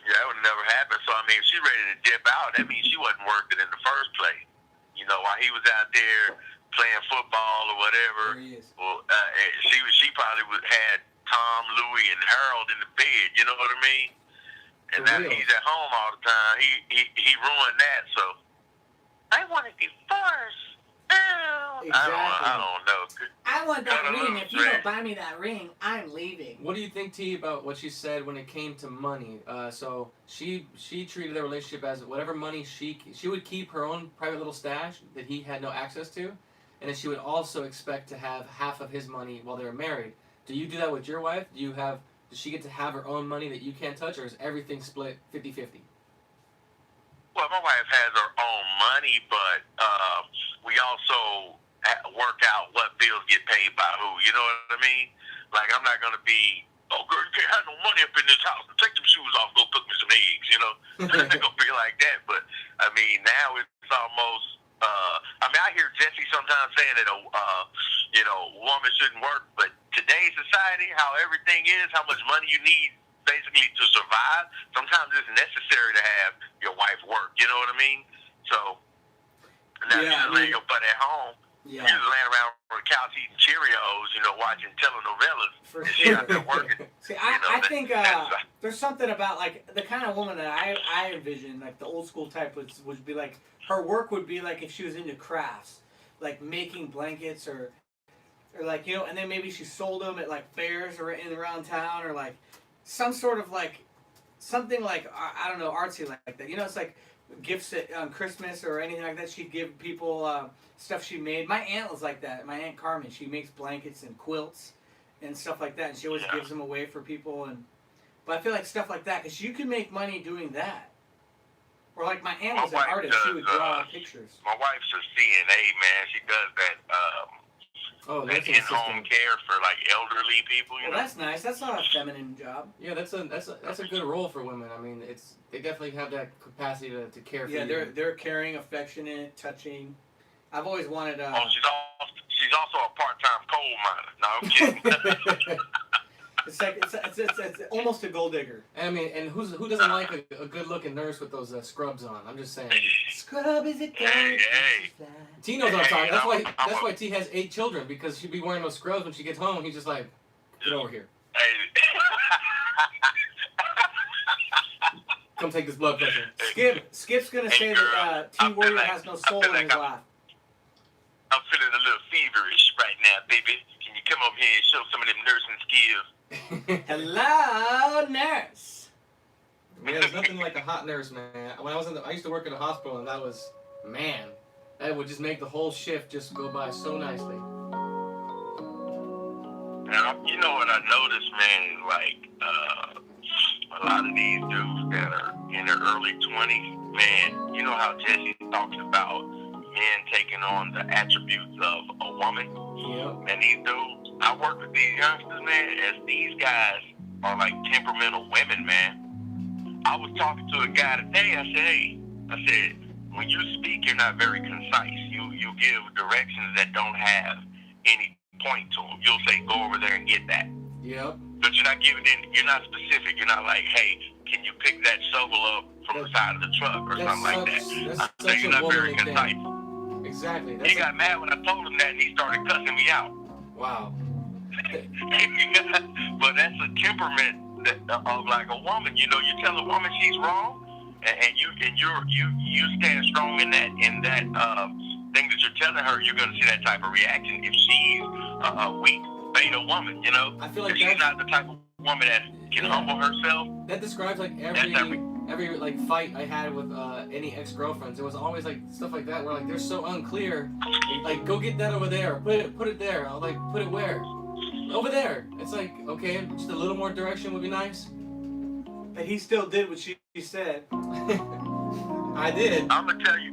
Yeah, that would never happen. So, I mean, if she's ready to dip out, that means she wasn't working in the first place. You know, while he was out there playing football or whatever, well, she probably had Tom, Louie, and Harold in the bed, you know what I mean? And now he's at home all the time. He ruined that, so I want to divorce. Oh. Exactly. I don't know. I want that ring. If you don't buy me that ring, I'm leaving. What do you think, T, about what she said when it came to money? So she treated their relationship as whatever money she would keep her own private little stash that he had no access to, and then she would also expect to have half of his money while they were married. Do you do that with your wife? Does she get to have her own money that you can't touch, or is everything split 50-50? Well, my wife has her own money, but we also work out what bills get paid by who. You know what I mean? Like, I'm not going to be, oh, girl, you can't have no money up in this house. Take them shoes off, go cook me some eggs, you know? It's not going to be like that. But, I mean, now it's almost, I hear Jesse sometimes saying that, you know, a woman shouldn't work. But today's society, how everything is, how much money you need basically to survive, sometimes it's necessary to have your wife work. You know what I mean? So, now you just laying your butt at home. Yeah. You just laying around on the couch eating Cheerios, you know, watching telenovelas. For and sure. she out there working. See, I think there's something about, like, the kind of woman that I envision, like the old school type would be like, her work would be like if she was into crafts, like making blankets or like, you know, and then maybe she sold them at like fairs or around town, or like some sort of like something like, I don't know, artsy like that. You know, it's like gifts on Christmas or anything like that. She'd give people stuff she made. My aunt was like that. My Aunt Carmen, she makes blankets and quilts and stuff like that, and she always gives them away for people. But I feel like stuff like that, because you can make money doing that. Or like my aunt was an artist, she would draw pictures. My wife's a CNA, man. She does that That's in-home care for like elderly people. You know, that's nice. That's not a feminine job. Yeah, that's a good role for women. I mean, they definitely have that capacity to care for you. Yeah, they're caring, affectionate, touching. I've always wanted. She's also a part-time coal miner. No, I'm kidding. It's like it's almost a gold digger. I mean, and who doesn't like a good-looking nurse with those scrubs on? I'm just saying. Scrub is it? Hey. T knows what I'm talking. That's why T has 8 children, because she'd be wearing those scrubs when she gets home. He's just like, get over here. Come take this blood pressure. Skip's gonna say that T Warrior has no soul in his life. I'm feeling a little feverish right now, baby. Can you come over here and show some of them nursing skills? Hello, nurse. Yeah, there's nothing like a hot nurse, man. When I used to work at a hospital, and that was, man, that would just make the whole shift just go by so nicely. Now, you know what I noticed, man, is like a lot of these dudes that are in their early 20s, man, you know how Jesse talks about men taking on the attributes of a woman? Yep. And these dudes, I work with these youngsters, man, as these guys are like temperamental women, man. I was talking to a guy today, I said, when you speak, you're not very concise. You give directions that don't have any point to them. You'll say, go over there and get that. Yep. But you're not you're not specific. You're not like, hey, can you pick that shovel up from the side of the truck or something like that? That's So such you're a not very womanly concise. thing. Exactly. He got mad when I told him that, and he started cussing me out. Wow. But that's a temperament of like a woman. You know, you tell a woman she's wrong, and you stand strong in that thing that you're telling her. You're going to see that type of reaction if she's a weak beta woman. You know, I feel like if she's not the type of woman that can humble herself. That describes like every like fight I had with any ex-girlfriends. It was always like stuff like that where like they're so unclear. Like, go get that over there. Put it there. I'll like put it where? Over there. It's like, okay, just a little more direction would be nice. But he still did what she said. I did. I'm gonna tell you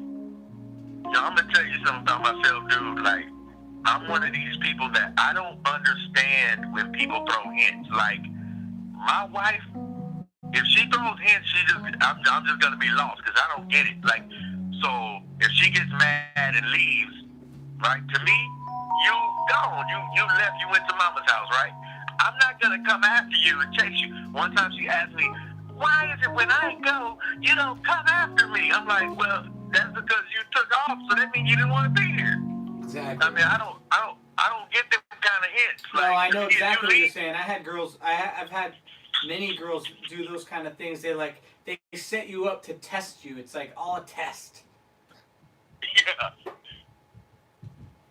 something about myself, dude. Like, I'm one of these people that I don't understand when people throw hints. Like, my wife, if she throws hints, I'm just gonna be lost because I don't get it. Like, so if she gets mad and leaves, right? To me, you gone. You left. You went to mama's house, right? I'm not gonna come after you and chase you. One time she asked me, "Why is it when I go, you don't come after me?" I'm like, "Well, that's because you took off, so that means you didn't want to be here." Exactly. I mean, I don't get them kind of hints. No, Like, I know if you exactly what you're leave- saying. I had girls. I've had many girls do those kind of things. They set you up to test you. It's like all a test. Yeah.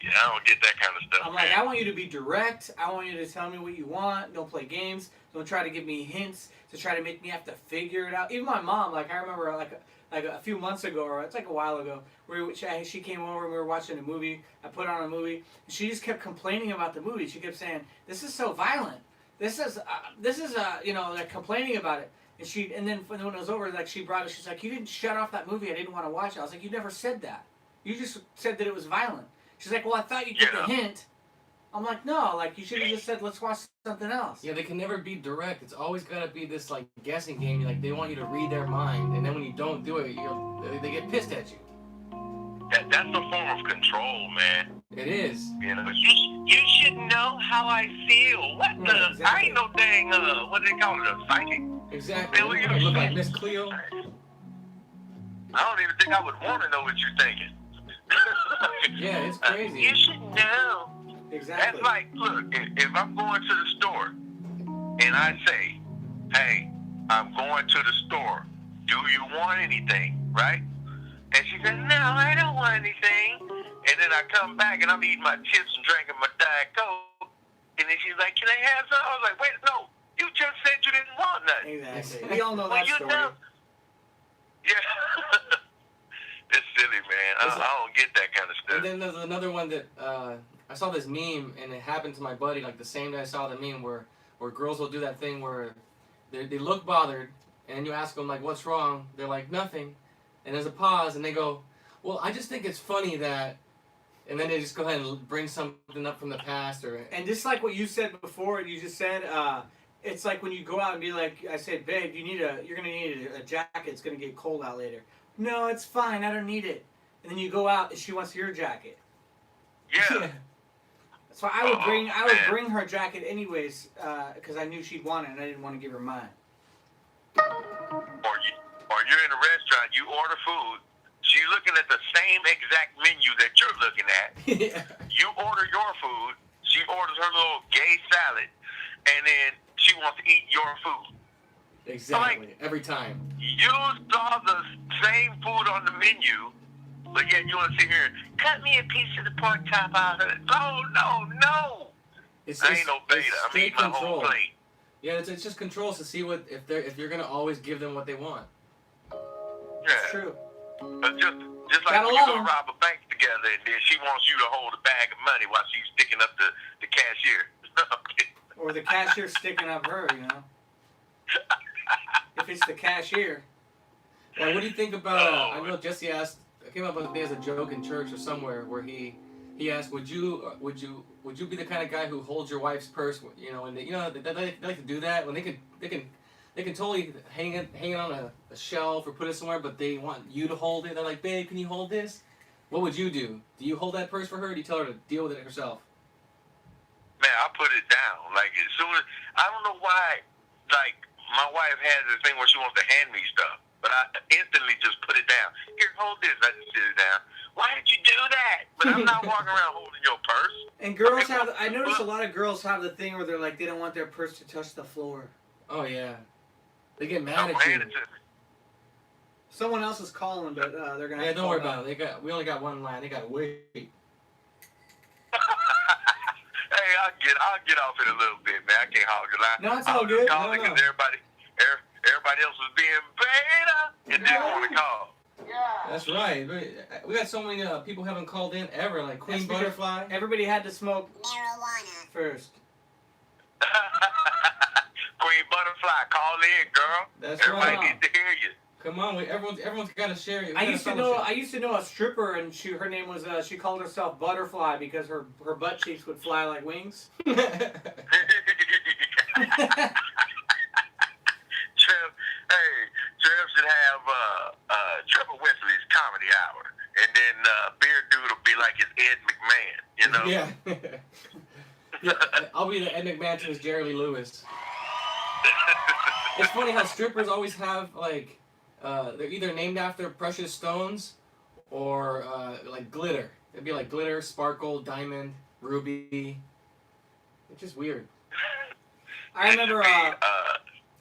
Yeah, I don't get that kind of stuff. I'm like, man. I want you to be direct. I want you to tell me what you want. Don't play games. Don't try to give me hints to try to make me have to figure it out. Even my mom, like I remember, like a few months ago, or it's like a while ago, she came over and we were watching a movie. I put on a movie, and she just kept complaining about the movie. She kept saying, "This is so violent. This is like complaining about it." And then when it was over, like she brought it. She's like, "You didn't shut off that movie. I didn't want to watch it." I was like, "You never said that. You just said that it was violent." She's like, "Well, I thought you'd get the hint." I'm like, "No, like you should have just said, let's watch something else." Yeah, they can never be direct. It's always gotta be this like guessing game. Like they want you to read their mind, and then when you don't do it, they get pissed at you. That's a form of control, man. It is. You know, you should know how I feel. What the? Exactly. I ain't no dang, what do they call it, a psychic? Exactly. Man, You look like Miss Cleo. I don't even think I would want to know what you're thinking. Yeah, it's crazy. You should know. Exactly. That's like, look, if I'm going to the store and I say, "Hey, I'm going to the store. Do you want anything?" Right? And she said, "No, I don't want anything." And then I come back and I'm eating my chips and drinking my Diet Coke. And then she's like, "Can I have some?" I was like, "Wait, no. You just said you didn't want nothing." Exactly. We all know Well, that you story. know. Yeah. It's silly, man. I don't get that kind of stuff. And then there's another one that I saw this meme, and it happened to my buddy like the same day I saw the meme where girls will do that thing where they look bothered, and you ask them like, "What's wrong?" They're like, "Nothing," and there's a pause, and they go, "Well, I just think it's funny that," and then they just go ahead and bring something up from the past or. And just like what you said before, you just said, it's like when you go out and be like, I said, "Babe, you're gonna need a jacket. It's gonna get cold out later." "No, it's fine. I don't need it." And then you go out and she wants your jacket. Yeah. So I would bring her jacket anyways, because I knew she'd want it and I didn't want to give her mine. Or you're in a restaurant, you order food, she's looking at the same exact menu that you're looking at. Yeah. You order your food, she orders her little gay salad, and then she wants to eat your food. Exactly. Like, every time. You saw the same food on the menu, but yet you want to sit here and cut me a piece of the pork chop out of it. No. It's I ain't no beta. I'm straight eating my whole control. plate. Yeah, it's just controls to see if you're gonna always give them what they want. It's Yeah. true. But just like Gotta when you love go 'em. rob a bank together and then she wants you to hold a bag of money while she's sticking up the cashier. Or the cashier sticking up her, you know. If it's the cashier. Yeah, what do you think about? I Oh. know Jesse asked. I came up with as a joke in church or somewhere where he asked, would you be the kind of guy who holds your wife's purse? You know, and they like to do that when they can totally hang it on a shelf or put it somewhere, but they want you to hold it. They're like, babe, can you hold this? What would you do? Do you hold that purse for her? Or do you tell her to deal with it herself? Man, I put it down. Like, as soon as, I don't know why, like, my wife has this thing where she wants to hand me stuff, but I instantly just put it down. Here, hold this. I just sit it down. Why did you do that? But I'm not walking around holding your purse. And girls have, I notice a lot of girls have the thing where they're like, they don't want their purse to touch the floor. Oh yeah, they get mad Don't at you. hand it to me. Someone else is calling, but they're gonna. Yeah, have to don't call worry back. about it. We only got one line. They gotta wait. Hey, I'll get off in a little bit, man. I can't hog the line. No, it's I all was just good. calling No. because everybody else was being beta and didn't want to call. That's right. We got so many people haven't called in ever, like Queen That's because Butterfly. Everybody had to smoke Marijuana. first. Queen Butterfly, call in, girl. That's Everybody right. needs to hear you. Come on, everyone's got to share it. We I gotta used to know a stripper, and her name was she called herself Butterfly because her butt cheeks would fly like wings. fellowship. Trev should have Trevor Wesley's comedy hour, and then Beard Dude will be like his Ed McMahon, you know? Yeah. Yeah, I'll be the Ed McMahon to his Jerry Lee Lewis. It's funny how strippers always have like they're either named after precious stones or like glitter. It'd be like glitter, sparkle, diamond, ruby. It's just weird. I remember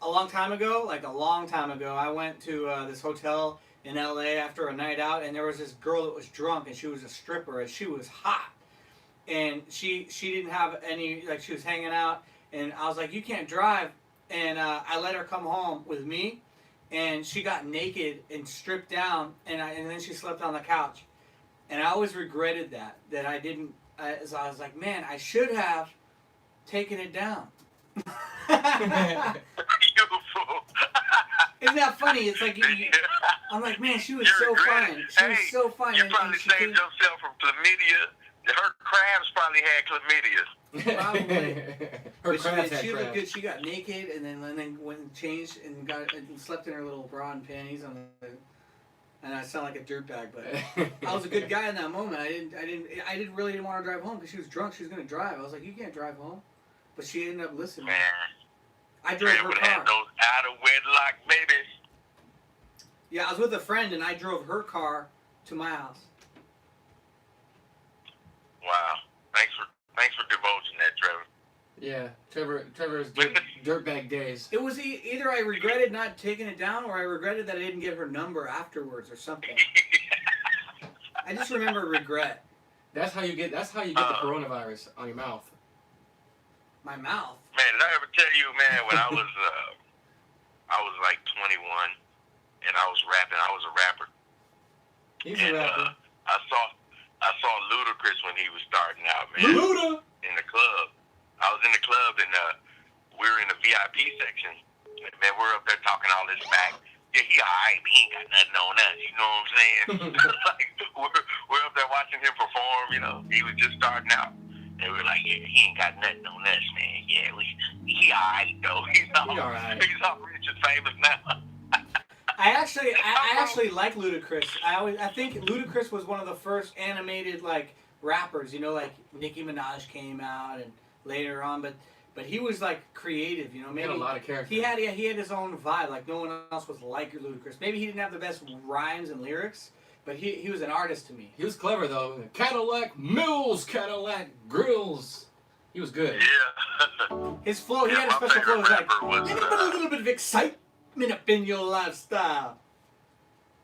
a long time ago, I went to this hotel in LA after a night out, and there was this girl that was drunk, and she was a stripper, and she was hot. And she didn't have any, like, she was hanging out, and I was like, you can't drive. And I let her come home with me, and she got naked and stripped down, and then she slept on the couch. And I always regretted that I didn't, so I was like, man, I should have taken it down. You fool. Isn't that funny? It's like, I'm like, man, she was so fine. She was so fine. You and probably she saved came- yourself from chlamydia. Her crabs probably had chlamydia. Probably. Her But crabs she had looked crabs. good. She got naked and then went and changed and slept in her little bra and panties and I sound like a dirtbag, but I was a good guy in that moment. I didn't really want to drive home because she was drunk. She was gonna drive. I was like, you can't drive home, but she ended up listening. Man, I drove Trev her would have car. those out of wedlock babies. Yeah, I was with a friend and I drove her car to my house. Wow. Thanks for divulging that, Trevor. Yeah, Trevor's dirtbag days. It was either I regretted not taking it down or I regretted that I didn't get her number afterwards or something. I just remember regret. That's how you get the coronavirus on your mouth. My mouth. Man, did I ever tell you, man, when I was like 21 and I was rapping. I was a rapper. He's a rapper. I saw Ludacris when he was starting out, man. Luda! In the club. I was in the club and we were in the VIP section. Man, we're up there talking all this back. Yeah, he alright, but he ain't got nothing on us. You know what I'm saying? Like we're up there watching him perform. You know, he was just starting out, and we're like, yeah, he ain't got nothing on us, man. Yeah, he alright though. He's all alright. He's all rich and famous now. I actually like Ludacris. I think Ludacris was one of the first animated like rappers. You know, like Nicki Minaj came out and later on, but he was like creative. You know, He maybe had a lot of character. he had his own vibe. Like no one else was like Ludacris. Maybe he didn't have the best rhymes and lyrics, but he was an artist to me. He was clever though. Cadillac Mills, Cadillac Grills. He was good. Yeah. His flow, he Yeah, had a my special flow. It was like, favorite rapper was, let me put a little bit of excitement up in your lifestyle.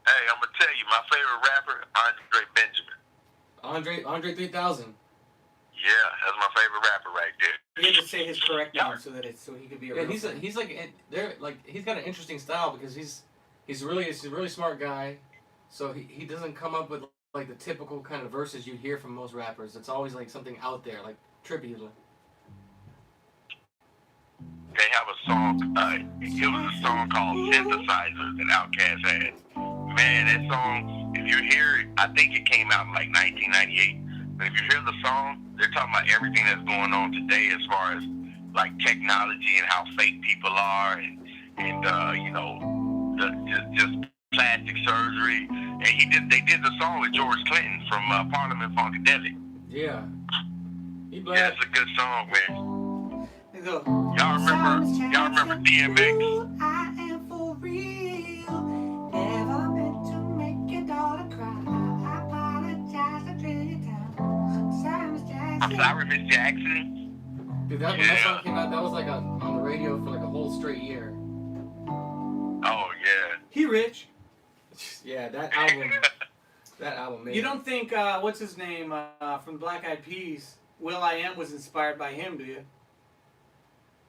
Hey, I'm gonna tell you, my favorite rapper, Andre Benjamin. Andre 3000. Yeah, that's my favorite rapper right there. He had to say his correct name so he could be a Yeah, real he's fan. he's got an interesting style because he's a really smart guy, so he doesn't come up with like the typical kind of verses you hear from most rappers. It's always like something out there, like trippy. They have a song. It was a song called "Synthesizers" that Outkast had. Man, that song. If you hear it, I think it came out in like 1998. But if you hear the song, they're talking about everything that's going on today as far as like technology and how fake people are, and you know, just plastic surgery. And they did the song with George Clinton from Parliament Funkadelic. Yeah. Yeah, it's a good song, man. They go, Y'all remember DMX? I am for real. Never meant to make your daughter cry. I apologize a trillion times. I'm sorry, Miss Jackson. Dude, when that song came out, that was like on the radio for like a whole straight year. Oh yeah. he rich. Yeah, that album. Made You don't think what's his name from Black Eyed Peas, Will I Am, was inspired by him, do you?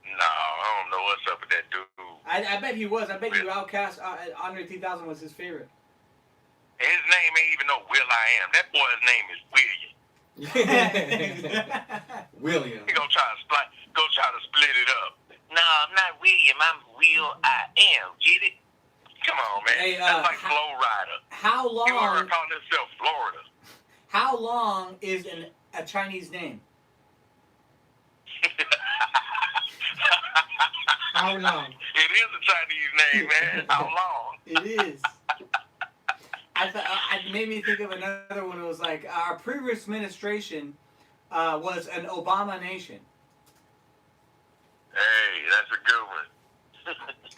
No, I don't know what's up with that dude. I bet he was. I bet you Outkast, Andre 3000 was his favorite. His name ain't even no Will I Am. That boy's name is William. William. He gonna try to split it up. No, I'm not William. I'm Will I Am. Get it? Come on, man. Hey, that's like Flow Rider. How He over long? calling himself Florida. How long is a Chinese name? How long? It is a Chinese name, man. How long? It is. It made me think of another one. It was like our previous administration was an Obama nation. Hey, that's a good one.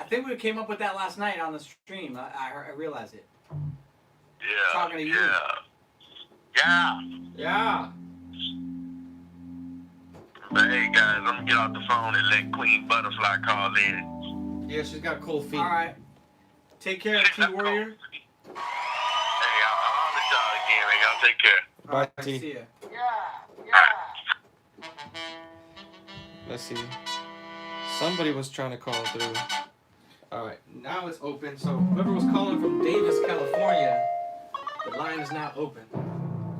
I think we came up with that last night on the stream. I realized it. Yeah. Talking to you. Yeah. Yeah. But hey, guys, I'm gonna get off the phone and let Queen Butterfly call in. Yeah, she's got cold feet. All right. Take care, She's T not Warrior. cold. Hey, I'll holler at y'all again, man. Y'all take care. All right, Bye, T. see ya. Let's see. Somebody was trying to call through. All right, now it's open. So whoever was calling from Davis, California, the line is now open.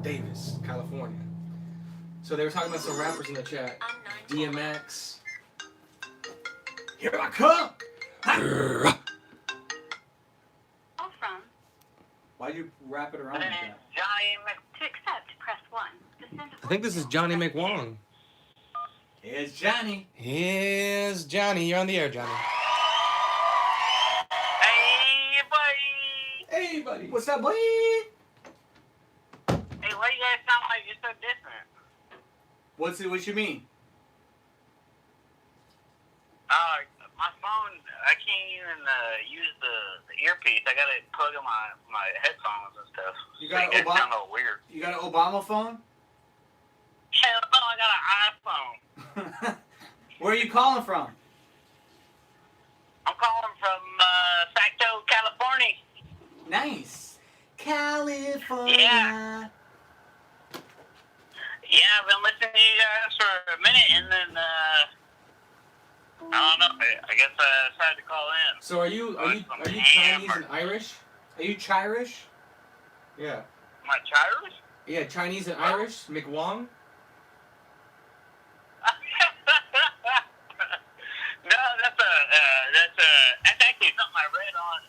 Davis, California. So they were talking about some rappers in the chat. DMX. Here I come. Call from Why'd you wrap it around like that? Johnny to accept, press 1. To send a I think this is Johnny McWong. It's Johnny. Here's Johnny. You're on the air, Johnny. Hey, buddy. Hey, buddy. What's up, boy? Hey, why you guys sound like you're so different? What you mean? My phone, I can't even use the earpiece. I gotta plug in my headphones and stuff. You got it Obama? sound all weird. You got an Obama phone? Hell no, I got an iPhone. Where are you calling from? I'm calling from Sacto, California. Nice. California. Yeah. Yeah, I've been listening to you guys for a minute, and then I don't know. I guess I decided to call in. So are you Chinese and Irish? Are you Chirish? Yeah. Am I Irish? Yeah, Chinese and Irish. McWong. No, that's actually something I read on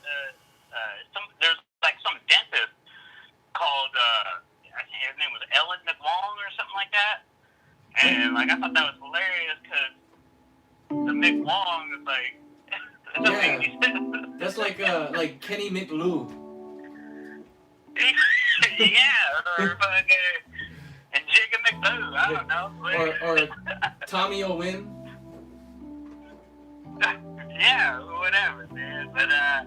there's like some dentist called I think his name was Ellen McWong or something like that, and like I thought that was hilarious because the McWong is like That's like Kenny McLou. yeah, or fucking and Jigga McBoo, I don't know. Or Tommy Owen. Yeah, whatever, man. But I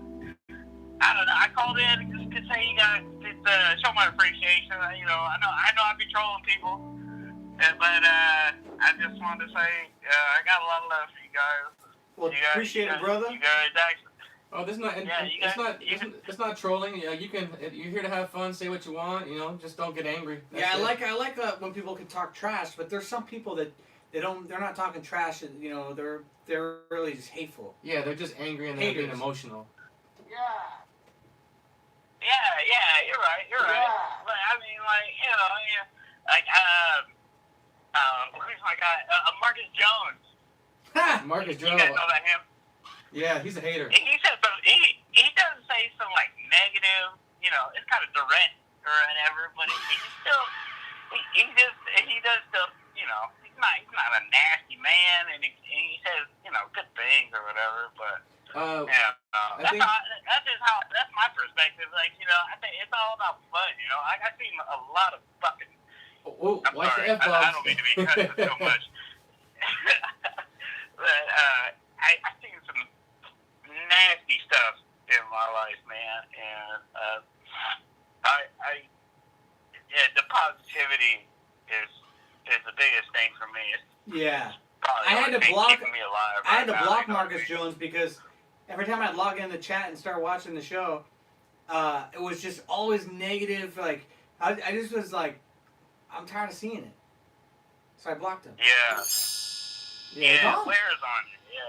don't know. I called in just to say you guys just show my appreciation. You know, I know I be trolling people, but I just wanted to say I got a lot of love for you guys. Well, appreciate it, brother. You guys actually. Oh, this not. It's not trolling. Yeah, you're here to have fun. Say what you want. You know, just don't get angry. That's Yeah, it. I like when people can talk trash, but there's some people that They're not talking trash. You know, they're really just hateful. Yeah, they're just angry and they're being Haters. emotional. Yeah, you're right. Yeah. But I mean, like, you know, like, who's my guy? Marcus Jones. Marcus You guys Jones. know about him? Yeah, he's a hater. He said some. He doesn't say some like negative. You know, it's kind of direct or whatever. But he still, he does still. You know, he's not a nasty man, and he says, you know, good things or whatever. But yeah, that's my perspective. Like, you know, I think it's all about fun. You know, I seen a lot of fucking. Oh, I'm watch sorry, the F-bombs. I don't mean to be cussing so much. But I seen some nasty stuff in my life, man, and the positivity is the biggest thing for me. It's Yeah. probably I had the only to thing block- keeping me alive. I had to right now, block you know what I Marcus mean? Jones because every time I'd log in the chat and start watching the show, it was just always negative. Like I just was like, I'm tired of seeing it, so I blocked him. Yeah, Yeah, Tom. it wears on you.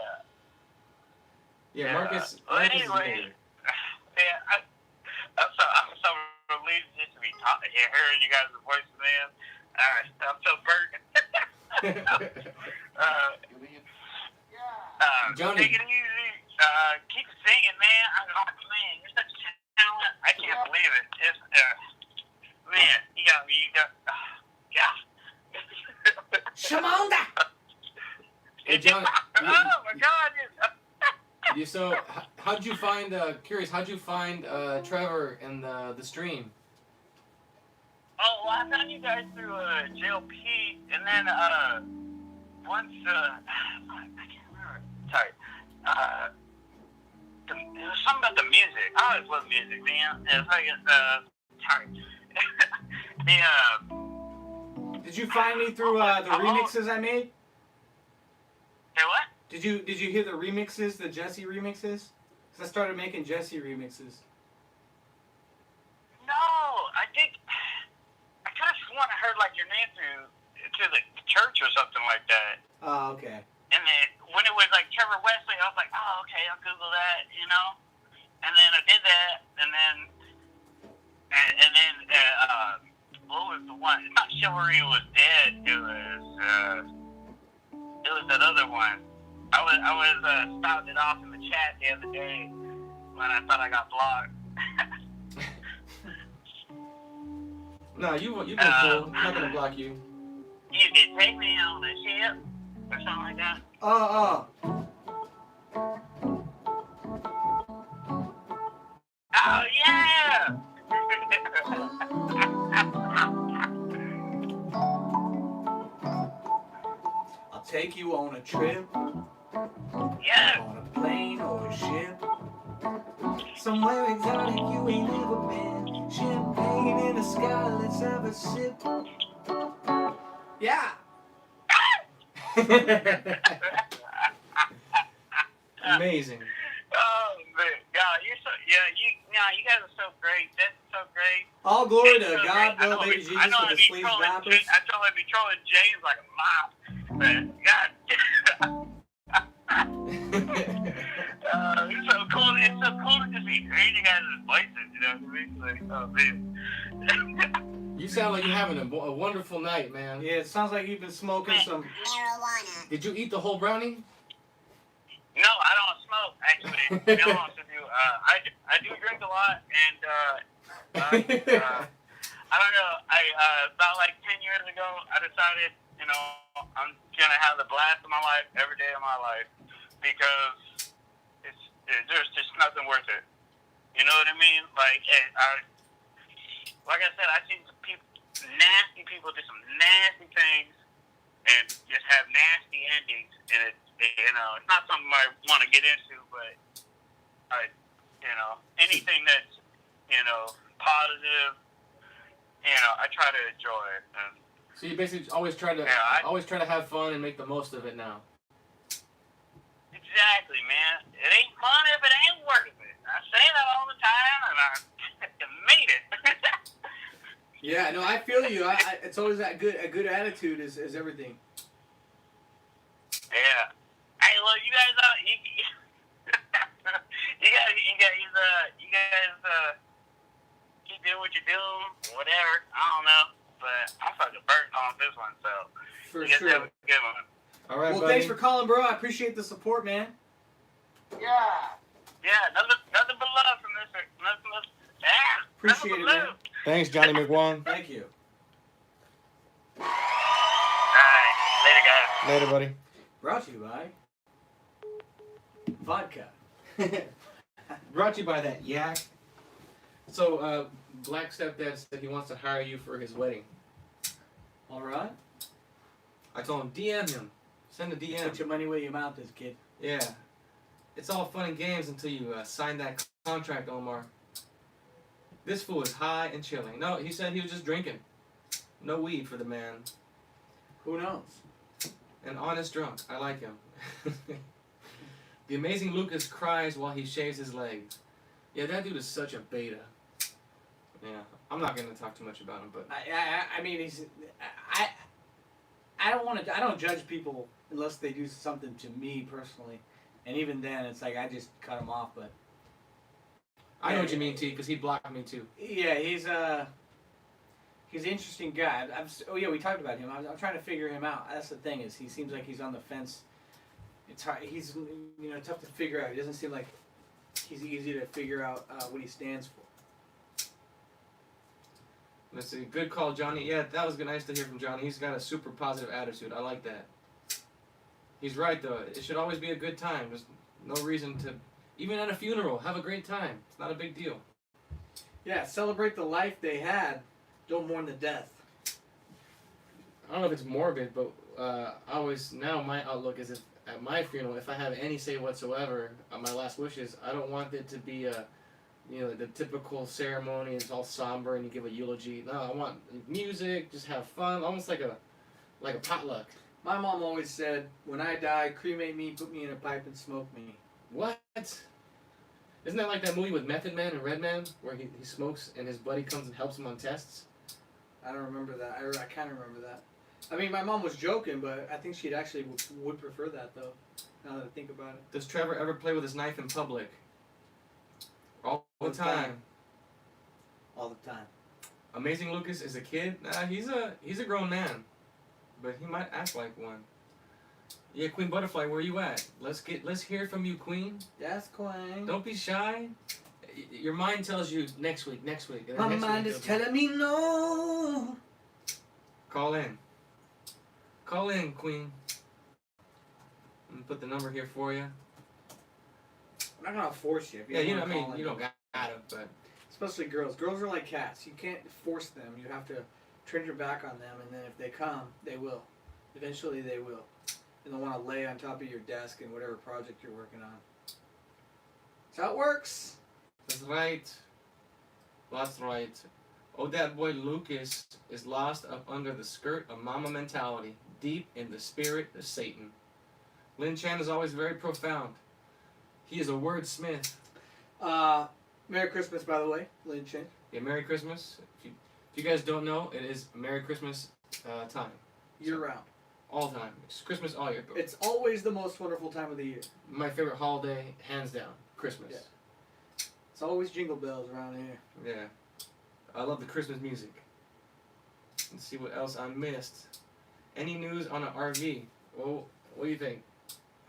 yeah, Marcus. Well, Marcus is a anyway, hater. yeah, I'm so relieved just to be hearing you guys' voices, man. I'm so burnt. Johnny. Take it easy. Keep singing, man. Man, you're such a talent. I can't believe it. It's, man, you got me. Yeah. Shamonda. Hey, John. Oh my God. So, how'd you find? Curious, how'd you find Trevor in the stream? Oh, well, I found you guys through JLP, and then once I can't remember. Sorry. It was something about the music. I always love music, man. It's like sorry. Did you find me through the remixes I made? Say what? Did you hear the remixes, the Jesse remixes? Because I started making Jesse remixes. No, I think I kind of sworn I heard like your name through the church or something like that. Oh, okay. And then when it was like Trevor Wesley, I was like, oh, okay, I'll Google that, you know. And then I did that, and then what was the one? It's not Chivalry Was Dead. It was that other one. I was spouting it off in the chat the other day when I thought I got blocked. No, you've been cool. I'm not gonna block you. You did take me on a ship or something like that. Oh. Oh yeah. I'll take you on a trip, Yeah. on a plane or a ship. Somewhere exotic you ain't never been. Champagne in the sky, let's have a sip. Yeah. Amazing. Oh man, God, you guys are so great. That's so great. All glory It's to so God, great. Bill, baby Jesus, I know for I'd the be sleeve trolling. droppers. I know I'd be trolling James like a mop. But God, it's so cool. It's so cool to just be hearing you guys' voices. You know what I mean? Like, oh man. You sound like you're having a wonderful night, man. Yeah, it sounds like you've been smoking some. Marijuana. Did you eat the whole brownie? No, I don't smoke. Actually, to be honest with you, I do drink a lot, and I don't know. About like 10 years ago, I decided, you know, I'm gonna have the blast of my life every day of my life because there's just nothing worth it. You know what I mean? Like, like I said, I've seen some people, nasty people, do some nasty things and just have nasty endings, and you know, it's not something I want to get into, but anything that's, you know, positive, you know, I try to enjoy it. And So you basically always try to have fun and make the most of it now. exactly, man. It ain't fun if it ain't worth it. I say that all the time, and I made it. Yeah, no, I feel you. It's always that a good attitude is everything. Yeah. Hey, look, you guys, keep doing what you're doing, whatever. I don't know, but I'm fucking burnt on this one, so For you guys sure. have a good one. All right, Well, buddy. thanks for calling, bro. I appreciate the support, man. Yeah. Yeah, nothing but love from this. Nothing but, Appreciate nothing it, but man. love. Thanks, Johnny McWong. Thank you. Alright, later, guys. Later, buddy. Brought to you by vodka. Brought to you by that yak. So, Black Stepdad said he wants to hire you for his wedding. All right. I told him, DM him. Send a Put DM. your money where your mouth is, kid. Yeah. It's all fun and games until you sign that contract, Omar. This fool is high and chilling. No, he said he was just drinking. No weed for the man. Who knows? An honest drunk. I like him. The amazing Lucas cries while he shaves his legs. Yeah, that dude is such a beta. Yeah, I'm not gonna talk too much about him, but I mean, I don't judge people unless they do something to me personally, and even then, it's like I just cut them off. But I know what you mean, T, because he blocked me too. yeah, he's an interesting guy. We talked about him. I'm trying to figure him out. That's the thing, is he seems like he's on the fence. It's hard. He's tough to figure out. He doesn't seem like he's easy to figure out what he stands for. Let's see. Good call, Johnny. Yeah, that was nice to hear from Johnny. He's got a super positive attitude. I like that. He's right, though. It should always be a good time. There's no reason to, even at a funeral, have a great time. It's not a big deal. Yeah, celebrate the life they had. Don't mourn the death. I don't know if it's morbid, but now my outlook is, if at my funeral, if I have any say whatsoever on my last wishes, I don't want it to be the typical ceremony. It's all somber and you give a eulogy. No, I want music, just have fun, almost like a potluck. My mom always said, when I die, cremate me, put me in a pipe, and smoke me. What? Isn't that like that movie with Method Man and Redman, where he smokes and his buddy comes and helps him on tests? I don't remember that. I kind of remember that. I mean, my mom was joking, but I think she'd actually would prefer that, though, now that I think about it. Does Trevor ever play with his knife in public? All the time. All the time. Amazing Lucas is a kid? Nah, he's a grown man. But he might act like one. Yeah, Queen Butterfly, where you at? Let's hear from you, Queen. Yes, Queen. Don't be shy. Your mind tells you next week. My mind is telling me no. Call in, Queen. I'm gonna put the number here for you. I'm not gonna force you. If Yeah, wanna call in. you don't got it, but Especially girls. Girls are like cats. You can't force them. You have to turn your back on them, and then if they come, they will. Eventually, they will. And they'll want to lay on top of your desk in whatever project you're working on. That's how it works. that's right. That's right. Oh, that boy Lucas is lost up under the skirt of mama mentality, deep in the spirit of Satan. Lin Chan is always very profound. He is a wordsmith. Merry Christmas, by the way, Lin Chen. Yeah, Merry Christmas. If you guys don't know, it is Merry Christmas time. Year round. All time. It's Christmas all year. It's always the most wonderful time of the year. My favorite holiday, hands down, Christmas. Yeah. It's always jingle bells around here. Yeah. I love the Christmas music. Let's see what else I missed. Any news on an RV? Well, what do you think?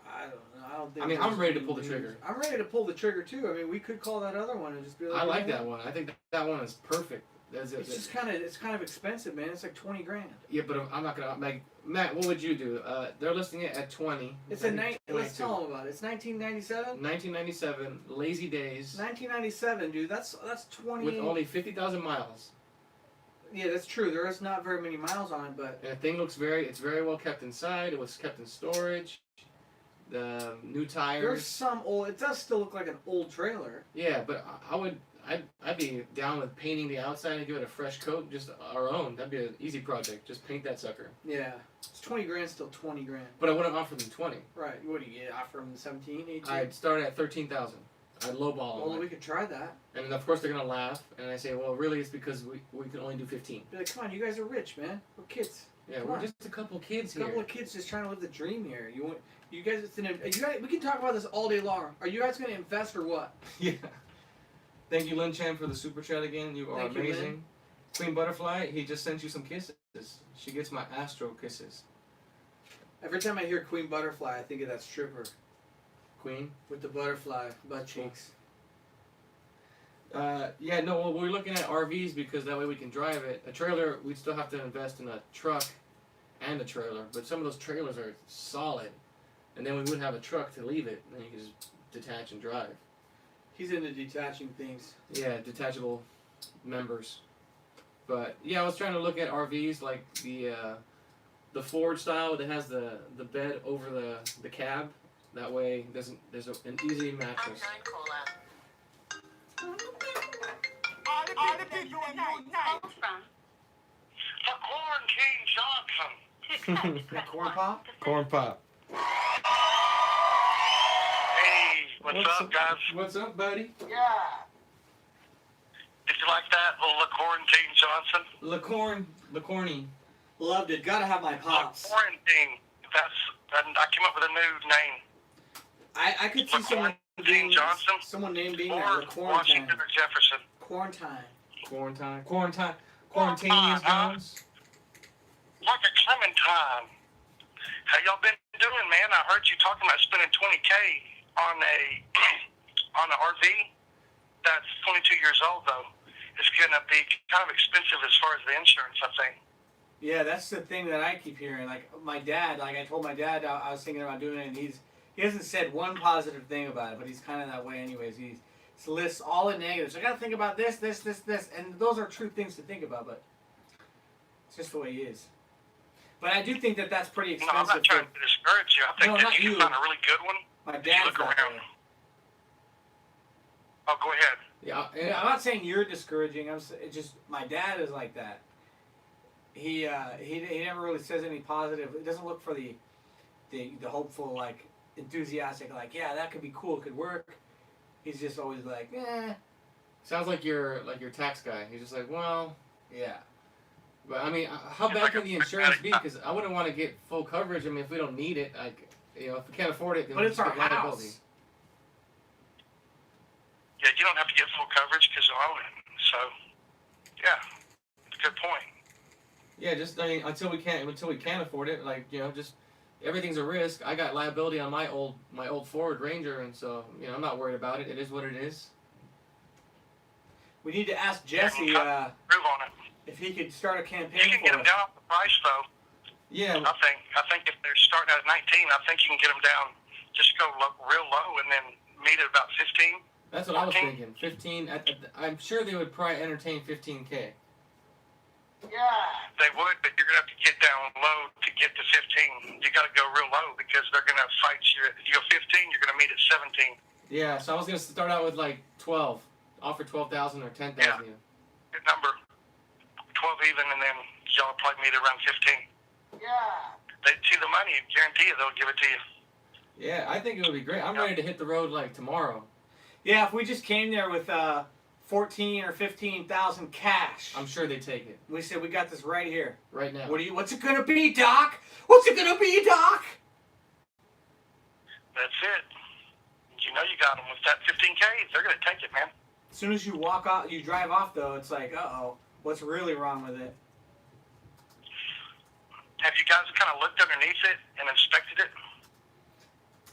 I don't know. I don't think. I mean, there's I'm ready to any pull the news. trigger. I'm ready to pull the trigger too. I mean, we could call that other one and just be like. I like yeah. that one. I think that one is perfect. It's just kind of expensive, man. It's like $20 grand. Yeah, but I'm not gonna like Matt. What would you do? They're listing it at 20. It's let's tell them about it. It's 1997. 1997, Lazy Days, 1997, dude. That's 20. with only 50,000 miles. Yeah, that's true. There is not very many miles on it, but And the thing looks it's very well kept inside. It was kept in storage. The new there's tires. some old. It does still look like an old trailer. Yeah, but I'd be down with painting the outside and give it a fresh coat, just our own. That'd be an easy project. Just paint that sucker. Yeah, it's 20 grand, still 20 grand. But I wouldn't offer them 20. Right. What do you get? Offer them 17, 18? I'd start at 13,000. I'd lowball Well, them. we could try that. And then of course they're gonna laugh, and I say, well, really, it's because we can only do 15. Be like, come on, you guys are rich, man. We're kids. Yeah, Come we're on. just a couple kids A here. couple of kids just trying to live the dream here. You guys, we can talk about this all day long. Are you guys going to invest or what? Yeah. Thank you, Lin Chan, for the super chat again. You are Thank you, amazing. Lin. Queen Butterfly, he just sent you some kisses. She gets my astro kisses. Every time I hear Queen Butterfly, I think of that stripper Queen. with the butterfly butt cheeks. Yeah, no, well, we're looking at RVs because that way we can drive it. A trailer, we'd still have to invest in a truck and a trailer, but some of those trailers are solid. And then we would have a truck to leave it, and then you can just detach and drive. He's into detaching things. Yeah, detachable members. But yeah, I was trying to look at RVs like the Ford style that has the bed over the cab. That way, there's an easy mattress. Call from The Quarantine Johnson. to accept, press Corn 1. pop? To Corn pop. Hey, what's up, guys? What's up, buddy? Yeah. Did you like that, little Quarantine Johnson? LaCorny. Loved it. Gotta have my pops. Quarantine. I came up with a new name. I could see someone Quarantine Johnson someone named being or that. The quarantine. Washington or Jefferson. Quarantine. Quarantinius Jones. Like a Clementine. How y'all been doing, man? I heard you talking about spending $20K on an RV. That's 22 years old, though. It's gonna be kind of expensive as far as the insurance, I think. Yeah, that's the thing that I keep hearing. Like my dad, like I told my dad I was thinking about doing it, and he hasn't said one positive thing about it, but he's kind of that way anyways. He lists all the negatives. I got to think about this, and those are true things to think about, but it's just the way he is. But I do think that that's pretty No, expensive. I'm not trying to discourage you. I think No, that not you you. can find a really good one. My If you dad's look that around. way. Oh, go ahead. Yeah, I'm not saying you're discouraging. It's just my dad is like that. He never really says any positive. He doesn't look for the hopeful, like enthusiastic, like yeah, that could be cool, it could work. He's just always like, eh. sounds like your tax guy. He's just like, well, Yeah. but I mean, how It's bad like can a the insurance be? Because I wouldn't want to get full coverage. I mean, if we don't need it, like, if we can't afford it, then But we it's just our get liability. house. Yeah, you don't have to get full coverage because you own it. So, yeah, it's a good point. Yeah, just I mean, until we can afford it, like just everything's a risk. I got liability on my old Ford Ranger, and so I'm not worried about it. It is what it is. We need to ask Jesse Prove on it. if he could start a You campaign can get for them us. down off the price, though. Yeah, I think if they're starting at 19, I think you can get them down. Just go real low and then meet at about 15. that's what I was 14? thinking. 15. I'm sure they would probably entertain 15K. Yeah, they would, but you're gonna have to get down low to get to 15. You got to go real low because they're gonna fight you. If you go 15, you're gonna meet at 17. Yeah, so I was gonna start out with like 12, offer 12,000 or 10,000. Yeah. Good number. 12 even, and then y'all probably meet around 15. Yeah. They see the money, guarantee you they'll give it to you. Yeah, I think it would be great. I'm ready to hit the road like tomorrow. Yeah, if we just came there with 14 or 15,000 cash, I'm sure they take it we said we got this right here. right now. What's it gonna be, Doc? What's it gonna be, Doc? That's it. You know you got them with that 15K. They're gonna take it, man. As soon as you walk off, you drive off though, it's like, uh-oh, what's really wrong with it? Have you guys kind of looked underneath it and inspected it?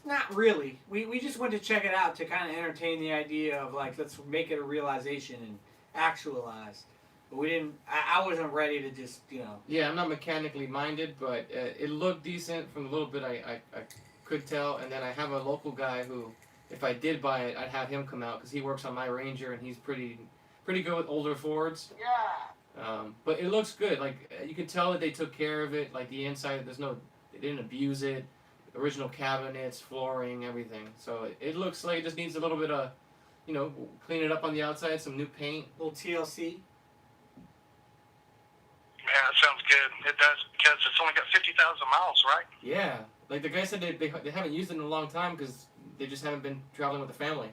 Not really. We just went to check it out to kind of entertain the idea of like, let's make it a realization and actualize. But we didn't, I wasn't ready to just, Yeah, I'm not mechanically minded, but it looked decent from the little bit I could tell. And then I have a local guy who, if I did buy it, I'd have him come out because he works on my Ranger and he's pretty good with older Fords. Yeah. But it looks good. Like you can tell that they took care of it. Like the inside, they didn't abuse it. Original cabinets, flooring, everything. So it looks like it just needs a little bit of, clean it up on the outside, some new paint. little TLC. Yeah, that sounds good. It does because it's only got 50,000 miles, right? Yeah, like the guy said they haven't used it in a long time because they just haven't been traveling with the family.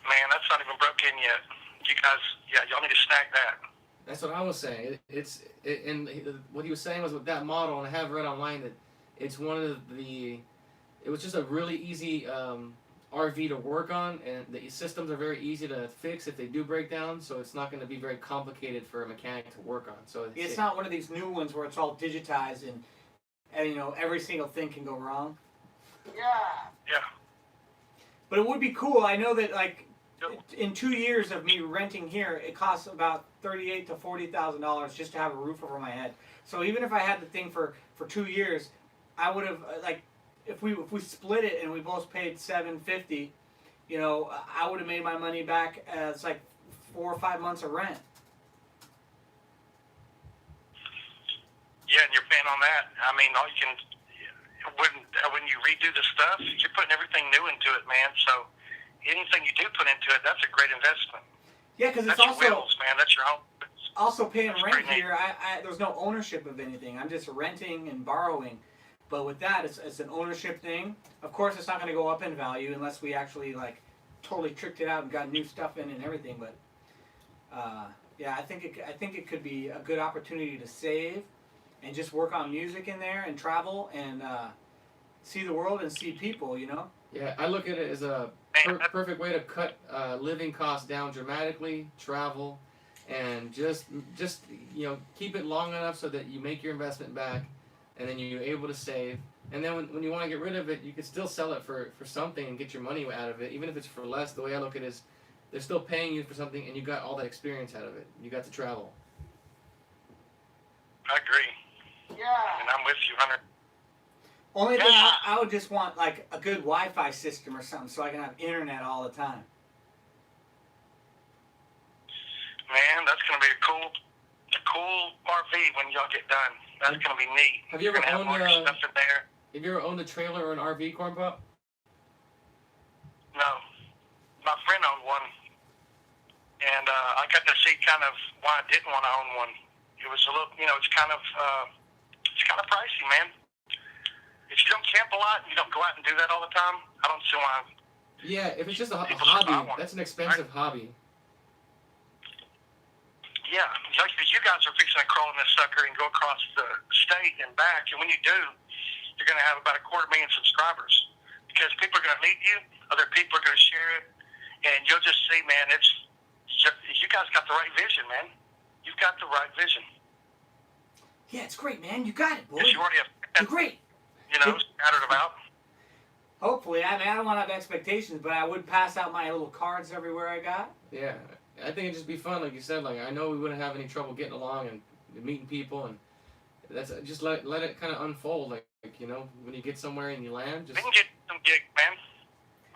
Man, that's not even broken yet. You guys, yeah, y'all need to snag that. That's what I was saying. What he was saying was with that model, and I have read online that it's one of the. It was just a really easy RV to work on, and the systems are very easy to fix if they do break down. So it's not going to be very complicated for a mechanic to work on. So It's not one of these new ones where it's all digitized and every single thing can go wrong. Yeah. But it would be cool. I know that like in 2 years of me renting here, it costs about $38,000 to $40,000 just to have a roof over my head. So even if I had the thing for 2 years, I would have like if we split it and we both paid $750, I would have made my money back as like 4 or 5 months of rent. Yeah, and you're paying on that. I mean, all you can when you redo the stuff, you're putting everything new into it, man. So anything you do put into it, that's a great investment. Yeah, because it's that's also your wheels, man. That's your home. Also paying That's rent pretty here. There's no ownership of anything. I'm just renting and borrowing. But with that, it's an ownership thing. Of course, it's not going to go up in value unless we actually like totally tricked it out and got new stuff in and everything. But yeah, I think it could be a good opportunity to save and just work on music in there and travel and see the world and see people. Yeah, I look at it as a perfect way to cut living costs down dramatically, travel, and just keep it long enough so that you make your investment back, and then you're able to save. And then when you want to get rid of it, you can still sell it for something and get your money out of it, even if it's for less. The way I look at it is they're still paying you for something, and you got all that experience out of it. You got to travel. I agree. Yeah. And I'm with you, Hunter. Only thing I would just want like a good Wi-Fi system or something so I can have internet all the time. Man, that's gonna be a cool RV when y'all get done. That's gonna be neat. Have you ever have owned more stuff in there? Have you ever owned a trailer or an RV, Corn Pop? No, my friend owned one, and I got to see kind of why I didn't want to own one. It was a little, it's kind of pricey, man. If you don't camp a lot, you don't go out and do that all the time. I don't see why. Yeah, if it's just a People hobby, buy one. that's an expensive hobby. Yeah, like you guys are fixing to crawl in this sucker and go across the state and back, and when you do, you're going to have about 250,000 subscribers because people are going to meet you, other people are going to share it, and you'll just see, man, you guys got the right vision, man. You've got the right vision. Yeah, it's great, man. You got it, boy. You already have, You're great. scattered about. Hopefully, I don't want to have expectations, but I would pass out my little cards everywhere I got. Yeah, I think it'd just be fun, like you said. Like I know we wouldn't have any trouble getting along and meeting people, and that's just let it kind of unfold. Like when you get somewhere and you land, just. We can get some gigs, man.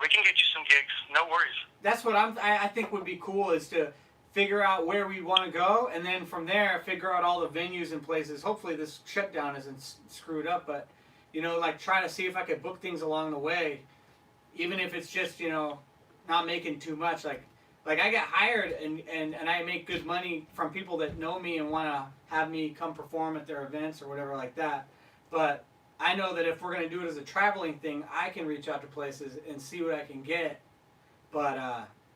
We can get you some gigs. No worries. That's what I think would be cool is to figure out where we want to go, and then from there figure out all the venues and places. Hopefully this shutdown isn't screwed up, but like try to see if I could book things along the way, even if it's just not making too much. Like I get hired and I make good money from people that know me and want to have me come perform at their events or whatever like that. But I know that if we're going to do it as a traveling thing, I can reach out to places and see what I can get. But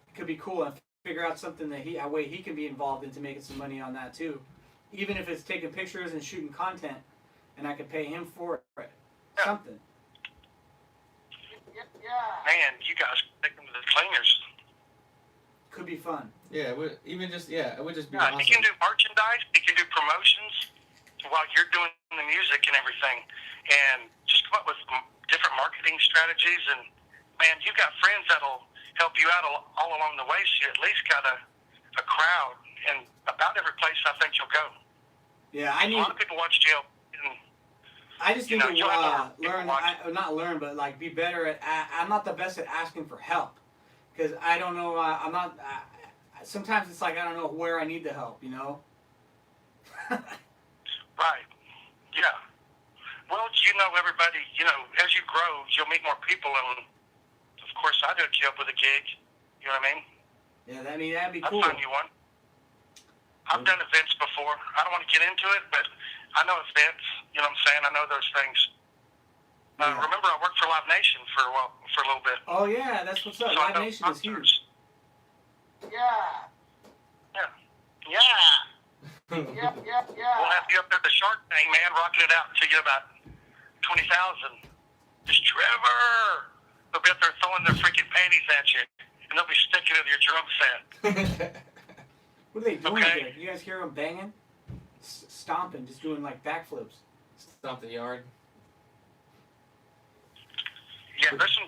it could be cool and figure out something that a way he can be involved into making some money on that too. Even if it's taking pictures and shooting content, and I could pay him for it. Something. Man, you guys take them to the cleaners. Could be fun. Yeah, it would just be Yeah, awesome. he can do merchandise. He can do promotions while you're doing the music and everything, and just come up with different marketing strategies. And man, you got friends that'll help you out all along the way. So you at least got a crowd, and about every place I think you'll go. Yeah, a lot of people watch jail. I just need to learn, not learn, but like be better at. I'm not the best at asking for help, because I don't know. I'm not. Sometimes it's like I don't know where I need the help. Right. Yeah. Well, everybody. As you grow, you'll meet more people, and of course, I'd hook you up with a gig. You know what I mean? Yeah, that'd be cool. I'll find you one. I've done events before. I don't want to get into it, but I know events. You know what I'm saying? I know those things. Yeah. Remember, I worked for Live Nation for a little bit. Oh yeah, that's what's up. So Live Nation is huge. Yeah. We'll have you up there at the Shark Tank, man, rocking it out until you get about 20,000. Just Trevor. They'll be up there throwing their freaking panties at you, and they'll be sticking it in your drum set. What are they doing Okay. there? You guys hear them banging? Stomping, just doing like backflips. Stomp the yard. Yeah, there's some.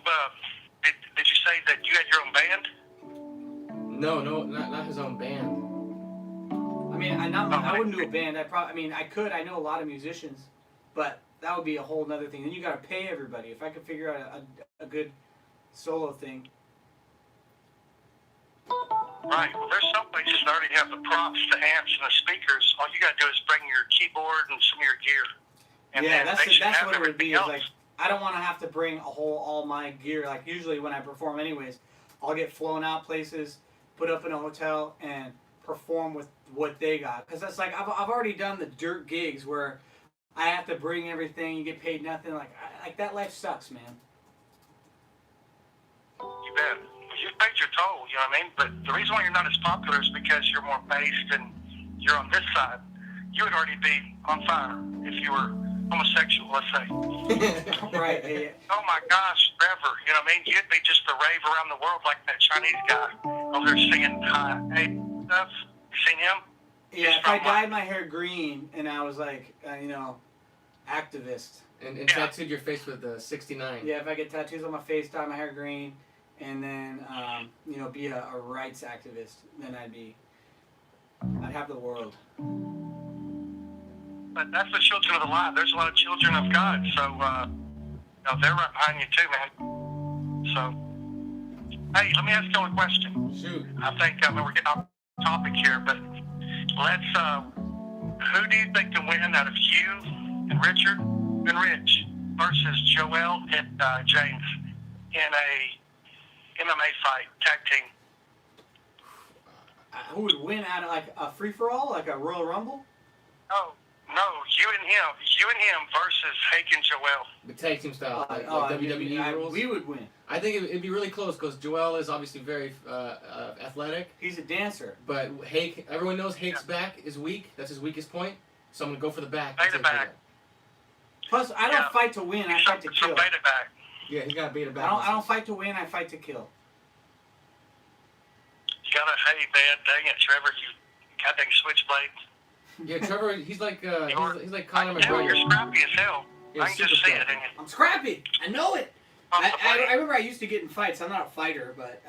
Did you say that you had your own band? No, not his own band. I mean, I wouldn't do a band. I could. I know a lot of musicians, but that would be a whole nother thing. Then you got to pay everybody. If I could figure out a good solo thing. Right. Well, there's some places that already have the props, the amps, and the speakers. All you got to do is bring your keyboard and some of your gear. And Yeah, then that's they should have what it would be. everything Is else. like I don't want to have to bring all my gear. Like usually when I perform, anyways, I'll get flown out places, put up in a hotel, and perform with what they got. Because that's like I've already done the dirt gigs where I have to bring everything, you get paid nothing. Like that life sucks, man. You bet. Well, you've paid your toll, you know what I mean? But the reason why you're not as popular is because you're more based and you're on this side. You would already be on fire if you were homosexual, let's say. Right. Yeah. Oh my gosh, Trevor, you know what I mean? You'd be just the rave around the world like that Chinese guy over there singing hey stuff. You seen him? Yeah, if I dyed my hair green and I was like, activist. And tattooed your face with 69. Yeah, if I get tattoos on my face, dye my hair green, and then, be a rights activist, then I'd have the world. But that's the children of the light. There's a lot of children of God, so they're right behind you too, man. So, hey, let me ask you a question. Shoot. I think we're getting off topic here, but let's. Who do you think can win out of you and Richard and Rich versus Joel and James in a MMA fight, tag team? Who would win out of like a free for all, like a Royal Rumble? No, you and him versus Hake and Joel. The tag team style, like WWE rules. We would win. I think it'd be really close because Joel is obviously very athletic. He's a dancer. But Hake, everyone knows Hake's back is weak. That's his weakest point. So I'm going to go for the back. Beta back. Plus, I don't fight to win. I fight to kill. Beta back. Yeah, he got beta back. I don't fight to win. I fight to kill. You gotta, hey man, dang it, Trevor, you goddamn switchblade. Yeah, Trevor, he's like Conor Yeah, McGregor. you're scrappy as hell. Yeah, I can just super see it scrappy. in you. I'm scrappy. I know it. I remember I used to get in fights. I'm not a fighter, but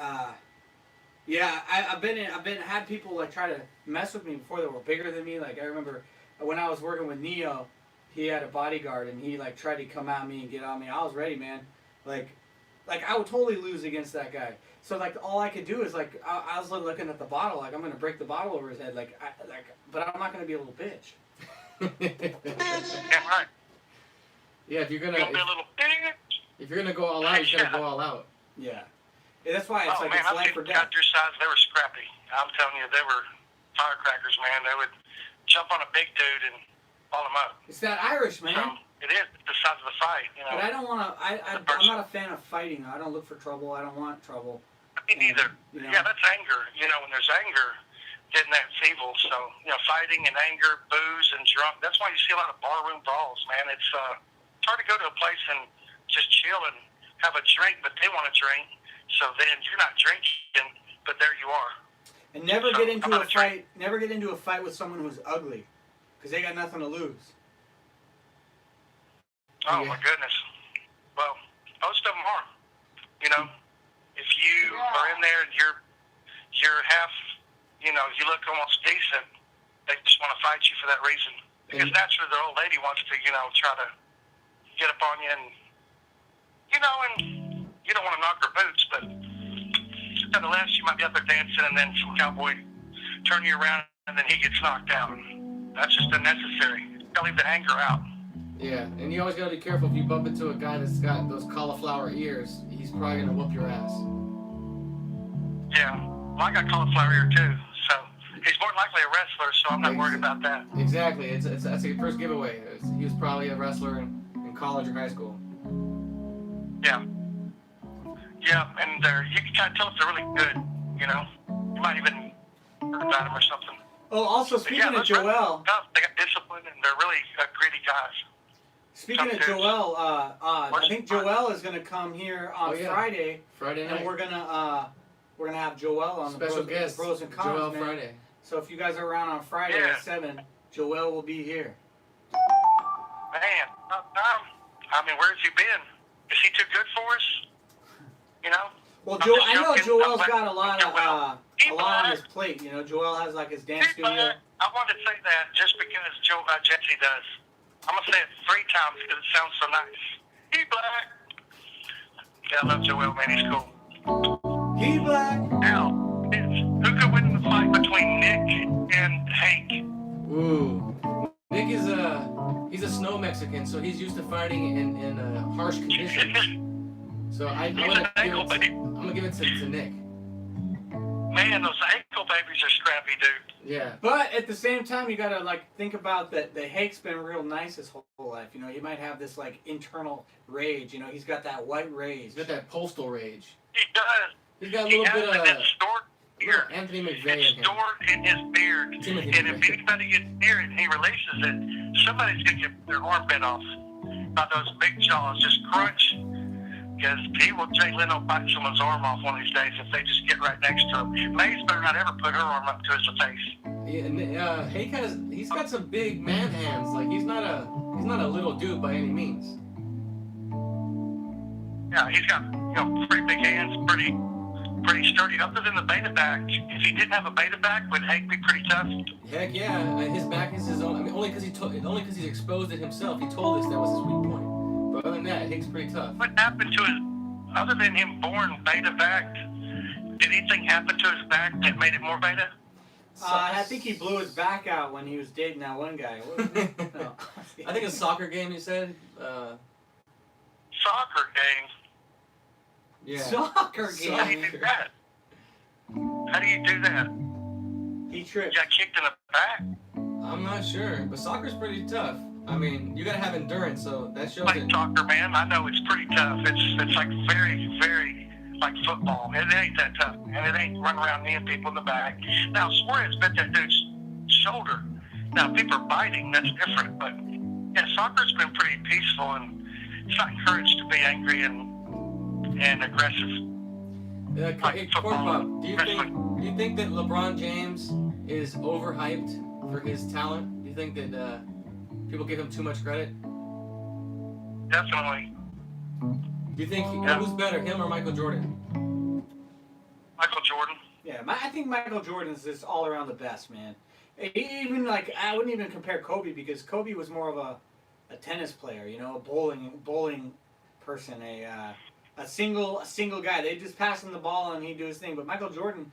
yeah, I've had people like try to mess with me before that were bigger than me. Like I remember when I was working with Neo, he had a bodyguard and he like tried to come at me and get on me. I was ready, man. Like I would totally lose against that guy. So like all I could do is like I was looking at the bottle, like I'm gonna break the bottle over his head, but I'm not gonna be a little bitch. Damn right. Yeah, if you're You're gonna be a little bitch. if you're gonna go all out, you gotta go all out. Yeah. That's why it's Oh like man, it's I've life seen or death. guys your size, they were scrappy. I'm telling you, they were firecrackers, man. They would jump on a big dude and ball him up. It's that Irish, man. So it is the size of the fight, you know. But I don't want to. I'm not a fan of fighting. I don't look for trouble. I don't want trouble. Me neither. You know. Yeah, that's anger. You know, when there's anger, then that's evil. So, fighting and anger, booze and drunk. That's why you see a lot of barroom brawls, man. It's hard to go to a place and just chill and have a drink, but they want to drink. So then you're not drinking, but there you are. And never So, get into I'm a not fight. Never get into a fight with someone who's ugly, because they got nothing to lose. Oh, Yeah. my goodness. Well, most of them are. You know, if you are in there and you're half, you look almost decent, they just want to fight you for that reason. Because naturally the old lady wants to, try to get up on you and you don't want to knock her boots, but nonetheless, you might be out there dancing and then some cowboy turn you around and then he gets knocked out. That's just unnecessary. You gotta leave the anger out. Yeah, and you always gotta be careful if you bump into a guy that's got those cauliflower ears. He's probably gonna whoop your ass. Yeah. Well, I got cauliflower ear too, so he's more than likely a wrestler, so I'm not worried about that. Exactly. That's a first giveaway. He was probably a wrestler in college or high school. Yeah. Yeah, and you can kind of tell if they're really good, You might even heard about him or something. Oh, also speaking of those Joel, tough. They got discipline, and they're really gritty guys. speaking of Joel, I think Joel is gonna come here on Friday, Friday night. and we're gonna have Joel on Special the guest. pros and cons, Joel man. Friday. So if you guys are around on Friday Yeah. at 7, Joel will be here. Man, I mean, where's he been? Is he too good for us? You know? Well, I'm just I know joking. Joel's I'm got a lot Joel. on his plate. You know, Joel has like his dance studio. I wanted to say that just because Jesse does. I'm going to say it 3 times because it sounds so nice. He black. Yeah, I love Joel, man. He's cool. He black. Now, who could win the fight between Nick and Hank? Ooh. Nick is he's a snow Mexican, so he's used to fighting in harsh conditions. So I'm gonna give it to Nick. Man, those ankle babies are scrappy, dude. Yeah. But at the same time, you gotta like think about that. The Hank's been real nice his whole life. You know, he might have this like internal rage. You know, he's got that white rage. He's got that postal rage. He does. He's got a little bit of it's stored here. Anthony McVeigh It's in him. stored in his beard. Timothy And if McVeigh. anybody gets near it and he releases it, somebody's going to get their arm bit off by those big jaws. Just crunch. Because Jay Leno bite someone's arm off one of these days if they just get right next to him. Maze better not ever put her arm up to his face. Yeah, and Hank he's got some big man hands. Like he's not a little dude by any means. Yeah, he's got pretty big hands, pretty sturdy. Other than the beta back, if he didn't have a beta back, would Hank be pretty tough? Heck yeah, his back is his own. I mean, only because he's exposed it himself. He told us that was his weak point. But other than that, Hank's pretty tough. What happened to his? Other than him born beta backed, did anything happen to his back that made it more beta? I think he blew his back out when he was dating that one guy. What was it? No. I think a soccer game. You said. Soccer game. Yeah. Soccer How do game. you do that? How do you do that? He You tripped. got kicked in the back? I'm not sure, but soccer's pretty tough. I mean, you gotta have endurance, so that shows Like it. soccer, man. I know it's pretty tough. It's like very, very like football. It ain't that tough, and it ain't run around kneeing people in the back. Now Suarez bit that dude's shoulder. Now people are biting. That's different, but yeah, soccer's been pretty peaceful, and it's not encouraged to be angry and aggressive. Hey, Corn Pop, do you think that LeBron James is overhyped for his talent? Do you think that people give him too much credit? Definitely. Do you think who's better, him or Michael Jordan? Michael Jordan. Yeah, I think Michael Jordan's just all around the best, man. Even like I wouldn't even compare Kobe because Kobe was more of a tennis player, you know, a bowling person, a single guy. They just pass him the ball and he'd do his thing. But Michael Jordan,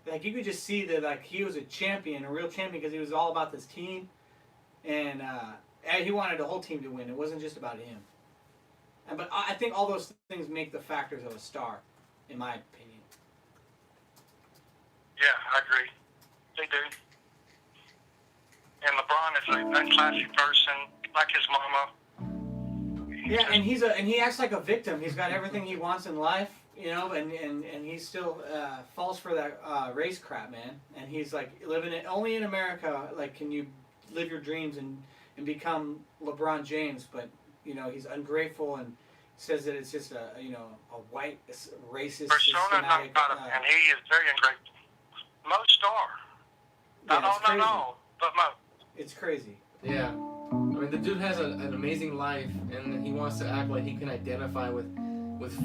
like you could just see that like he was a champion, a real champion, because he was all about this team, and he wanted the whole team to win. It wasn't just about him. But I think all those things make the factors of a star, in my opinion. Yeah, I agree. They do. And LeBron is a classy person, like his mama. Yeah, and he acts like a victim. He's got everything he wants in life, you know, and he still falls for that race crap, man. And he's like living it only in America. Like, can you live your dreams and become LeBron James? But you know, he's ungrateful and says that it's just a white racist Persona non systematic. grata, and he is very ungrateful. Most star. Yeah, Not it's crazy. all, but most. It's crazy. Yeah. I mean, the dude has an amazing life, and he wants to act like he can identify with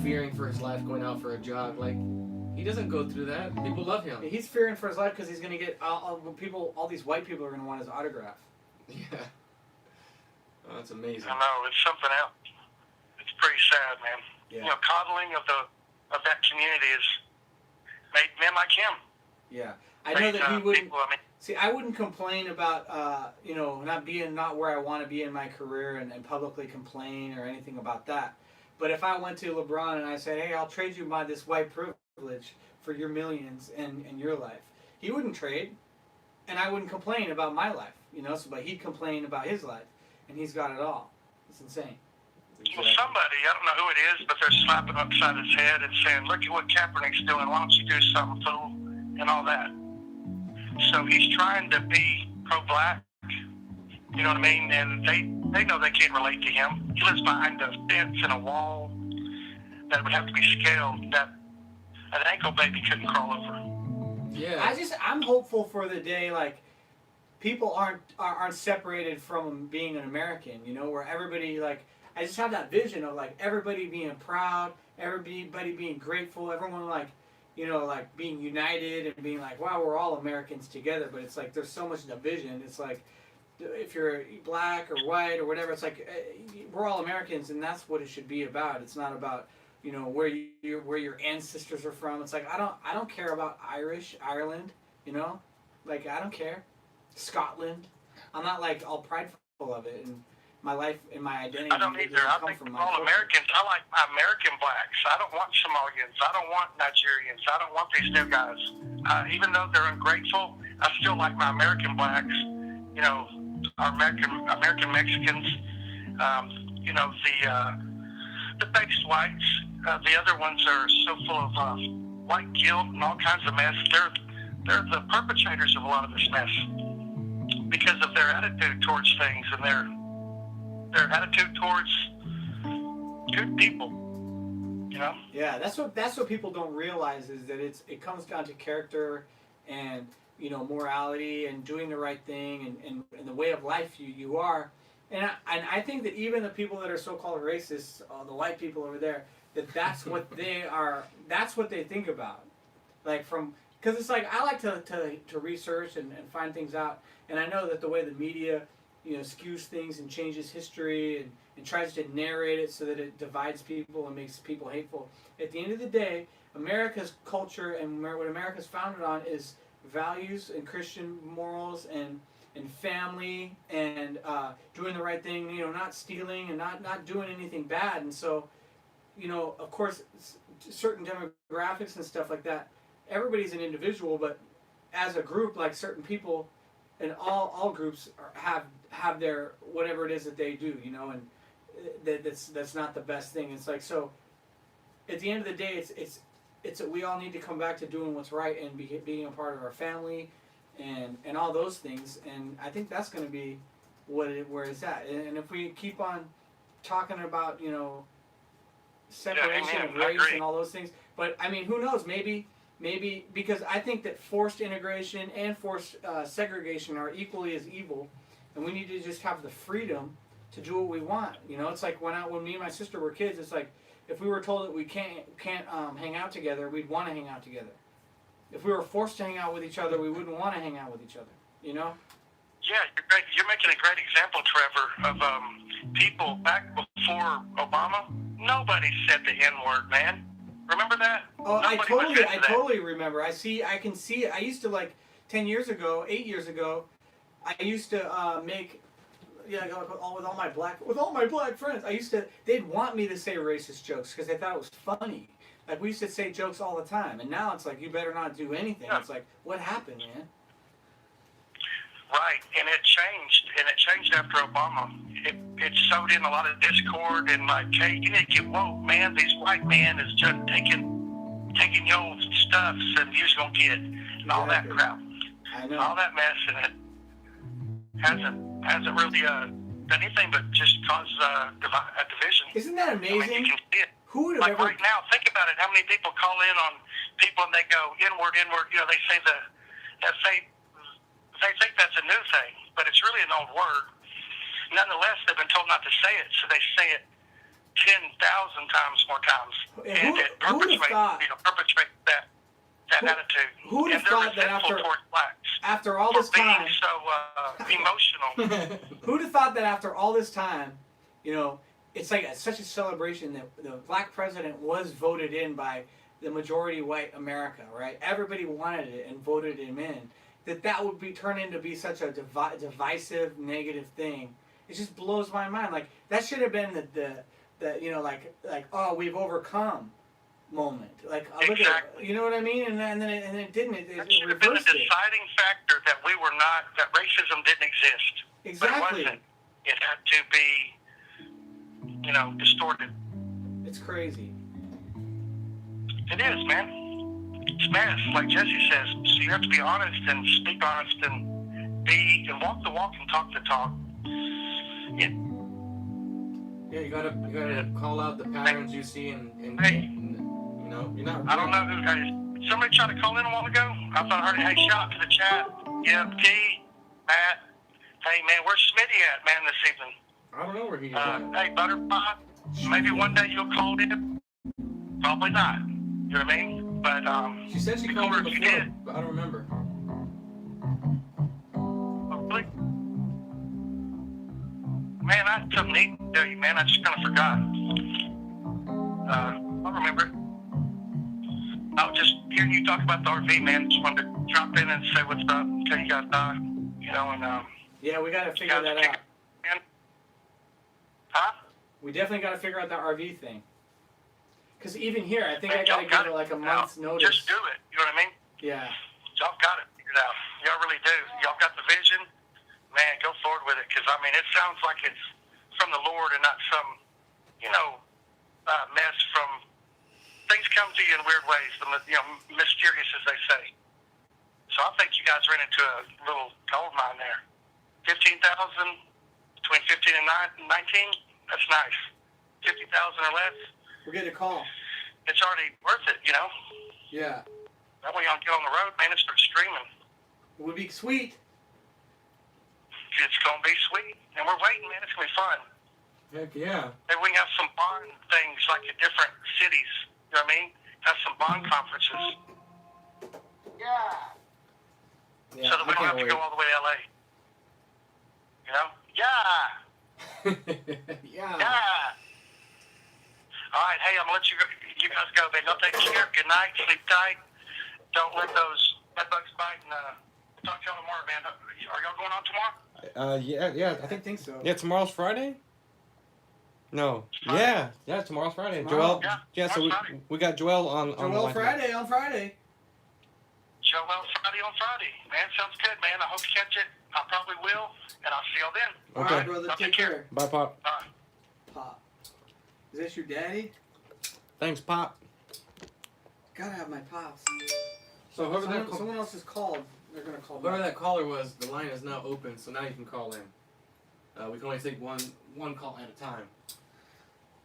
fearing for his life going out for a jog. Like, he doesn't go through that. People love him. He's fearing for his life because he's gonna get all these white people are gonna want his autograph. Yeah. Oh, that's amazing. I know, it's something else. It's pretty sad, man. Yeah. You know, coddling of that community has made men like him. Yeah. I know that he wouldn't. People, I mean, See, I wouldn't complain about, not where I want to be in my career and publicly complain or anything about that. But if I went to LeBron and I said, hey, I'll trade you this white privilege for your millions and your life, he wouldn't trade, and I wouldn't complain about my life, but he'd complain about his life, and he's got it all. It's insane. well, somebody, I don't know who it is, but they're slapping upside his head and saying, look at what Kaepernick's doing, why don't you do something, fool, and all that. So he's trying to be pro-black, you know what I mean? And they know they can't relate to him. He lives behind a fence and a wall that would have to be scaled that an ankle baby couldn't crawl over. Yeah. I'm hopeful for the day, like, people aren't separated from being an American, you know, where everybody, like, I just have that vision of, like, everybody being proud, everybody being grateful, everyone, like, you know, like, being united and being like, wow, we're all Americans together. But it's like there's so much division. It's like, if you're black or white or whatever, it's like we're all Americans, and that's what it should be about. It's not about, you know, where your ancestors are from. It's like I don't care about Ireland, you know, like I don't care. Scotland, I'm not like all prideful of it, and my life and my identity. I don't either. I think we're all Americans. I like American blacks. I don't want Somalians. I don't want Nigerians. I don't want these new guys. Even though they're ungrateful, I still like my American blacks. You know, our American Mexicans. You know, the based whites. The other ones are so full of white guilt and all kinds of mess. They're the perpetrators of a lot of this mess because of their attitude towards things and their attitude towards good people, you know? Yeah, that's what people don't realize is that it comes down to character and, you know, morality and doing the right thing and the way of life you are. And I think that even the people that are so-called racists, the white people over there, that's what they are, that's what they think about. Like because it's like, I like to research and find things out. And I know that the way the media, you know, skews things and changes history and tries to narrate it so that it divides people and makes people hateful. At the end of the day, America's culture and what America's founded on is values and Christian morals and family and doing the right thing, you know, not stealing and not doing anything bad. And so, you know, of course, certain demographics and stuff like that, everybody's an individual, but as a group, like certain people and all groups have their whatever it is that they do, you know, and that's not the best thing. It's like, so at the end of the day, it's we all need to come back to doing what's right and being a part of our family and all those things. And I think that's going to be where it's at. And if we keep on talking about, you know, separation of race and all those things, but I mean, who knows? Maybe because I think that forced integration and forced segregation are equally as evil, and we need to just have the freedom to do what we want. You know, it's like when me and my sister were kids, it's like if we were told that we can't hang out together, we'd want to hang out together. If we were forced to hang out with each other, we wouldn't want to hang out with each other. You know? Yeah, you're making a great example, Trevor, of people back before Obama. Nobody said the N-word, man. Remember that? Oh, I totally remember. I can see it. I used to, like 8 years ago, I used to make with all my black friends. They'd want me to say racist jokes because they thought it was funny. Like we used to say jokes all the time, and now it's like you better not do anything. Yeah. It's like, what happened, man? Right, and it changed after Obama. It sowed in a lot of discord and like, hey, you need to get woke, man. These white men is just taking your stuff and you're gonna get and all that crap. I know. All that mess, and it hasn't really done anything but just cause a division. Isn't that amazing? I mean, you can see it. Who would have like ever... right now, think about it. How many people call in on people and they go N-word, N-word. You know, they say they think that's a new thing, but it's really an old word. Nonetheless, they've been told not to say it, so they say it 10,000 times more times. And it perpetrates that attitude. Who would have thought that after all this time... being so emotional. Who would have thought that after all this time, you know, it's like such a celebration that the black president was voted in by the majority white America, right? Everybody wanted it and voted him in. That would be turned into be such a divisive, negative thing. It just blows my mind. Like that should have been the you know like oh, we've overcome moment. Like exactly. You know what I mean? And then it didn't. It should have been a deciding factor that we were not, that racism didn't exist. Exactly. But it wasn't. It had to be, you know, distorted. It's crazy. It is, man. it's mess, like Jesse says. So you have to be honest and speak honest and walk the walk and talk the talk. Yeah, you gotta call out the patterns you see and you know, you're not. I don't know who. Somebody tried to call in a while ago. I thought I heard it. Hey, shout out to the chat. Yep, T, Matt. Hey, man, where's Smitty at, man, this evening? I don't know where he is. Hey, Butterpot. Maybe one day you'll call in. Probably not. You know what I mean? But She said she called me before, but I don't remember. Hopefully. Man, I had something neat to tell you, man. I just kind of forgot. I'll remember it. I was just hearing you talk about the RV, man. Just wanted to drop in and say what's up, tell you guys you know, and Yeah, we gotta figure that out. Huh? We definitely gotta figure out the RV thing. Cause even here, I think Man, I gotta y'all got give it like a now. month's notice. Just do it. You know what I mean? Yeah. Y'all got it figured out. Y'all really do. Y'all got the vision. Man, go forward with it. Because, I mean, it sounds like it's from the Lord and not some, you know, mess from... Things come to you in weird ways, you know, mysterious as they say. So I think you guys ran into a little gold mine there. 15,000, between 15 and 19, that's nice. 50,000 or less, We'll get a call. it's already worth it, you know? Yeah. That way y'all get on the road, man, and start streaming. It would be sweet. It's going to be sweet. And we're waiting, man. It's going to be fun. Heck yeah. Maybe we can have some bond things like at different cities. You know what I mean? Have some bond conferences. Yeah. Yeah, So that we I don't have can't to go all the way to LA. You know? Yeah. wait. Yeah. Yeah. All right. Hey, I'm going to let you guys go, man. Y'all take care. Good night. Sleep tight. Don't let those bed bugs bite. And talk to y'all tomorrow, man. Are y'all going on tomorrow? Yeah. I think so. Yeah, tomorrow's Friday? No. Friday. Yeah, tomorrow's Friday. Tomorrow. Joel. Yeah, so tomorrow's Friday. we got Joel on the Joel line. Friday on Friday. Joel Friday on Friday. Man, sounds good, man. I hope you catch it. I probably will. And I'll see y'all then. Okay. Alright, brother. Y'all Take take care. care. Bye, Pop. Bye. Pop. Is this your daddy? Thanks, Pop. Gotta have my pops. So Someone else has called. They're gonna call whoever back. that caller was, the line is now open, so now you can call in. We can only take one call at a time.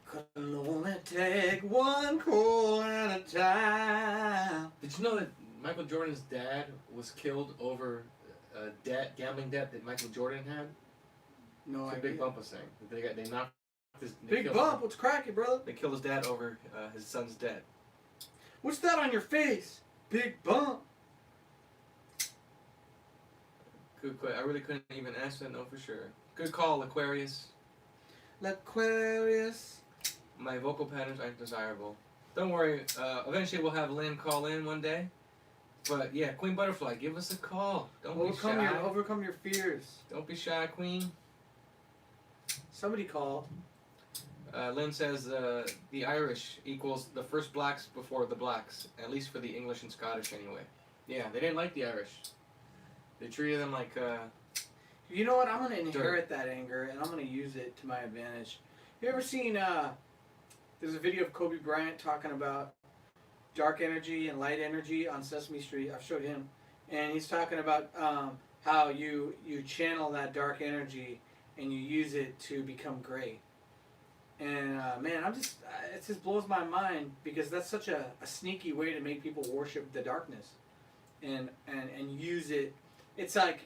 Can only take one call at a time. Did you know that Michael Jordan's dad was killed over gambling debt that Michael Jordan had? No That's what idea. Big Bump was saying. They knocked his... Big Bump, what's cracking, brother? They killed his dad over his son's debt. What's that on your face? Big Bump. Good question. I really couldn't even answer that, no, for sure. Good call, Aquarius. Aquarius. My vocal patterns aren't desirable. Don't worry. Eventually we'll have Lynn call in one day. But yeah, Queen Butterfly, give us a call. Don't be shy. Overcome your fears. Don't be shy, Queen. Somebody called. Lynn says the Irish equals the first blacks before the blacks, at least for the English and Scottish anyway. Yeah, they didn't like the Irish. They treated them like... You know what? I'm gonna inherit that anger and I'm gonna use it to my advantage. You ever seen? There's a video of Kobe Bryant talking about dark energy and light energy on Sesame Street. I've showed him, and he's talking about how you channel that dark energy and you use it to become great. And man, it just blows my mind because that's such a sneaky way to make people worship the darkness, and use it. It's like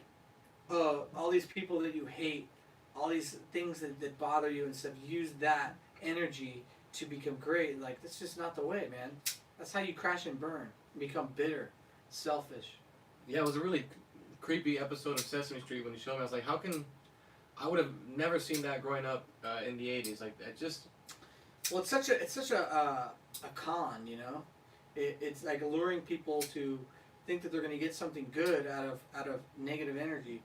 all these people that you hate, all these things that bother you and stuff. Use that energy to become great. Like that's just not the way, man. That's how you crash and burn, and become bitter, selfish. Yeah, it was a really creepy episode of Sesame Street when he showed me. I was like, how can... I would have never seen that growing up in the 80s. Like, it just... Well, it's such a con, you know. It's like alluring people to think that they're going to get something good out of negative energy,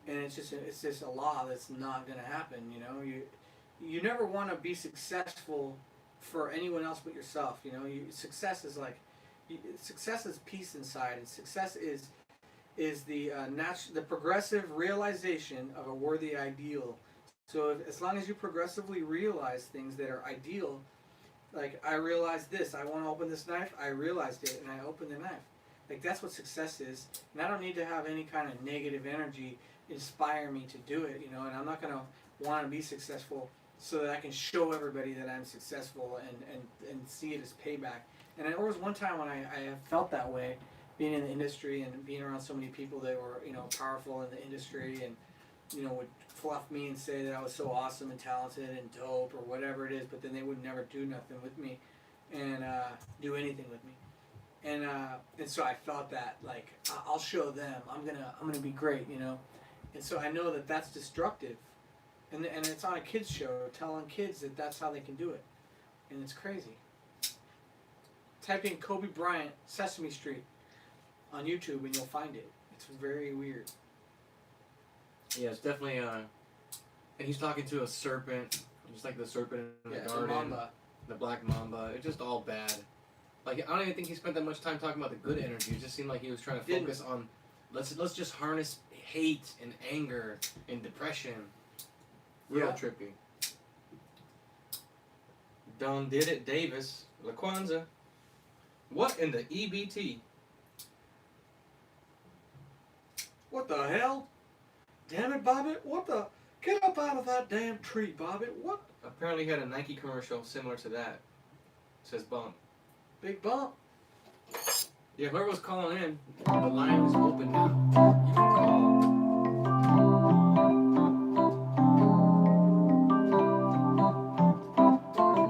and it's just a law that's not going to happen. You know, you never want to be successful for anyone else but yourself. You know, success is peace inside, and success is the progressive realization of a worthy ideal. So as long as you progressively realize things that are ideal, Like, I realized this. I want to open this knife. I realized it, and I opened the knife. Like, that's what success is. And I don't need to have any kind of negative energy inspire me to do it, you know. And I'm not going to want to be successful so that I can show everybody that I'm successful and see it as payback. And there was one time when I felt that way, being in the industry and being around so many people that were, you know, powerful in the industry and, you know, would fluff me and say that I was so awesome and talented and dope or whatever it is, but then they would never do nothing with me and do anything with me. And so I felt that, like, I'll show them. I'm gonna be great, you know. And so I know that that's destructive. And it's on a kids show telling kids that that's how they can do it. And it's crazy. Type in Kobe Bryant Sesame Street on YouTube and you'll find it. It's very weird. Yeah, it's definitely and he's talking to a serpent, just like the serpent in the garden, the mamba. the black mamba. It's just all bad. Like, I don't even think he spent that much time talking about the good energy. It just seemed like he was trying to focus on let's just harness hate and anger and depression. Real trippy. Done did it, Davis. Laquanza. What in the EBT? What the hell? Damn it, Bobby. What the? Get up out of that damn tree, Bobby. What? Apparently he had a Nike commercial similar to that. It says bump. Big bump. Yeah, whoever was calling in, the line is open now. You can call.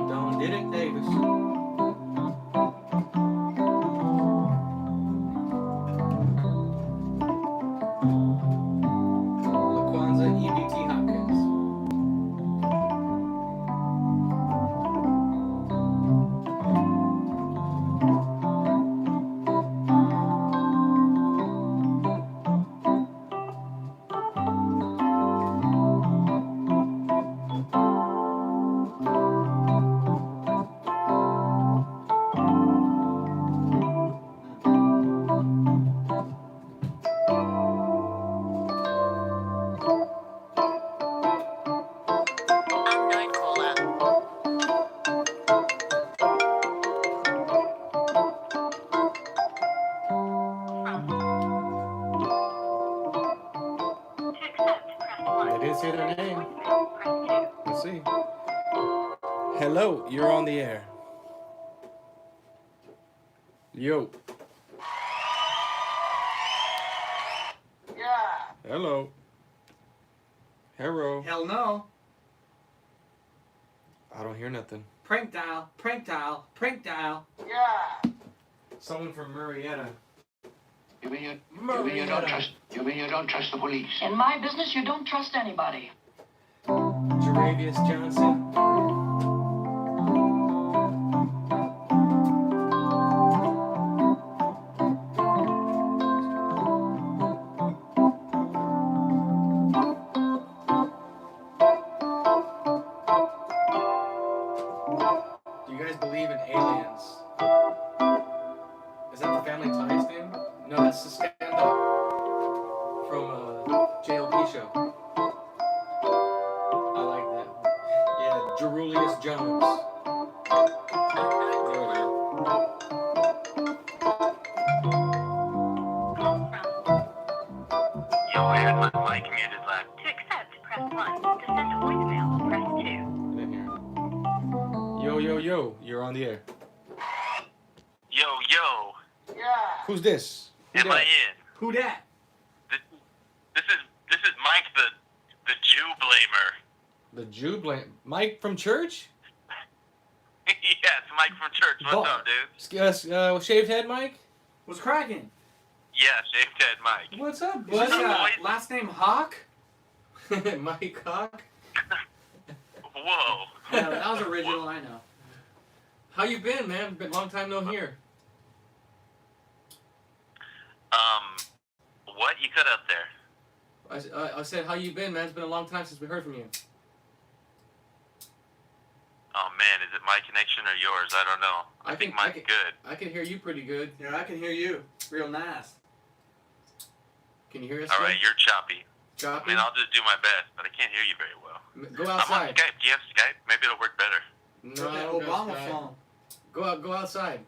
Don did it, Davis. Laquanza EBT Hopkins. Unknown caller. To accept, press 1. They didn't say their name. Voicemail, press 2. Let's see. Hello, you're on the air. Yo. Yeah. Hello. Hello. Hell no. I don't hear nothing. Prank dial. Prank dial. Prank dial. Yeah. Someone from Marietta. You mean you don't trust the police? In my business, you don't trust anybody. Jaravius Johnson. Do you guys believe in aliens? Is that the Family Ties thing? No, that's the stand-up from JLP show. I like that. Yeah, Jerulius Jones. There we go. Call from. Yo, I had my mic muted like. To accept, press 1. To send a voicemail, press 2. I didn't hear it. Yo, you're on the air. Yo, Yeah. Who's this? am I in? Who dat? This is Mike the Jew blamer. The Jew blame Mike from church? Yes, Mike from church. What's up, dude? Shaved head Mike? What's cracking? Yeah, shaved head Mike. What's up, Is this, bud? last name Hawk? Mike Hawk. Whoa. Yeah, that was original, I know. How you been, man? Been long time no hear. What you cut out there? I said, how you been, man? It's been a long time since we heard from you. Oh man, is it my connection or yours? I don't know. I think mine's good. I can hear you pretty good. Yeah, I can hear you. Real nice. Can you hear us? All right, you're choppy. I Choppy? mean, I'll just do my best, but I can't hear you very well. Go I'm on outside. Skype. Do you have Skype? Maybe it'll work better. No, With that I don't got Obama Sky. phone. Go outside.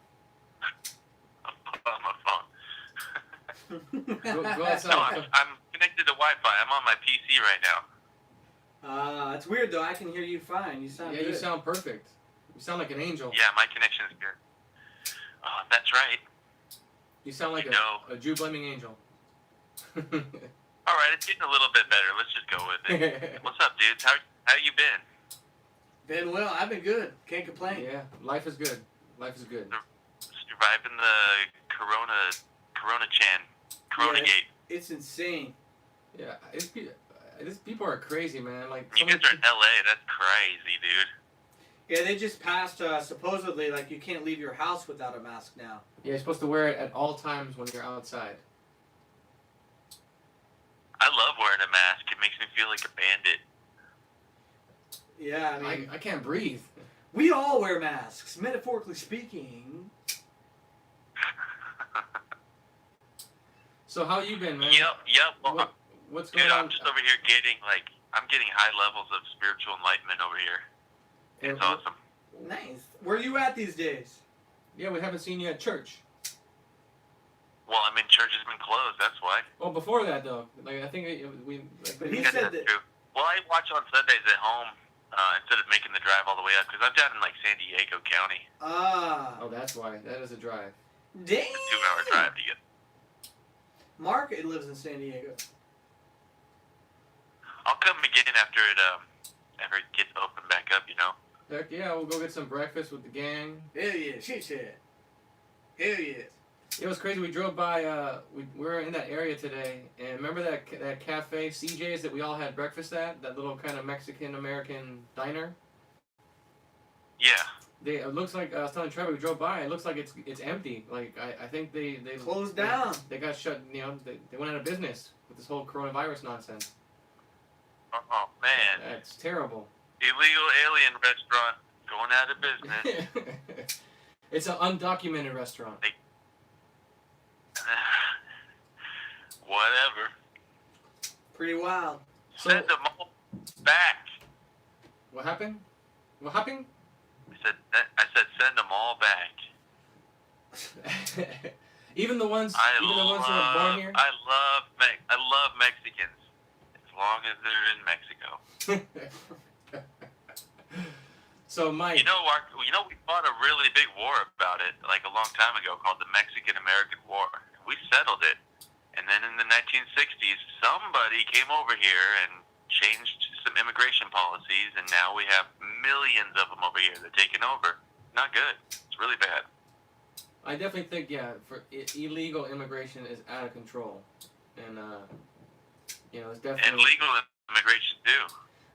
On my phone. Go No, outside. I'm connected to Wi-Fi. I'm on my PC right now. It's weird though. I can hear you fine. You sound Yeah, good. you sound perfect. You sound like an angel. Yeah, my connection is good. Oh, that's right. You sound like You know. a Jew blaming angel. All right, it's getting a little bit better. Let's just go with it. What's up, dudes? How you been? Been well. I've been good. Can't complain. Yeah, life is good. Life is good. Surviving the Corona Yeah, Gate. It's insane. Yeah, these people are crazy, man. Like You guys are in LA. That's crazy, dude. Yeah, they just passed supposedly like you can't leave your house without a mask now. Yeah, you're supposed to wear it at all times when you're outside. I love wearing a mask. It makes me feel like a bandit. Yeah, I mean, I can't breathe. we all wear masks, metaphorically speaking. So how you been, man? Yep. Well, What's going dude, on? I'm just over here I'm getting high levels of spiritual enlightenment over here. It's awesome. Nice. Where are you at these days? Yeah, we haven't seen you at church. Well, I mean, church has been closed. That's why. Well, before that though, like I think we. But he Yeah, said that's that. true. Well, I watch on Sundays at home instead of making the drive all the way up because I'm down in like San Diego County. Oh, that's why. That is a drive. Dang. It's a 2-hour drive to get. Mark lives in San Diego. I'll come again after it gets open back up. You know. Heck yeah, we'll go get some breakfast with the gang. Hell yeah, shit. Hell yeah. It was crazy. We drove by. We were in that area today, and remember that cafe CJ's that we all had breakfast at? That little kind of Mexican American diner. Yeah. It looks like I was telling Trevor, we drove by. It looks like it's empty. Like I think they Closed down. They got shut. You know, they went out of business with this whole coronavirus nonsense. Oh man. That's terrible. Illegal alien restaurant going out of business. It's an undocumented restaurant. Whatever. Pretty wild. So Send them all back. what happened? What happened? I said send them all back. Even the ones I who are born here. I love Mexicans as long as they're in Mexico. So Mike, You know, we fought a really big war about it like a long time ago called the Mexican-American War. We settled it, and then in the 1960s, somebody came over here and changed some immigration policies, and now we have millions of them over here. They're taking over. Not good. It's really bad. I definitely think for illegal immigration is out of control, and it's definitely And legal immigration too.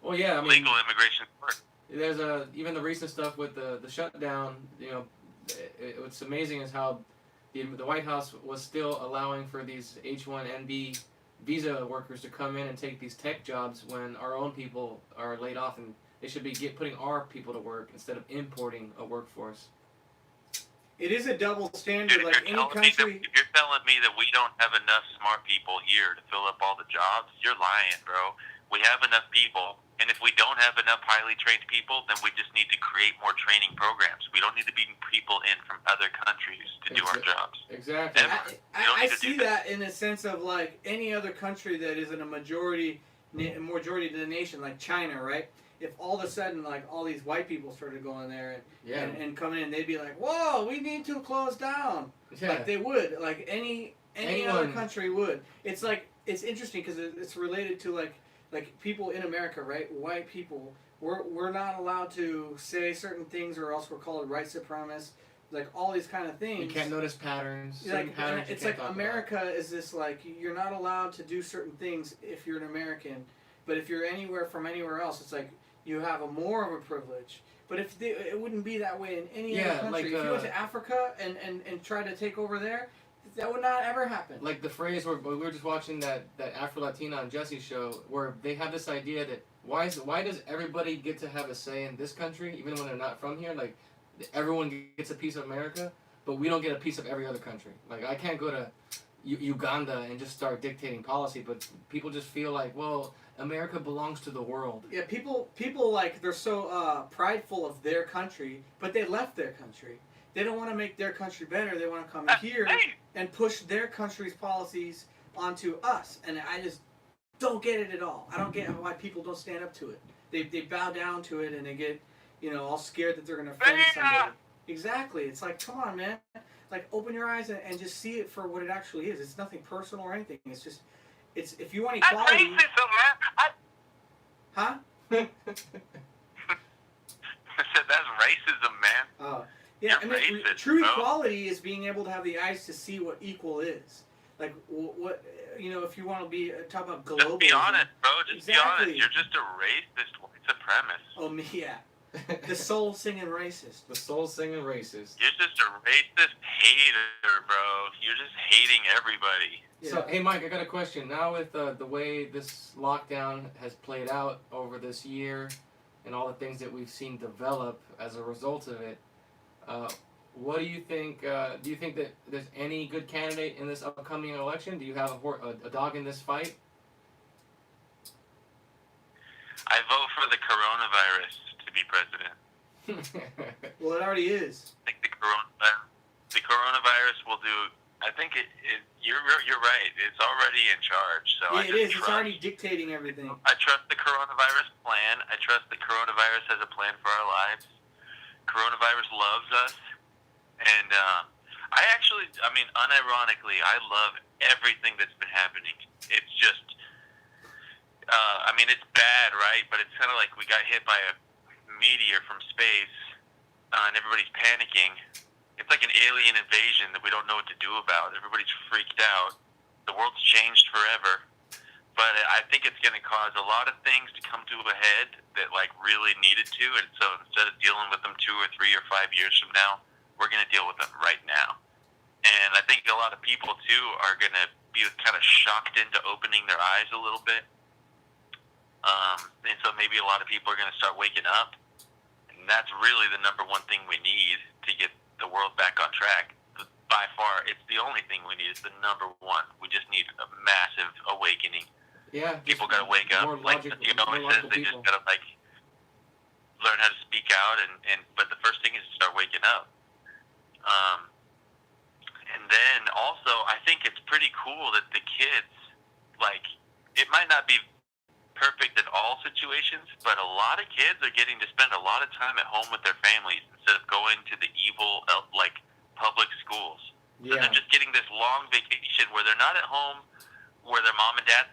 Well, yeah, I mean, Legal immigration work. there's even the recent stuff with the shutdown. What's amazing is how the White House was still allowing for these H-1B visa workers to come in and take these tech jobs when our own people are laid off, and they should be putting our people to work instead of importing a workforce. It is a double Dude, standard. Like any country. if you're telling me that we don't have enough smart people here to fill up all the jobs, you're lying, bro. We have enough people, and if we don't have enough highly trained people, then we just need to create more training programs. We don't need to bring people in from other countries to do our jobs. Exactly. Ever. I see that in a sense of like any other country that isn't a majority of the nation, like China, right? If all of a sudden like all these white people started going there and coming in, they'd be like, "Whoa, we need to close down." Yeah. Like they would, like any other Anyone. country would. It's like it's interesting because it's related to like people in America, right? White people, we're not allowed to say certain things, or else we're called white supremacists. Like all these kind of things. You can't notice patterns. certain Like patterns you it's can't like talk America is this like you're not allowed to do certain things if you're an American, but if you're anywhere from anywhere else, it's like you have more of a privilege. But it wouldn't be that way in any other country. like, if you went to Africa and tried to take over there, that would not ever happen. Like the phrase where we were just watching that Afro Latina on Jesse's show, where they have this idea that why does everybody get to have a say in this country even when they're not from here? Like everyone gets a piece of America, but we don't get a piece of every other country. Like I can't go to Uganda and just start dictating policy, but people just feel like, well, America belongs to the world. Yeah, people like they're so prideful of their country, but they left their country. They don't want to make their country better. They want to come here and push their country's policies onto us. And I just don't get it at all. I don't get why people don't stand up to it. They bow down to it and they get, all scared that they're going to offend somebody. Exactly. It's like, come on, man. Like, open your eyes and just see it for what it actually is. It's nothing personal or anything. It's just, if you want equality. That's racism, man. Huh? I said that's racism, man. Oh. Yeah, You're racist, true bro. equality is being able to have the eyes to see what equal is. Like, what if you want to be talk about global. Just be honest, bro. Just be honest. Exactly. You're just a racist white supremacist. Oh, me, yeah. The soul singing racist. The soul singing racist. You're just a racist hater, bro. You're just hating everybody. Yeah. So, hey, Mike, I got a question. Now with the way this lockdown has played out over this year and all the things that we've seen develop as a result of it, what do you think? Do you think that there's any good candidate in this upcoming election? Do you have a dog in this fight? I vote for the coronavirus to be president. Well, it already is. I think the coronavirus will do. I think you're right. It's already in charge. So Yeah, I it is. just It's already dictating everything. I trust the coronavirus plan. I trust the coronavirus has a plan for our lives. Coronavirus loves us. And unironically, I love everything that's been happening. It's just, it's bad, right? But it's kind of like we got hit by a meteor from space, and everybody's panicking. It's like an alien invasion that we don't know what to do about. Everybody's freaked out. The world's changed forever. But I think it's going to cause a lot of things to come to a head that, really needed to. And so instead of dealing with them 2 or 3 or 5 years from now, we're going to deal with them right now. And I think a lot of people, too, are going to be kind of shocked into opening their eyes a little bit. And so maybe a lot of people are going to start waking up. And that's really the number one thing we need to get the world back on track. By far, it's the only thing we need. It's the number one. We just need a massive awakening. Yeah. People got to wake up. Like the says, they just got to learn how to speak out. But the first thing is to start waking up. And then also, I think it's pretty cool that the kids, it might not be perfect in all situations, but a lot of kids are getting to spend a lot of time at home with their families instead of going to the evil, public schools. So they're just getting this long vacation where they're not at home, where their mom and dad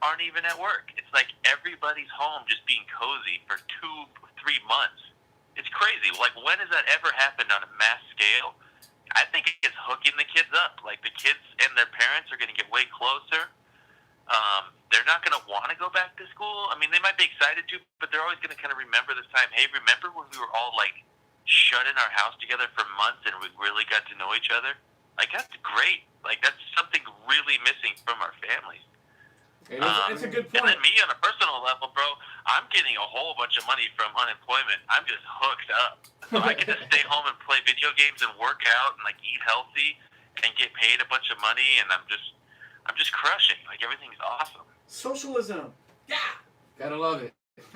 aren't even at work. It's like everybody's home just being cozy for 2-3 months. It's crazy. When has that ever happened on a mass scale? I think it's hooking the kids up. The kids and their parents are going to get way closer. They're not going to want to go back to school. I mean, they might be excited to, but they're always going to kind of remember this time. Hey, remember when we were all shut in our house together for months and we really got to know each other? That's great. That's something really missing from our families. It's a good point. And then me on a personal level, bro, I'm getting a whole bunch of money from unemployment. I'm just hooked up. So I get to stay home and play video games and work out and eat healthy and get paid a bunch of money, and I'm just crushing. Everything's awesome. Socialism. Yeah. Gotta love it. It's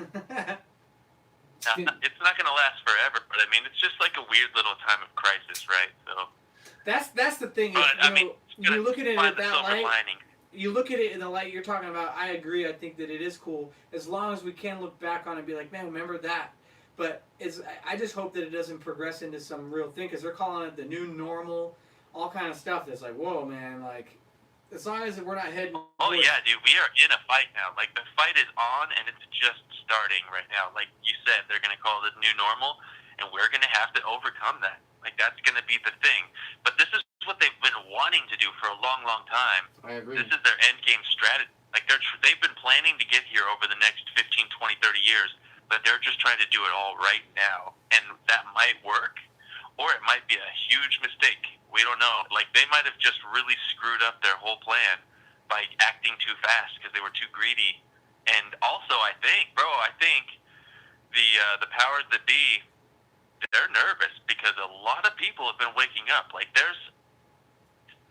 not going to last forever, but it's just a weird little time of crisis, right? So that's the thing. But, You look at it in find the that silver light. lining. You look at it in the light you're talking about. I agree. I think that it is cool as long as we can look back on it and be like, man, remember that. But I just hope that it doesn't progress into some real thing because they're calling it the new normal, all kind of stuff. That's whoa, man. As long as we're not heading. Oh yeah, dude, we are in a fight now. The fight is on, and it's just starting right now. Like you said, they're gonna call it the new normal, and we're gonna have to overcome that. That's gonna be the thing. But this is what they've been wanting to do for a long, long time. I agree. This is their end game strategy. They've been planning to get here over the next 15, 20, 30 years, but they're just trying to do it all right now. And that might work, or it might be a huge mistake. We don't know. They might have just really screwed up their whole plan by acting too fast because they were too greedy. And also, I think the powers that be, they're nervous because a lot of people have been waking up.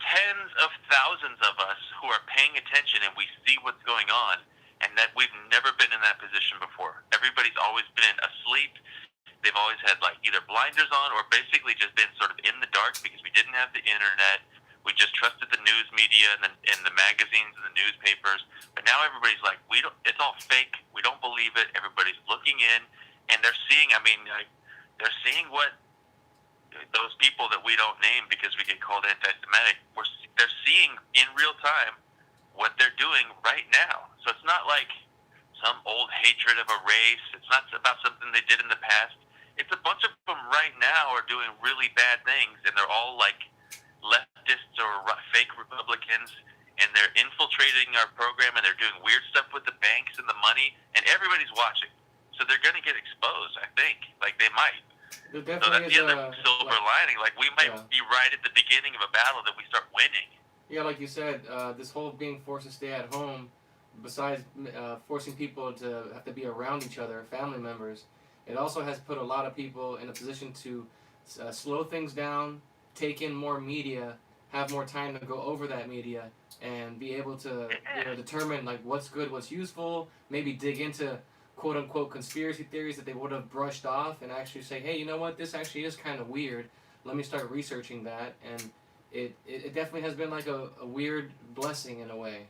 tens of thousands of us who are paying attention and we see what's going on, and that we've never been in that position before. Everybody's always been asleep. They've always had like either blinders on or basically just been sort of in the dark because we didn't have the internet. We just trusted the news media and the magazines and the newspapers. But now everybody's like, it's all fake. We don't believe it. Everybody's looking in, and they're seeing. I mean, they're seeing what those people that we don't name because we get called anti-Semitic. They're seeing in real time what they're doing right now. So it's not like some old hatred of a race. It's not about something they did in the past. It's a bunch of them right now are doing really bad things, and they're all like leftists or fake Republicans, and they're infiltrating our program, and they're doing weird stuff with the banks and the money, and everybody's watching. So they're going to get exposed, I think. Like, they might. There So definitely that's the is other silver lining. Like, we might be right at the beginning of a battle that we start winning. Yeah, like you said, this whole being forced to stay at home, besides forcing people to have to be around each other, family members, it also has put a lot of people in a position to slow things down, take in more media, have more time to go over that media, and be able to determine like what's good, what's useful, maybe dig into quote-unquote conspiracy theories that they would have brushed off and actually say, hey, you know what, this actually is kind of weird. Let me start researching that. And it definitely has been like a weird blessing in a way.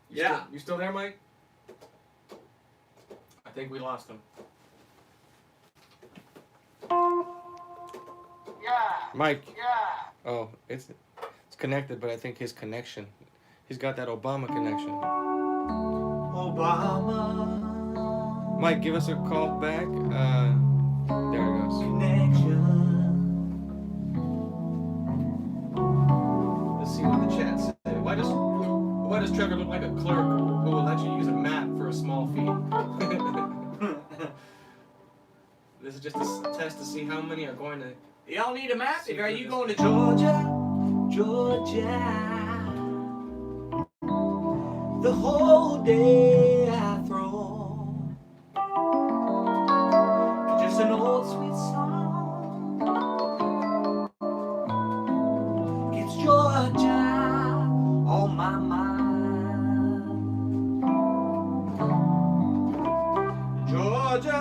You still there, Mike? I think we lost him. Mike. Oh, it's connected, but I think his connection. He's got that Obama connection. Obama. Mike, give us a call back. There it goes. Connection. Let's see what the chat said. Why does Trevor look like a clerk who will let you use a map for a small fee? This is just a test to see how many are going to. Y'all need a map? Are you going to Georgia? The whole day I throw just an old sweet song. It's Georgia on my mind. Georgia.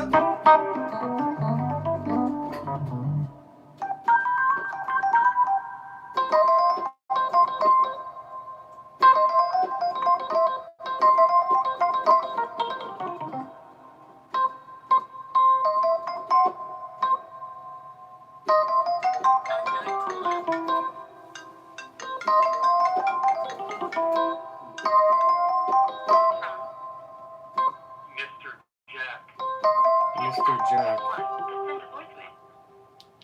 Mr. Jack.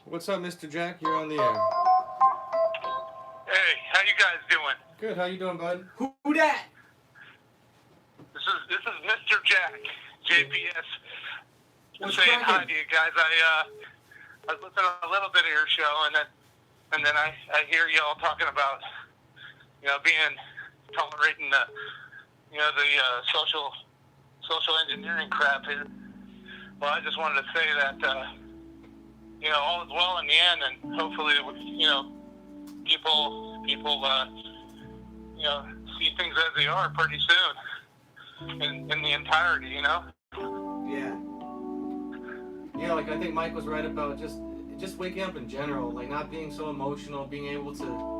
What's up, Mr. Jack? You're on the air. Hey, how you guys doing? Good. How you doing, bud? Who that? This is Mr. Jack, JPS. What's Saying hi cracking? to you guys. I was listening to a little bit of your show, and then I hear y'all talking about tolerating the social engineering crap here. Well, I just wanted to say that all is well in the end, and hopefully people see things as they are pretty soon in the entirety. Yeah, like I think Mike was right about just waking up in general, like not being so emotional, being able to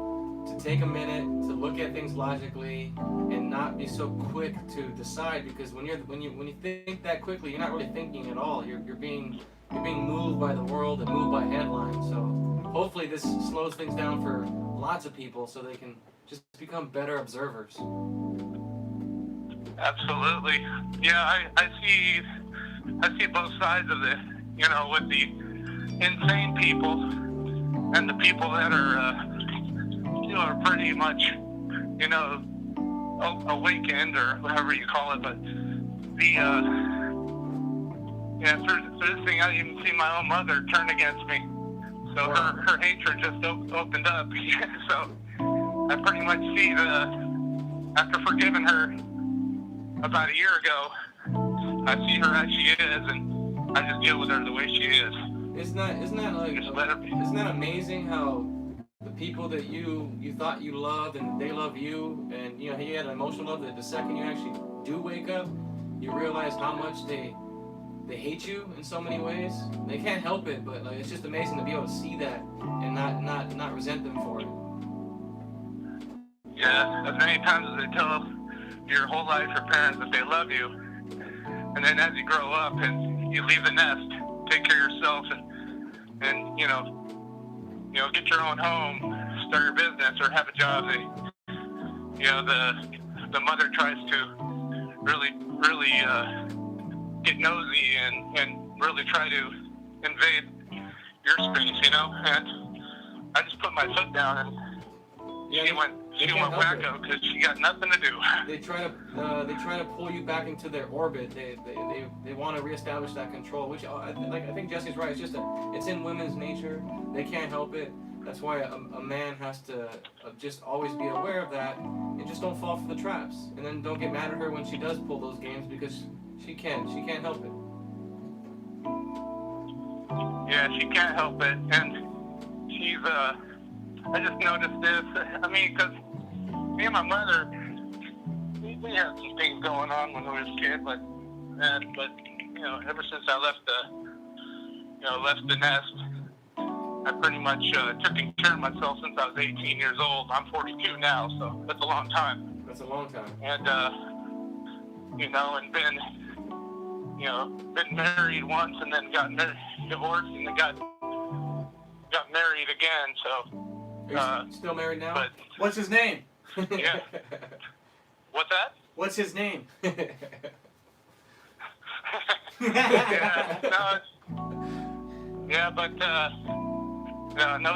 take a minute to look at things logically and not be so quick to decide, because when you think that quickly, you're not really thinking at all. You're being moved by the world and moved by headlines. So hopefully this slows things down for lots of people so they can just become better observers. Absolutely. Yeah, I see both sides of it, with the insane people and the people that are pretty much, awakened or whatever you call it. But for this thing, I even see my own mother turn against me. So her hatred just opened up. So I pretty much see after forgiving her about a year ago, I see her as she is, and I just deal with her the way she is. Isn't that like Just let it be. isn't that amazing how the people that you thought you loved and they love you, and you know you had an emotional love, that the second you actually do wake up, you realize how much they hate you in so many ways. They can't help it, but like it's just amazing to be able to see that and not resent them for it. Yeah, as many times as they tell your whole life your parents that they love you, and then as you grow up and you leave the nest, take care of yourself and you know get your own home, start your business, or have a job. The mother tries to really get nosy and really try to invade your space, and I just put my foot down, and she went wacko because she got nothing to do. They try to pull you back into their orbit. They want to reestablish that control, which I think Jesse's right. It's in women's nature. They can't help it. That's why a man has to just always be aware of that and just don't fall for the traps. And then don't get mad at her when she does pull those games, because she can't help it. Yeah, she can't help it, and she's I just noticed this. I mean, because me and my mother, we had some things going on when we were kids, but ever since I left the nest, I pretty much taken care of myself since I was 18 years old. I'm 42 now, so that's a long time. That's a long time. And and been married once, and then got divorced, and then got married again. So. Are you still married now? But What's his name? yeah. What's that? What's his name? No,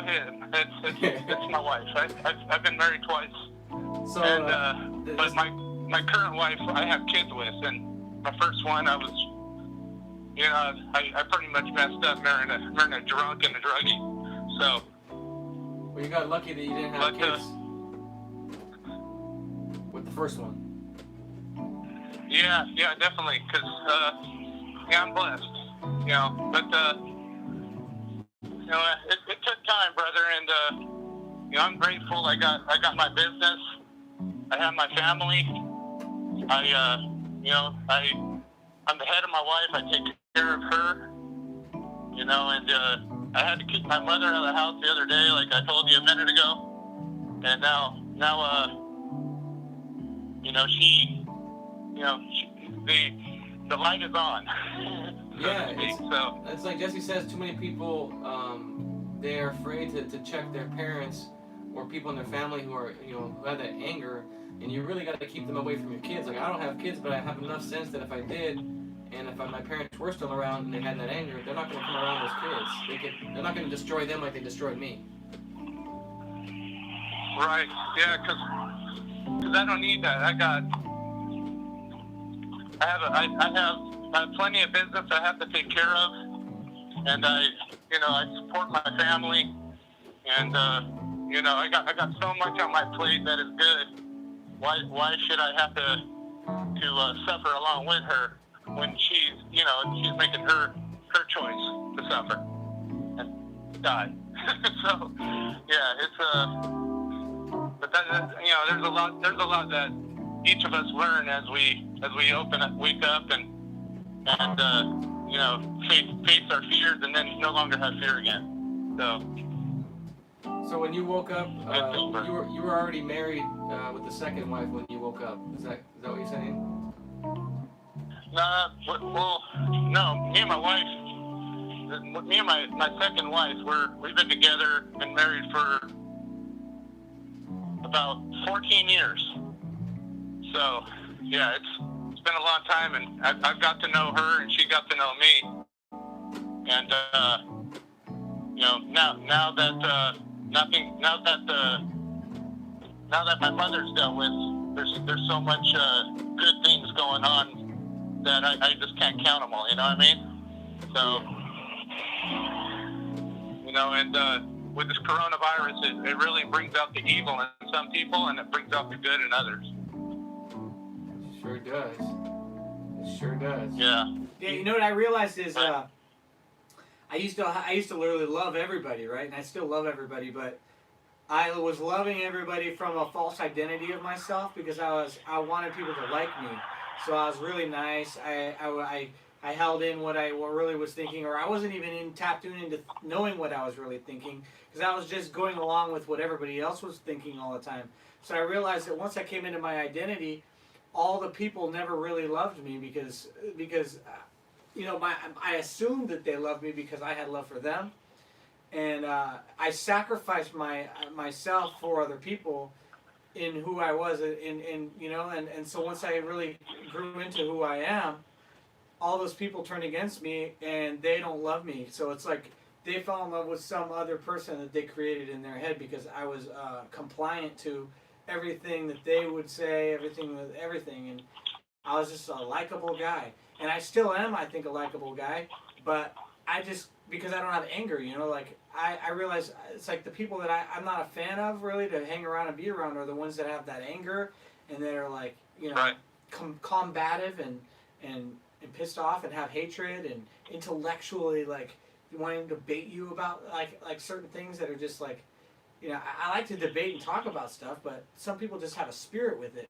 him. It's my wife. I've been married twice. So, and but my current wife I have kids with, and my first one I was, I pretty much messed up marrying a drunk and a druggie. So. Well, you got lucky that you didn't have kids with the first one. Yeah, definitely, because I'm blessed, but it took time, brother, and I'm grateful. I got my business, I have my family, I'm the head of my wife, I take care of her, and I had to kick my mother out of the house the other day, like I told you a minute ago, and now the light is on. Yeah, it's like Jesse says, too many people, they're afraid to check their parents or people in their family who are, who have that anger, and you really got to keep them away from your kids. Like, I don't have kids, but I have enough sense that if I did, and if my parents were still around and they had that anger, they're not going to come around those kids. They're not going to destroy them like they destroyed me. Right, yeah, because I don't need that. I have plenty of business I have to take care of, and I support my family, and I got so much on my plate that is good. Why should I have to suffer along with her when she's making her choice to suffer and die? So yeah, it's but that there's a lot that each of us learn as we wake up and face our fears, and then no longer have fear again. So when you woke up, you were already married with the second wife when you woke up. Is that what you're saying? No. Me and my wife, me and my second wife, we've been together, been married for about 14 years. So yeah, it's been a long time, and I've got to know her, and she got to know me. And now that my mother's dealt with, there's so much good things going on that I just can't count them all. You know what I mean? So and with this coronavirus, it really brings out the evil in some people, and it brings out the good in others. It sure does. It sure does. Yeah. Yeah, you know what I realized is I used to literally love everybody, right? And I still love everybody, but I was loving everybody from a false identity of myself because I wanted people to like me. So I was really nice. I held in what really was thinking, or I wasn't even tapped into knowing what I was really thinking because I was just going along with what everybody else was thinking all the time. So I realized that once I came into my identity, all the people never really loved me because I assumed that they loved me because I had love for them, and I sacrificed myself for other people in who I was, and so once I really grew into who I am, all those people turned against me and they don't love me. So it's like they fell in love with some other person that they created in their head because I was compliant to everything that they would say, everything, and I was just a likable guy. And I still am, I think, a likable guy, but I just, because I don't have anger, like, I realize it's like the people that I'm not a fan of, really, to hang around and be around are the ones that have that anger, and that are, like, Right. combative and pissed off and have hatred and intellectually, like, wanting to debate you about, like certain things that are just, like, I like to debate and talk about stuff, but some people just have a spirit with it.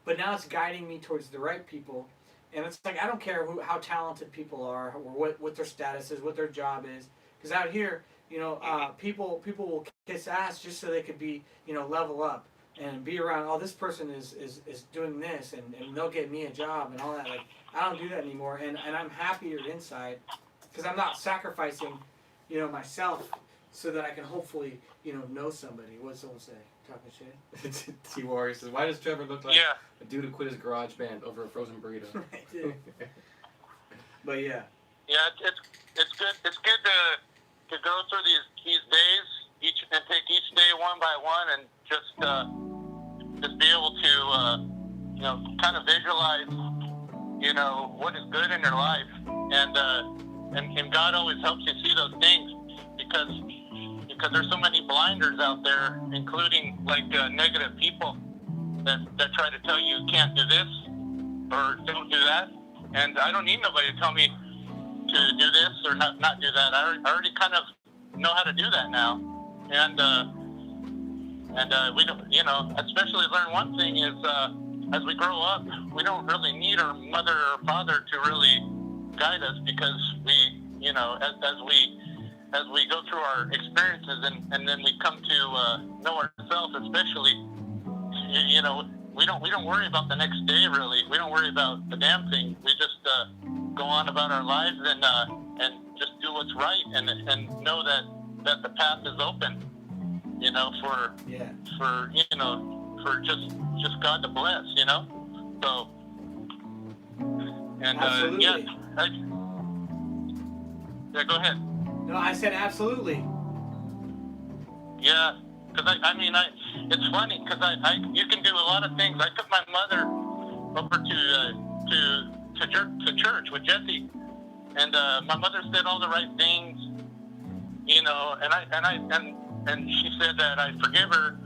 But now it's guiding me towards the right people. And it's like, I don't care how talented people are, or what their status is, what their job is. Because out here, people will kiss ass just so they could be, level up and be around, oh, this person is doing this, and they'll get me a job and all that. Like, I don't do that anymore. And I'm happier inside because I'm not sacrificing, myself so that I can hopefully, know somebody. What'd someone say? Talking shit? T-Warrior says, why does Trevor look like Yeah. a dude who quit his garage band over a frozen burrito? Right, dude. But yeah. Yeah, it's good. It's good to go through these days, and take each day one by one, and just be able to kind of visualize what is good in your life, and God always helps you see those things because there's so many blinders out there, including like negative people that try to tell you can't do this or don't do that, and I don't need nobody to tell me to do this or not do that. I already kind of know how to do that now, and we don't, especially learn one thing is as we grow up, we don't really need our mother or father to really guide us because we, as we go through our experiences and then we come to know ourselves, especially, we don't worry about the next day really. We don't worry about the damn thing. We just go on about our lives and just do what's right and know that the path is open, for just God to bless, So and Absolutely. yeah, go ahead. No, I said absolutely. Yeah, because it's funny because you can do a lot of things. I took my mother over to church with Jesse, and my mother said all the right things, and she said that I forgive her,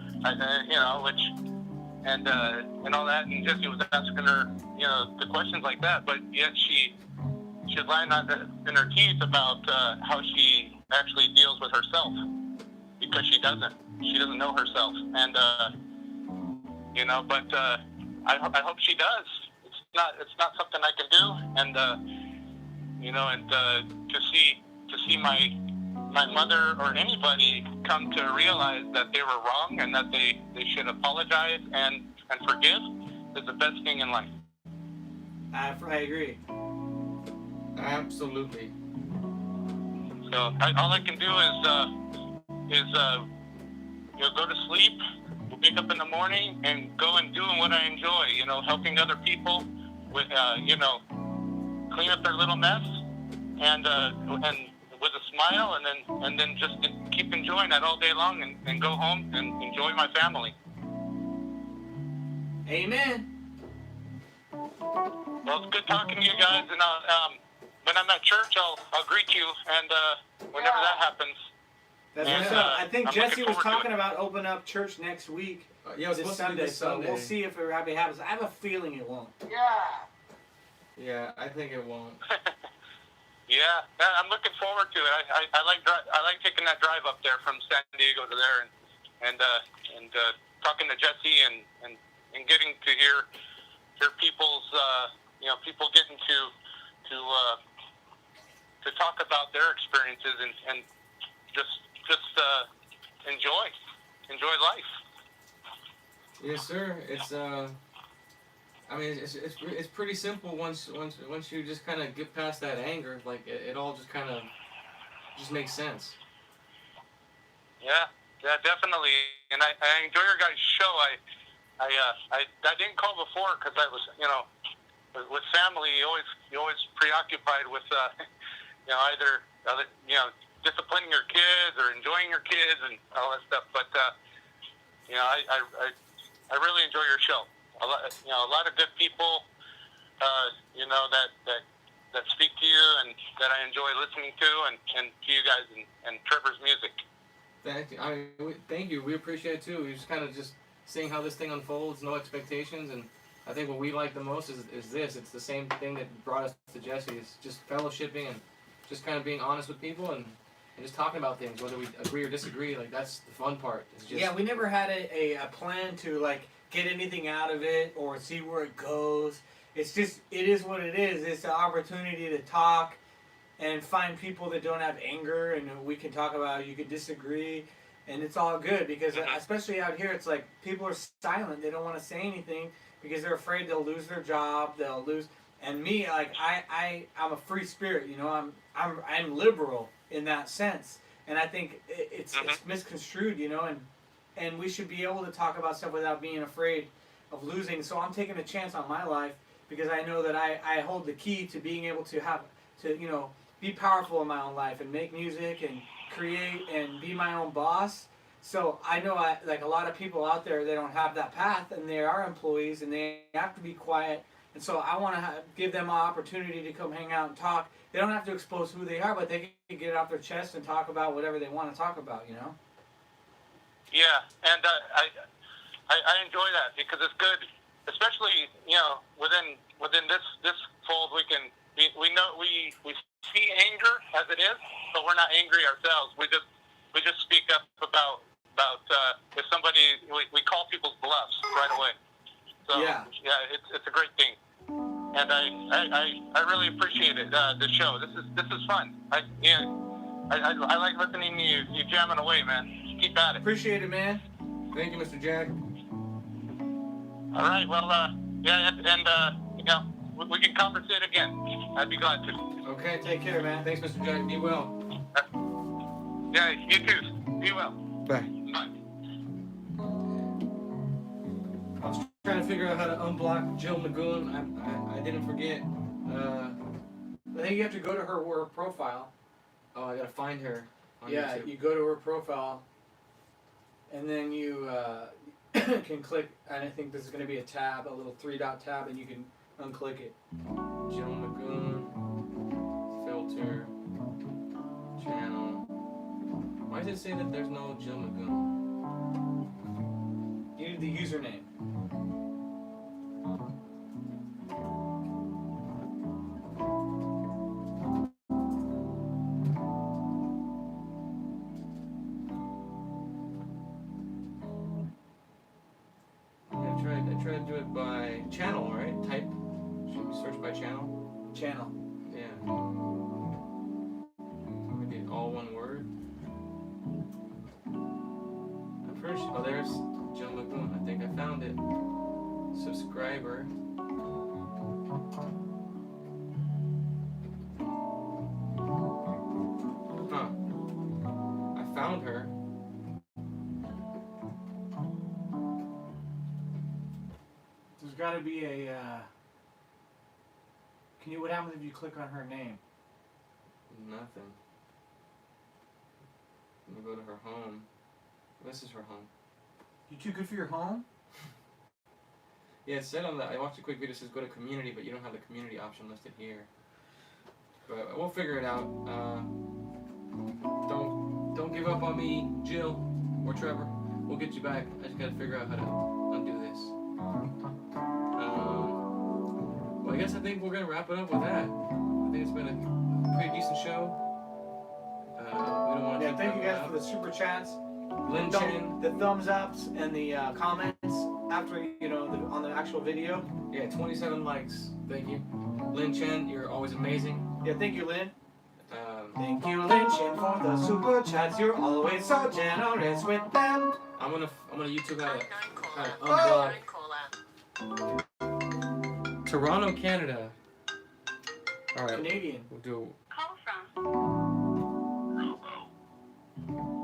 and all that, and Jesse was asking her, the questions like that, but yet she's lying in her teeth about how she actually deals with herself because she doesn't know herself, and but I hope she does. It's not something I can do, and to see my mother or anybody come to realize that they were wrong and that they should apologize and forgive is the best thing in life. I agree. Absolutely. So all I can do is go to sleep, wake up in the morning, and go and doing what I enjoy. Helping other people with clean up their little mess, and with a smile, and then just keep enjoying that all day long, and go home and enjoy my family. Amen. Well, it's good talking to you guys, and when I'm at church, I'll greet you, and whenever that happens. That's And, what's up. I think I'm Jesse looking was forward to talking about opening up church next week. Yeah, it's this supposed to be Sunday, this so Sunday. we'll see if it happens. I have a feeling it won't. Yeah, I think it won't. Yeah, I'm looking forward to it. I like taking that drive up there from San Diego to there, and talking to Jesse and getting to hear people's people getting to talk about their experiences and just enjoy life. Yes, sir. It's I mean, it's pretty simple once you just kind of get past that anger. Like it all just kind of just makes sense. Yeah, definitely. And I enjoy your guys' show. I didn't call before because I was with family. You always preoccupied with either disciplining your kids or enjoying your kids and all that stuff. But I really enjoy your show. A lot of good people, that speak to you and that I enjoy listening to, and to you guys and Trevor's music. Thank you. Thank you. We appreciate it too. We just kind of just seeing how this thing unfolds, no expectations, and I think what we like the most is this. It's the same thing that brought us to Jesse. It's just fellowshipping and just kind of being honest with people and just talking about things, whether we agree or disagree. Like that's the fun part. It's just, yeah, we never had a plan to like get anything out of it or see where it goes. It's just, it is what it is. It's an opportunity to talk and find people that don't have anger, and we can talk about, you can disagree, and it's all good because especially out here, it's like people are silent. They don't want to say anything because they're afraid they'll lose their job, they'll lose. And me, like I'm a free spirit, I'm liberal in that sense, and I think it's misconstrued, and we should be able to talk about stuff without being afraid of losing. So I'm taking a chance on my life because I know that I hold the key to being able to be powerful in my own life and make music and create and be my own boss. So I know like a lot of people out there, they don't have that path, and they are employees and they have to be quiet. And so I want to give them an opportunity to come hang out and talk. They don't have to expose who they are, but they can get it off their chest and talk about whatever they want to talk about, Yeah, and I enjoy that because it's good, especially within this fold. We know we see anger as it is, but we're not angry ourselves. We just speak up about if somebody we call people's bluffs right away. So yeah, it's a great thing, and I really appreciate it. The show. This is fun. I like listening to you jamming away, man. Keep at it. Appreciate it, man. Thank you, Mr. Jack. All right. Well, we can conversate again. I'd be glad to. Okay. Take care, man. Thanks, Mr. Jack. Be well. Yeah. You too. Be well. Bye. Bye. I was trying to figure out how to unblock Jill Magoon. I didn't forget. I think you have to go to her profile. Oh, I gotta find her on Yeah, YouTube. you go to her profile, and then you can click, and I think this is going to be a tab, a little 3-dot tab, and you can unclick it. Jill Magoon, filter, channel. Why does it say that there's no Jill Magoon? You need the username. I tried to do it by channel, right? Type. Should we search by channel? Channel. Yeah. Maybe all one word. I'm pretty sure. Oh, there's Jill Magoon. I think I found it. Subscriber. Huh. I found her. There's got to be a. What happens if you click on her name? Nothing. Let me go to her home. This is her home. You too good for your home? Yeah, it said on the. I watched a quick video. It says go to community, but you don't have the community option listed here. But we'll figure it out. Don't give up on me, Jill or Trevor. We'll get you back. I just gotta figure out how to undo this. Well, I guess I think we're gonna wrap it up with that. I think it's been a pretty decent show. We don't want to Yeah, keep thank you that guys loud. for the super chats, Lin Chen. the thumbs ups, and the comments after on the actual video. Yeah, 27 likes. Thank you. Lin Chen, you're always amazing. Yeah, thank you, Lynn. Um, Thank you, Lynn Chin, for the super chats. You're always so generous with them. I'm gonna YouTube how to Oh. unblock Toronto, Canada. All right, Canadian. we'll do. Call from.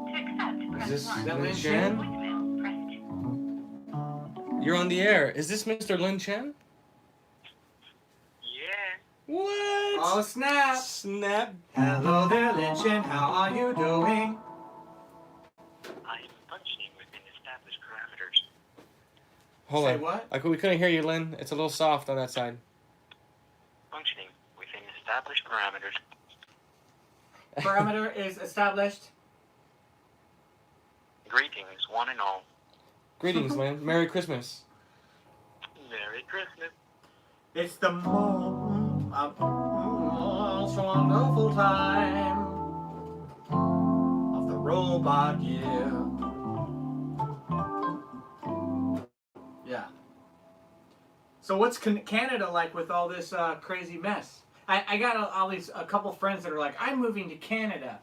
To accept, press Is this 1. that Lin Lin Chen? Voicemail, press 2. You're on the air. Is this Mr. Lin Chen? Yeah. What? Oh, snap. Snap. Hello there, Lynn Chin. How are you doing? I'm functioning within established parameters. Hold Say on. what? We couldn't hear you, Lynn. It's a little soft on that side. Functioning within established parameters. Parameter is established. Greetings, one and all. Greetings, Lynn. Merry Christmas. Merry Christmas. It's the most wonderful time of the robot year. Yeah. So what's Canada like with all this crazy mess? I got a couple friends that are like, I'm moving to Canada.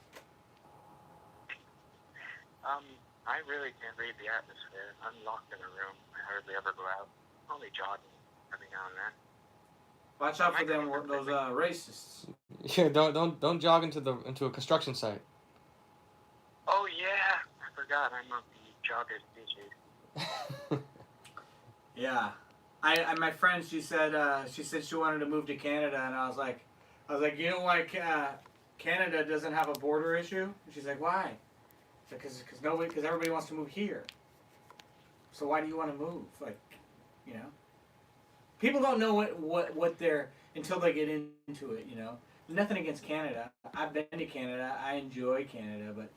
I really can't read the atmosphere. I'm locked in a room. I hardly ever go out. Only jogging every now and then. Watch out for them, those racists. Yeah, don't jog into a construction site. Oh yeah, I forgot. I'm on the joggers DJs. Yeah, my friend, she said she wanted to move to Canada, and I was like, you know why Canada doesn't have a border issue? And she's like, why? Because everybody wants to move here. So why do you want to move? Like, people don't know what they're until they get into it. Nothing against Canada. I've been to Canada. I enjoy Canada, but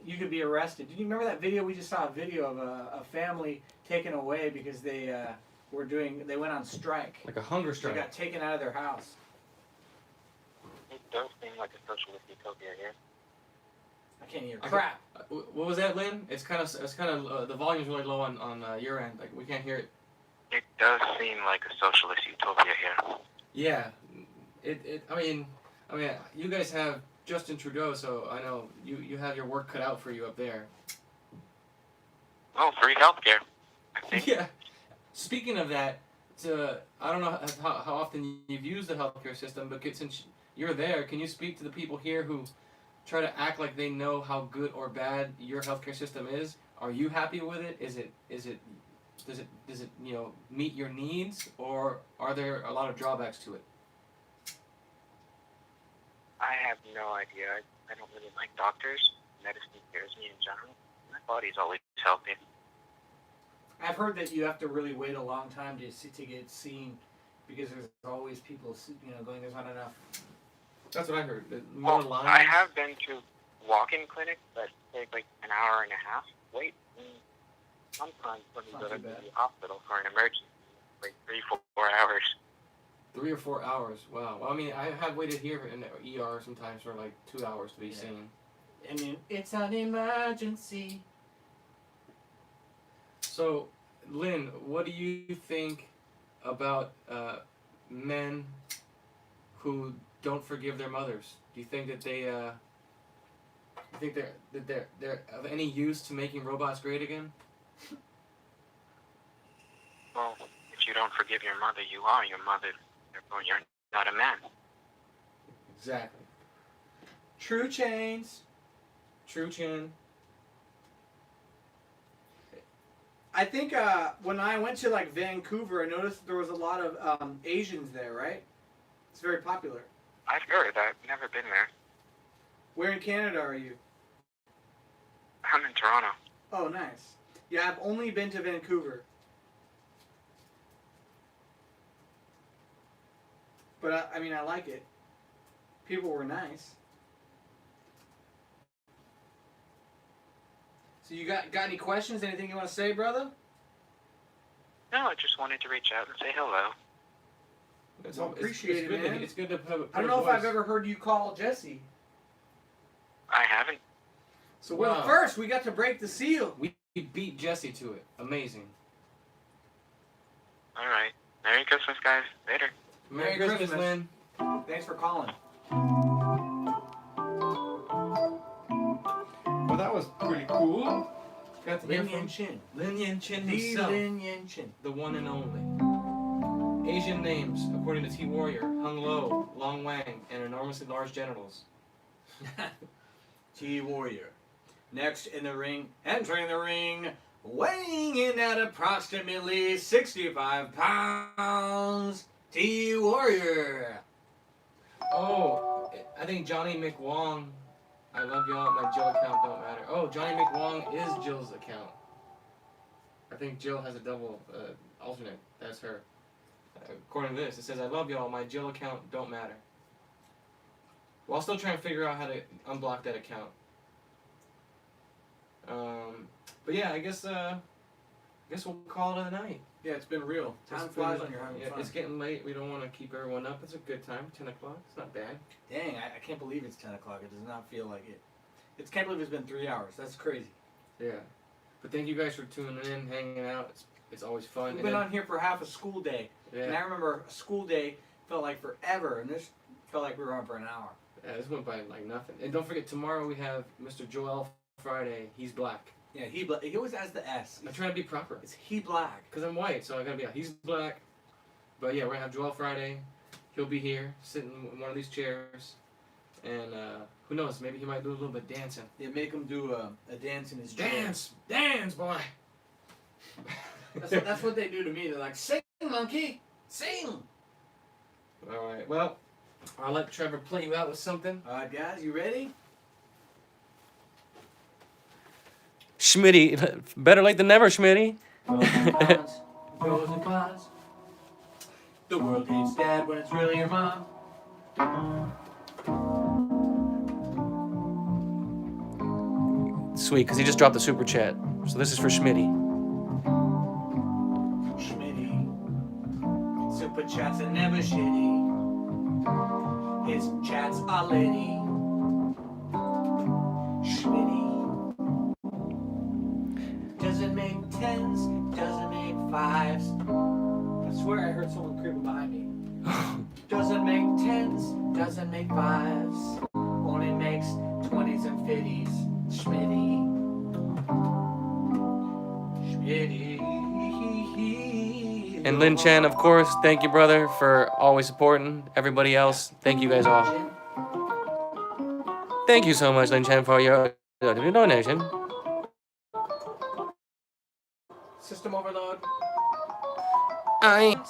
you could be arrested. Did you remember that video? We just saw a video of a family taken away because they went on strike. Like a hunger They strike. got taken out of their house. It does seem like a socialist utopia here. I can't hear crap. What was that, Lynn? It's kind of the volume's really low on your end. Like we can't hear it. It does seem like a socialist utopia here. Yeah, I mean, you guys have Justin Trudeau, so I know you have your work cut out for you up there. Oh, free healthcare. I think. Yeah. Speaking of that, I don't know how often you've used the healthcare system, but since you're there, can you speak to the people here who try to act like they know how good or bad your healthcare system is? Are you happy with it? Does it meet your needs, or are there a lot of drawbacks to it? I have no idea. I don't really like doctors. Medicine scares me in general. My body's always healthy. I've heard that you have to really wait a long time to get seen because there's always people going. There's not enough. That's what I heard. Well, I have been to walk-in clinics that take like an hour and a half wait. And sometimes when you Not go to too bad. the hospital for an emergency, like 3-4 hours. 3 or 4 hours. Wow. Well, I mean, I have waited here in the ER sometimes for like 2 hours to be seen. I mean, it's an emergency. So, Lynn, what do you think about men who don't forgive their mothers? Do you think that they're of any use to making robots great again? Well, if you don't forgive your mother, you are your mother. Therefore, you're not a man. Exactly. True chains. True chin. I think when I went to like Vancouver, I noticed there was a lot of Asians there, right? It's very popular. I've heard. I've never been there. Where in Canada are you? I'm in Toronto. Oh, nice. Yeah, I've only been to Vancouver. But I mean, I like it. People were nice. So you got any questions? Anything you want to say, brother? No, I just wanted to reach out and say hello. It's, Well, appreciate it, good man. It's good to have. I don't know if I've ever heard you call Jesse. I haven't. So we're the first. We got to break the seal. We beat Jesse to it. Amazing. All right. Merry Christmas, guys. Later. Merry Christmas, Lynn. Thanks for calling. Well, that was pretty cool. Got to hear Lin from Yan Chin. Lin Yan Chin The himself. Lin Yan Chin. The one and only. Asian names, according to T Warrior: Hung Lo, Long Wang, and enormously large genitals. T Warrior. Next in the ring, entering the ring, weighing in at approximately 65 pounds, T Warrior. Oh, I think Johnny McWong. I love y'all. My Jill account don't matter. Oh, Johnny McWong is Jill's account. I think Jill has a double alternate. That's her. According to this, it says, I love y'all. My Jill account don't matter. Well, I'm still trying to figure out how to unblock that account. But yeah, I guess we'll call it a night. Yeah, it's been real. Time It's flies been- when you're having yeah, fun. It's getting late. We don't want to keep everyone up. It's a good time. 10 o'clock. It's not bad. Dang, I can't believe it's 10 o'clock. It does not feel like it. Can't believe it's been 3 hours. That's crazy. Yeah. But thank you guys for tuning in, hanging out. It's always fun. We've been on here for half a school day. And I Yeah. remember a school day felt like forever, and this felt like we were on for an hour. Yeah, this went by like nothing. And don't forget, tomorrow we have Mr. Joel Friday. He's black. Yeah, he always has the S. I try to be proper. It's he black. Because I'm white, so I gotta be he's black. But yeah, we're gonna have Joel Friday. He'll be here, sitting in one of these chairs. And who knows, maybe he might do a little bit of dancing. Yeah, make him do a dance in his chair. Dance, boy! That's what they do to me. They're like, sing, monkey, sing. Alright, well, I'll let Trevor play you out with something. All right, guys, you ready? Schmitty, better late than never, Schmitty. Pros and cons, pros and cons. The world hates dad when it's really your mom. Sweet, because he just dropped the super chat. So this is for Schmitty. Schmitty. Super chats are never shitty. His chats are litty. Schmitty. Doesn't make tens, doesn't make fives. I swear I heard someone creeping behind me. Doesn't make tens, doesn't make fives. Only makes 20s and 50s. Schmitty. Schmitty. And Lin Chen, of course, thank you, brother, for always supporting everybody else. Thank you guys all. Thank you so much, Lin Chen, for your donation. System overload. I